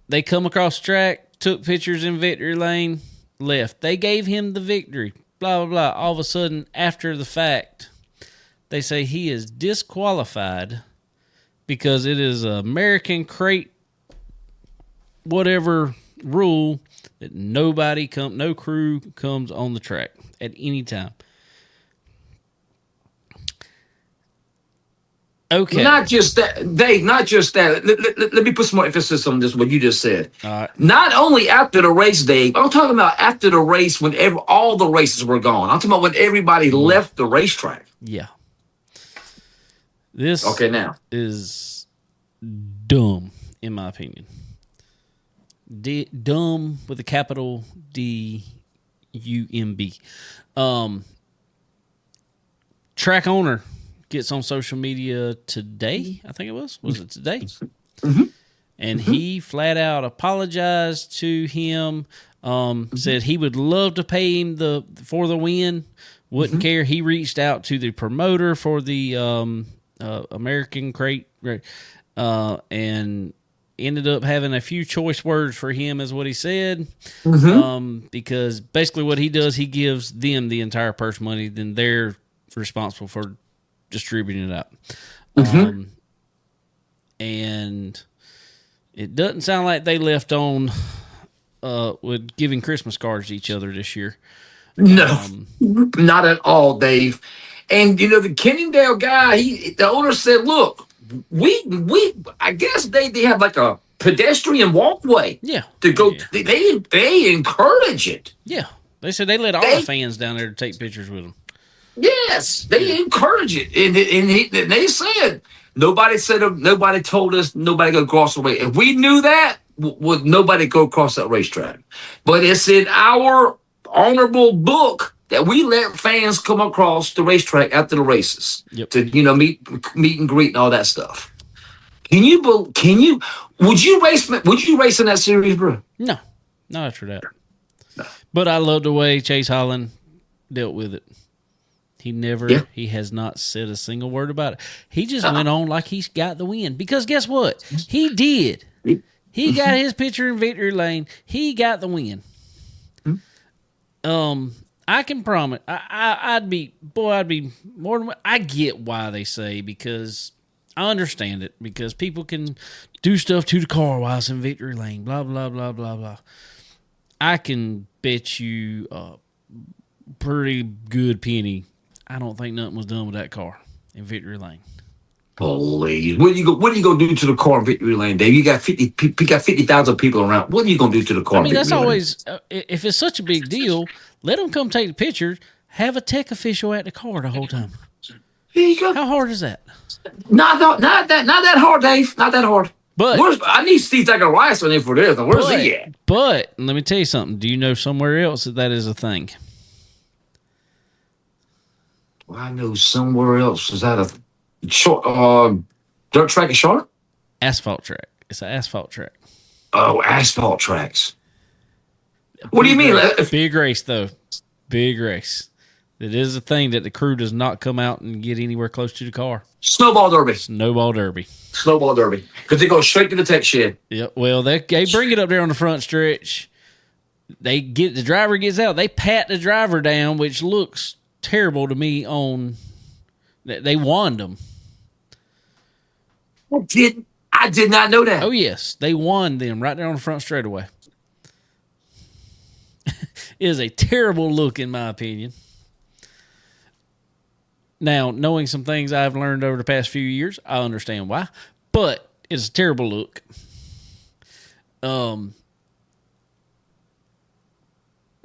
They come across the track, took pictures in victory lane, left. They gave him the victory. Blah blah blah. All of a sudden, after the fact, they say he is disqualified because it is an American Crate whatever rule that no crew comes on the track at any time. Okay. Not just that, Dave. Not just that. Let me put some more emphasis on this. What you just said. All right. Not only after the race, Dave. I'm talking about after the race, when all the races were gone. I'm talking about when everybody left the racetrack. Yeah. This now is dumb, in my opinion. Dumb with a capital DUMB. Track owner gets on social media today. I think it was. Was it today? And he flat out apologized to him. Said he would love to pay him for the win. Wouldn't care. He reached out to the promoter for the American Crate, and ended up having a few choice words for him, is what he said. Because basically what he does, he gives them the entire purse money, then they're responsible for distributing it out. And it doesn't sound like they left on with giving Christmas cards to each other this year. No, not at all, Dave. And the Kennendale guy, the owner said, "Look, I guess they have like a pedestrian walkway. Yeah, to go. Yeah. They encourage it. Yeah, they said they let all the fans down there to take pictures with them. Yes, they encourage it, and they said nobody told us nobody go across the way. If we knew that, would nobody go across that racetrack? But it's in our honorable book that we let fans come across the racetrack after the races to meet and greet and all that stuff. Would you race in that series, bro? No, not after that. No. But I love the way Chase Holland dealt with it. He has not said a single word about it. He just went on like he's got the win. Because guess what? He did. He got his picture in victory lane. He got the win. I can promise. I'd be more than. I get why they say, because I understand it, because people can do stuff to the car while it's in victory lane. Blah blah blah blah blah. I can bet you a pretty good penny. I don't think nothing was done with that car in victory lane. Please, what are you gonna do to the car in victory lane, Dave? You got 50,000 people around. What are you gonna do to the car? I mean, that's always if it's such a big deal, let them come take the pictures. Have a tech official at the car the whole time. There you go. How hard is that? Not that hard, Dave. Not that hard. But I need Steve Zacharias on there for this. Where's he at? But let me tell you something. Do you know somewhere else that is a thing? Well, I know somewhere else. Is that a short dirt track in Charlotte? Asphalt track. It's an asphalt track. Oh, asphalt tracks. What do you mean? Big race, though. Big race. It is a thing that the crew does not come out and get anywhere close to the car. Snowball derby. Snowball derby. Because they go straight to the tech shed. Yep. Well, they bring it up there on the front stretch. the driver gets out. They pat the driver down, which looks terrible to me. They wand them. I did not know that. Oh yes, they wand them right there on the front straightaway. It is a terrible look, in my opinion. Now, knowing some things I've learned over the past few years, I understand why, but it's a terrible look.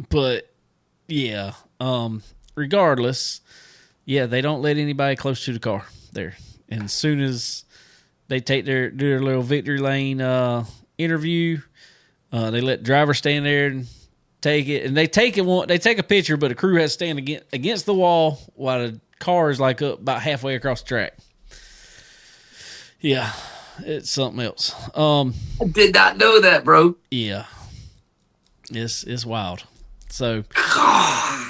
But yeah, regardless, yeah, they don't let anybody close to the car there. And as soon as they do their little victory lane interview, they let the driver stand there and take it. And they take a picture, but the crew has to stand against the wall while the car is like up about halfway across the track. Yeah, it's something else. I did not know that, bro. Yeah, it's wild. So God.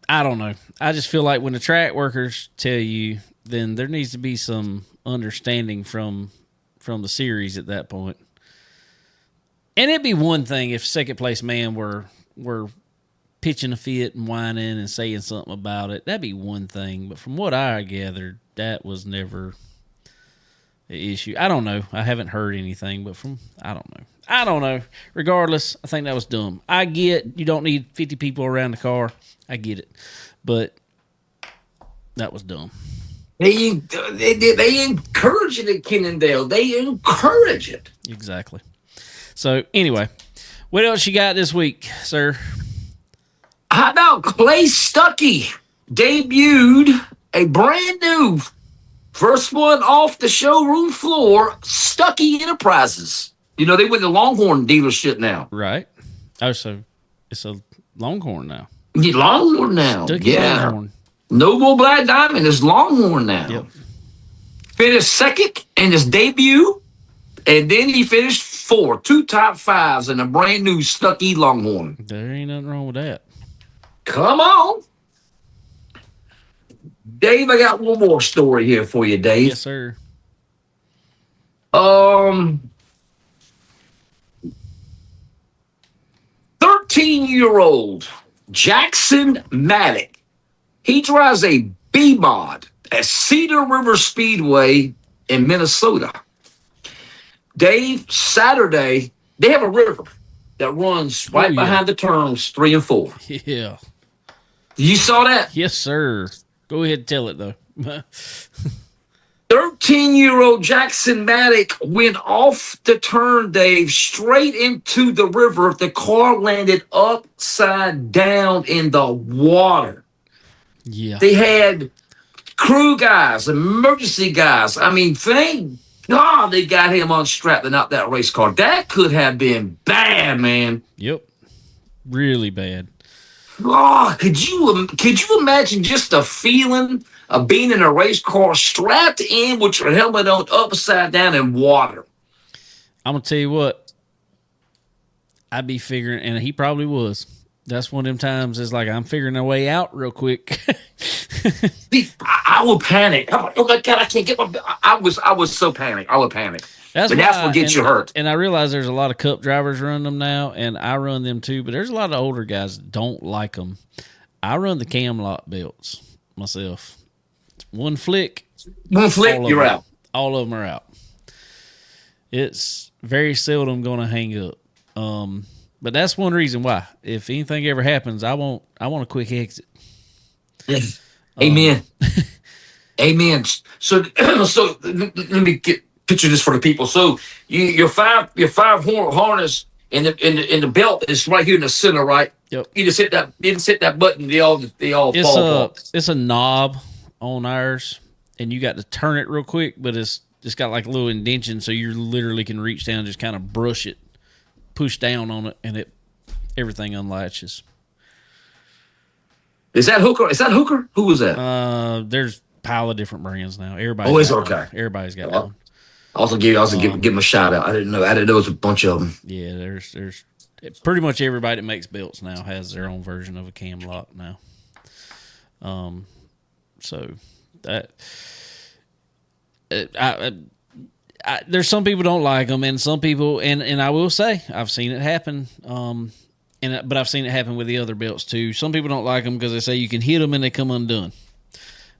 I don't know. I just feel like when the track workers tell you, then there needs to be some understanding from the series at that point. And it'd be one thing if second place man were pitching a fit and whining and saying something about it. That'd be one thing. But from what I gathered, that was never an issue. I don't know. I haven't heard anything, but I don't know. Regardless, I think that was dumb. I get you don't need 50 people around the car. I get it. But that was dumb. They encourage it at Kennedale. They encourage it. Exactly. So, anyway, what else you got this week, sir? How about Clay Stuckey debuted a brand new first one off the showroom floor, Stuckey Enterprises. You know, they went to Longhorn dealership now. Right. Oh, so it's a Longhorn now. Yeah, Longhorn now. Stuckey yeah. Longhorn. Noble Black Diamond is Longhorn now. Yep. Finished second in his debut, and then he finished fourth, 2 top 5s in a brand new Stuckey Longhorn. There ain't nothing wrong with that. Come on. Dave, I got one more story here for you, Dave. Yes, sir. 13-year-old Jackson Maddock. He drives a B-Mod at Cedar River Speedway in Minnesota. Dave, Saturday, they have a river that runs right behind the turns 3 and 4. Yeah. You saw that? Yes, sir. Go ahead and tell it, though. 13-year-old Jackson Maddock went off the turn, Dave, straight into the river. The car landed upside down in the water. Yeah. They had crew guys, emergency guys. I mean, thank God they got him unstrapped and out that race car. That could have been bad, man. Yep. Really bad. Oh, could you imagine just the feeling of being in a race car strapped in with your helmet on upside down in water? I'm going to tell you what. I'd be figuring, and he probably was. That's one of them times it's like I'm figuring a way out real quick. I would panic. I'm like, oh my God, I can't get my. I was so panicked. I would panic. That's what gets you hurt. And I realize there's a lot of cup drivers run them now, and I run them too. But there's a lot of older guys that don't like them. I run the cam lock belts myself. One flick, you're out. All of them are out. It's very seldom going to hang up. But that's one reason why. If anything ever happens, I want a quick exit. Amen. Amen. So let me picture this for the people. So your five harness and the belt is right here in the center, right? Yep. You just hit that button. They all fall apart. It's a knob on ours, and you got to turn it real quick, but it's got like a little indentation, so you literally can reach down and just kind of brush it, push down on it, and everything unlatches. Is that Hooker? Who was that? There's a pile of different brands now. Everybody. Everybody's got one. Also give them a shout out. I didn't know it was a bunch of them. Yeah, there's pretty much everybody that makes belts now has their own version of a cam lock now. So that there's some people don't like them, and some people, and I will say I've seen it happen. but I've seen it happen with the other belts too. Some people don't like them because they say you can hit them and they come undone.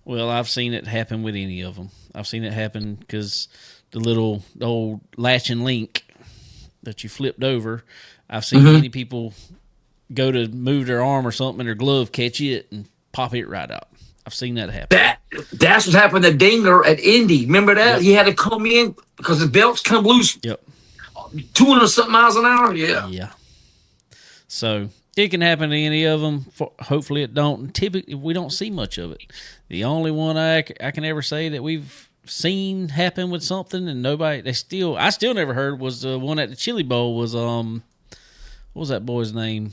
Well, I've seen it happen with any of them. I've seen it happen because the old latch and link that you flipped over. I've seen many people go to move their arm or something, and their glove catch it and pop it right out. I've seen that happen. That's what happened to Dinger at Indy. Remember that? Yep. He had to come in because the belts come loose. Yep. 200-something miles an hour. Yeah. Yeah. So it can happen to any of them. Hopefully it don't. Typically, we don't see much of it. The only one I can ever say that we've seen happen with something and I still never heard was the one at the Chili Bowl was what was that boy's name?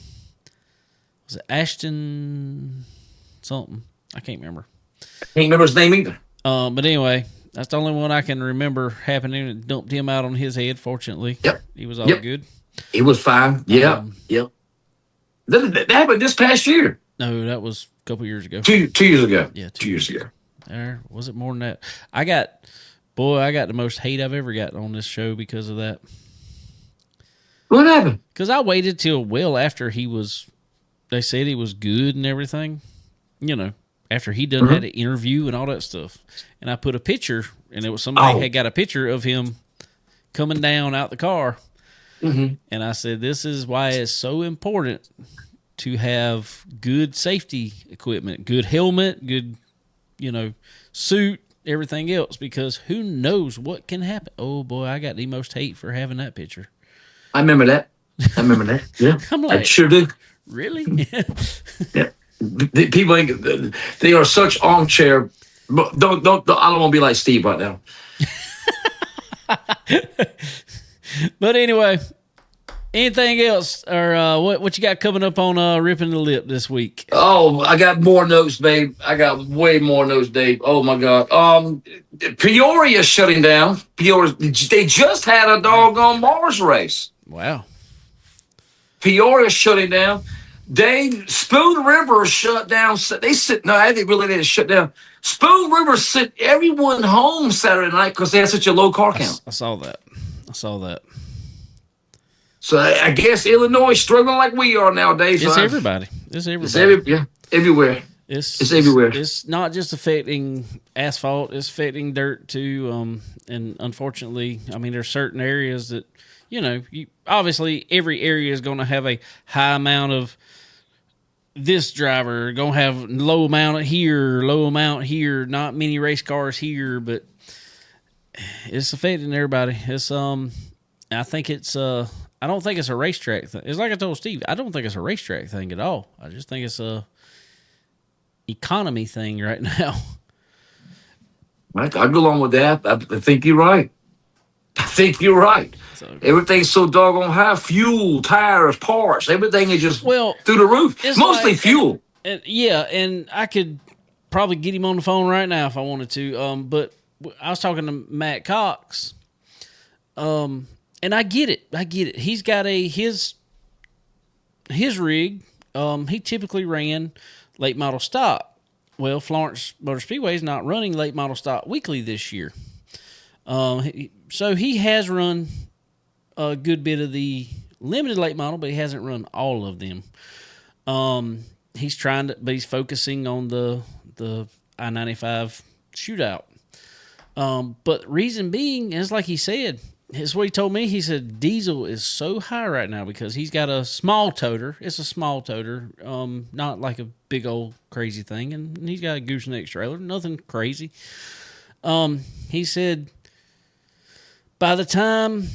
Was it Ashton something? I can't remember. Can't remember his name either. But anyway, that's the only one I can remember happening. It dumped him out on his head. Fortunately, he was all good. He was fine. Yep. That happened this past year. No, that was a couple years ago. 2 years ago. Yeah, 2 years ago. Or was it more than that? I got the most hate I've ever gotten on this show because of that. What happened? Because I waited till well after they said he was good and everything, after he done had an interview and all that stuff. And I put a picture, and it was somebody had got a picture of him coming down out the car. Mm-hmm. And I said, this is why it's so important to have good safety equipment, good helmet, good, suit, everything else, because who knows what can happen. Oh, boy, I got the most hate for having that picture. I remember that. Yeah, I'm like, I sure do. Really? Yeah. The people, they are such armchair. But don't. I don't want to be like Steve right now. But anyway, anything else, or what you got coming up on Ripping the Lip this week? Oh, I got more notes, babe. I got way more notes, Dave. Oh my God. Peoria shutting down. Peoria. They just had a doggone Mars race. Wow. Peoria shutting down. Spoon River shut down. They really didn't shut down. Spoon River sent everyone home Saturday night because they had such a low car count. I saw that. So I guess Illinois is struggling like we are nowadays. It's everybody. It's everywhere. It's everywhere. It's not just affecting asphalt. It's affecting dirt too. And unfortunately, there's certain areas that, obviously every area is going to have a high amount of this driver, going to have low amount here, not many race cars here, but it's affecting everybody. It's, I think it's, I don't think it's a racetrack thing. It's like I told Steve, I don't think it's a racetrack thing at all. I just think it's a economy thing right now. Right, I go along with that. I think you're right. So, everything's so doggone high. Fuel, tires, parts, everything is just through the roof. Mostly fuel. And I could probably get him on the phone right now if I wanted to. But I was talking to Matt Cox. And I get it. He's got his rig. He typically ran late model stock. Well, Florence Motor Speedway is not running late model stock weekly this year. So he has run a good bit of the limited late model, but he hasn't run all of them. He's but he's focusing on the I-95 shootout. But reason being is like he said, it's what he told me. He said diesel is so high right now because he's got a small toter. It's a small toter, not like a big old crazy thing. And he's got a gooseneck trailer, nothing crazy. He said by the time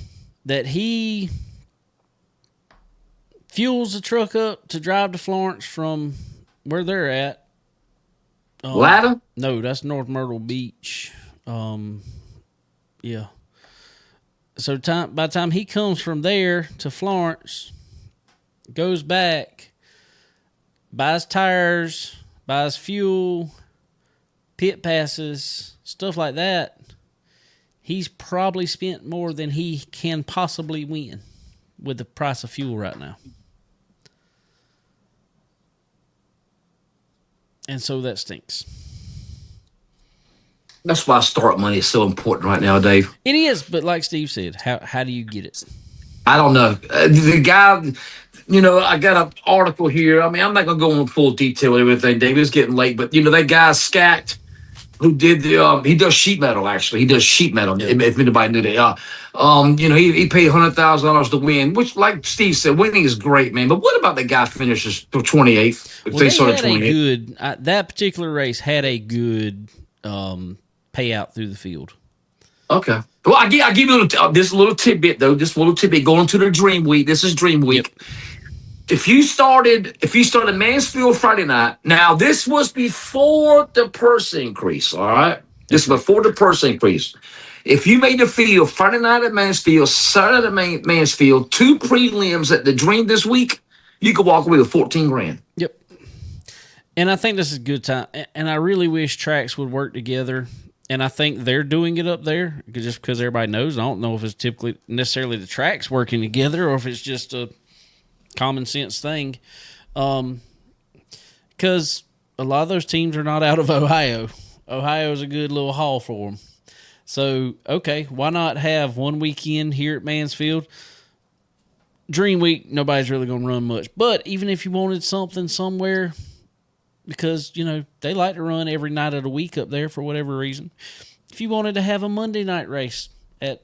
that he fuels the truck up to drive to Florence from where they're at. Latta? No, that's North Myrtle Beach. Yeah. So by the time he comes from there to Florence, goes back, buys tires, buys fuel, pit passes, stuff like that, he's probably spent more than he can possibly win with the price of fuel right now. And so that stinks. That's why start money is so important right now, Dave. It is, but like Steve said, how do you get it? I don't know. The guy, I got an article here. I mean, I'm not gonna go into full detail with everything, David. It's getting late, but that guy Scact, who did he does sheet metal. Actually, he does sheet metal. Yeah. If anybody knew that, he paid $100,000 to win, which, like Steve said, winning is great, man. But what about the guy finishes 28th? If Well, they they started had a 28th. good that particular race had a good payout through the field. Okay. Well, I give you this little tidbit though. This little tidbit going to the Dream Week. This is Dream Week. Yep. If you started Mansfield Friday night, now this was before the purse increase. All right, this was before the purse increase. If you made the field Friday night at Mansfield, Saturday at Mansfield, 2 prelims at the Dream this week, you could walk away with 14 grand. Yep. And I think this is a good time. And I really wish tracks would work together. And I think they're doing it up there just because everybody knows. I don't know if it's typically necessarily the tracks working together or if it's just a common sense thing. Because a lot of those teams are not out of Ohio. Ohio is a good little haul for them. So, okay, why not have one weekend here at Mansfield? Dream Week, nobody's really going to run much. But even if you wanted something somewhere, because, they like to run every night of the week up there for whatever reason. If you wanted to have a Monday night race I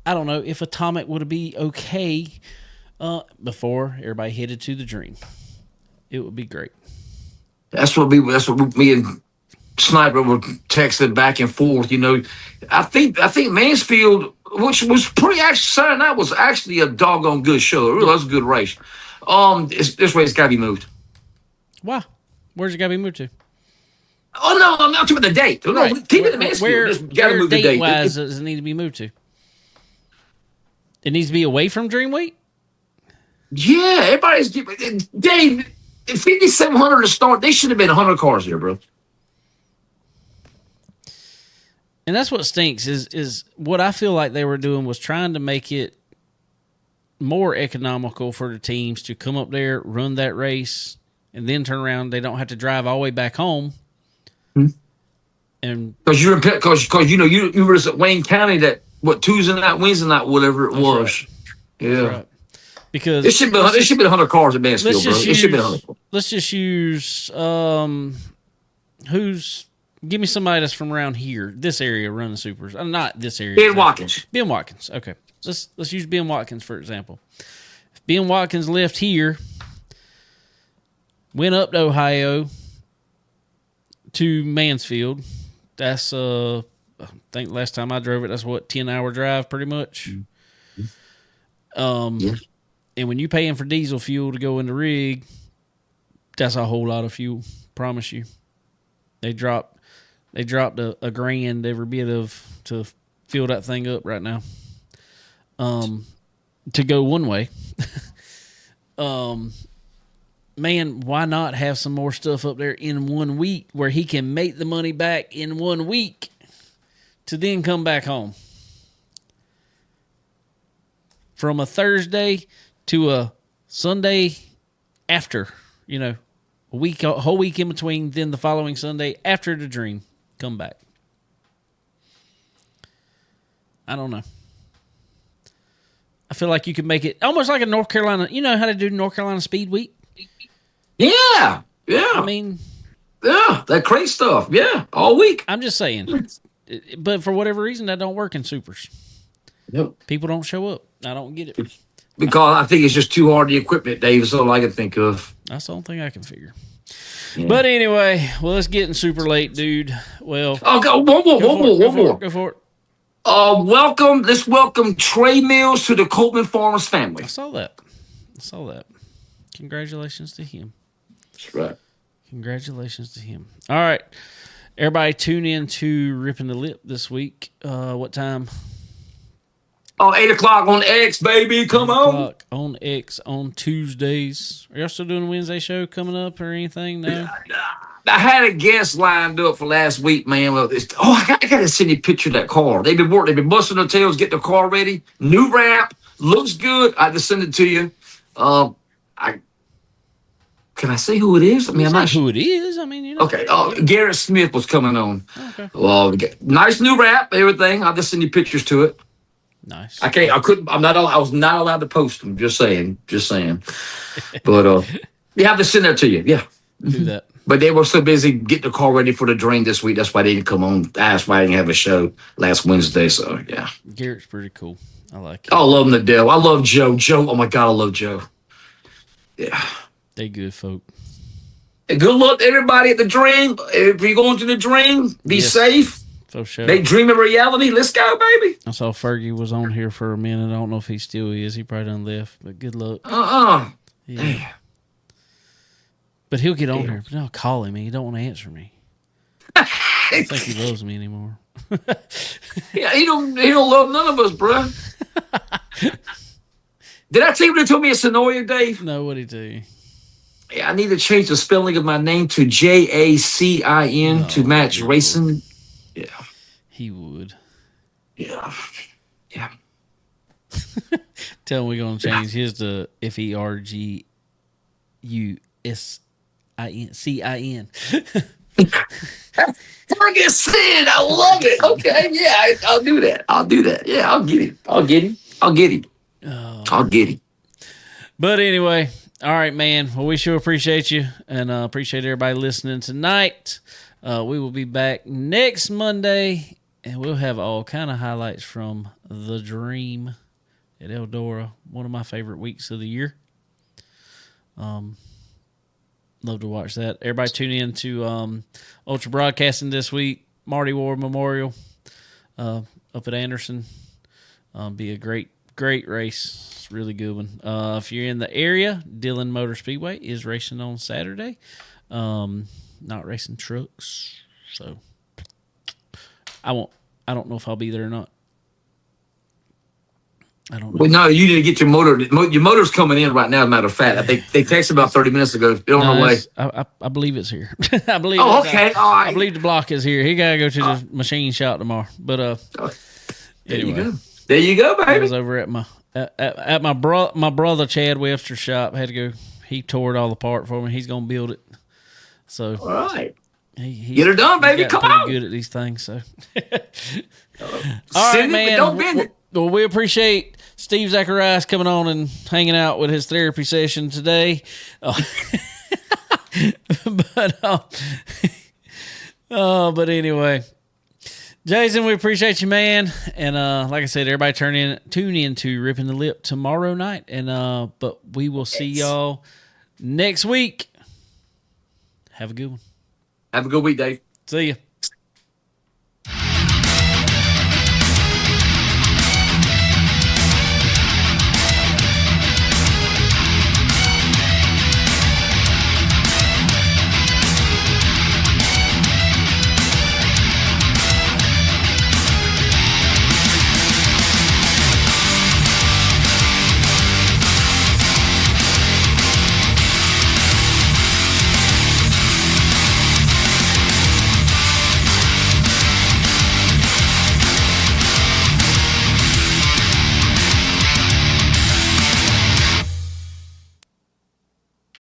don't know, if Atomic would be okay before everybody headed to the Dream, it would be great. That's what me and Sniper were texting back and forth. I think Mansfield, which was pretty actually Saturday night, was actually a doggone good show. It really was a good race. This race got to be moved. Why? Where's it got to be moved to? Oh no, I'm not talking about the date. No, Right. keep it in Mansfield. Just got to move the date. Date-wise does it need to be moved to? It needs to be away from Dream Week? Yeah, everybody's Dave. 5,700 to start. They should have been 100 cars here, bro. And that's what stinks is what I feel like they were doing was trying to make it more economical for the teams to come up there, run that race, and then turn around. They don't have to drive all the way back home. And because you were at Wayne County that Tuesday night, Wednesday night, whatever it was. Right. Yeah. Right. Because it should be 100 cars at Mansfield, bro. It should be 100. Let's just use give me somebody that's from around here, this area, running supers. Not this area. Ben Watkins. Ben Watkins. Okay, let's use Ben Watkins for example. If Ben Watkins left here, went up to Ohio to Mansfield, that's I think last time I drove it, that's 10-hour drive pretty much. Yeah. And when you paying for diesel fuel to go in the rig, that's a whole lot of fuel. Promise you. They dropped a grand every bit of to fill that thing up right now. To go one way. Man, why not have some more stuff up there in 1 week where he can make the money back in 1 week to then come back home? From a Thursday to a Sunday after, a whole week in between, then the following Sunday after the Dream, come back. I don't know. I feel like you could make it almost like a North Carolina. You know how to do North Carolina Speed Week? Yeah. I mean, yeah, that crate stuff. Yeah, all week. I'm just saying. But for whatever reason, that don't work in supers. Yep. People don't show up. I don't get it. Because I think it's just too hard, the equipment, Dave. That's all I can think of. That's the only thing I can figure. Yeah. But anyway, well, it's getting super late, dude. Well, Oh, go, one more. Go for it. Let's welcome Trey Mills to the Coleman Farmers family. I saw that. Congratulations to him. That's right. Congratulations to him. All right. Everybody tune in to Ripping the Lip this week. What time? 8 o'clock on X, baby. Come 8 on. o'clock on X on Tuesdays. Are y'all still doing a Wednesday show coming up or anything? No? I had a guest lined up for last week, man. Well, I got to send you a picture of that car. They've been busting their tails, get the car ready. New wrap, looks good. I just send it to you. Can I say who it is? I mean, I'm not sure who it is. I mean, Okay. Garrett Smith was coming on. Okay. Well, nice new wrap, everything. I'll just send you pictures to it. Nice. I can't. I couldn't. I'm not. I was not allowed to post them. Just saying. Just saying. But you have to send that to you. Yeah. Do that. But they were so busy getting the car ready for the dream this week. That's why they didn't come on. That's why I didn't have a show last Wednesday. So yeah. Garrett's pretty cool. I like it. I love him to death. I love Joe. Joe. Oh my God, I love Joe. Yeah. They good folk. And good luck to everybody at the dream. If you're going to the dream, be Yes. safe. For sure. Make dream a reality. Let's go, baby. I saw Fergie was on here for a minute. I don't know if he still is. He probably done left, but good luck. Yeah. But he'll get on here. But I'll call him. He don't want to answer me. I don't think he loves me anymore. Yeah, he don't love none of us, bro. Did I tell you what they told me at Sonoya, Dave? No, what'd he do? Yeah, I need to change the spelling of my name to Jacin to match racing. Yeah. He would. Yeah. Yeah. Tell him we're going to change his to Fergusin. Ferguson, I love it. Okay, yeah, I'll do that. I'll do that. Yeah, I'll get him. I'll get him. I'll get him. I'll get him. But anyway, all right, man. Well, we sure appreciate you and appreciate everybody listening tonight. We will be back next Monday, and we'll have all kind of highlights from the Dream at Eldora, one of my favorite weeks of the year. Love to watch that. Everybody tune in to Ultra Broadcasting this week. Marty Ward Memorial up at Anderson. Be a great race. It's a really good one. If you're in the area, Dillon Motor Speedway is racing on Saturday. Not racing trucks. So I don't know if I'll be there or not. I don't know. Well, no, you need to get your motor. Your motor's coming in right now, as a matter of fact. I think they texted about 30 minutes ago. They're on the way. I believe it's here. I believe. Oh, okay. All right. I believe the block is here. He got to go to the machine shop tomorrow. But There anyway, you go. There you go, I baby. was over at my brother Chad Webster's shop. Had to go. He tore it all apart for me. He's gonna build it. So All right. he's Get her done, baby. got Come pretty on. good at these things. So all Send right, it, man. but don't bend it. Well, we appreciate Steve Zacharias coming on and hanging out with his therapy session today. But anyway, Jason, we appreciate you, man. And like I said, everybody tune in to Ripping the Lip tomorrow night. And but we will see y'all next week. Have a good one. Have a good week, Dave. See ya.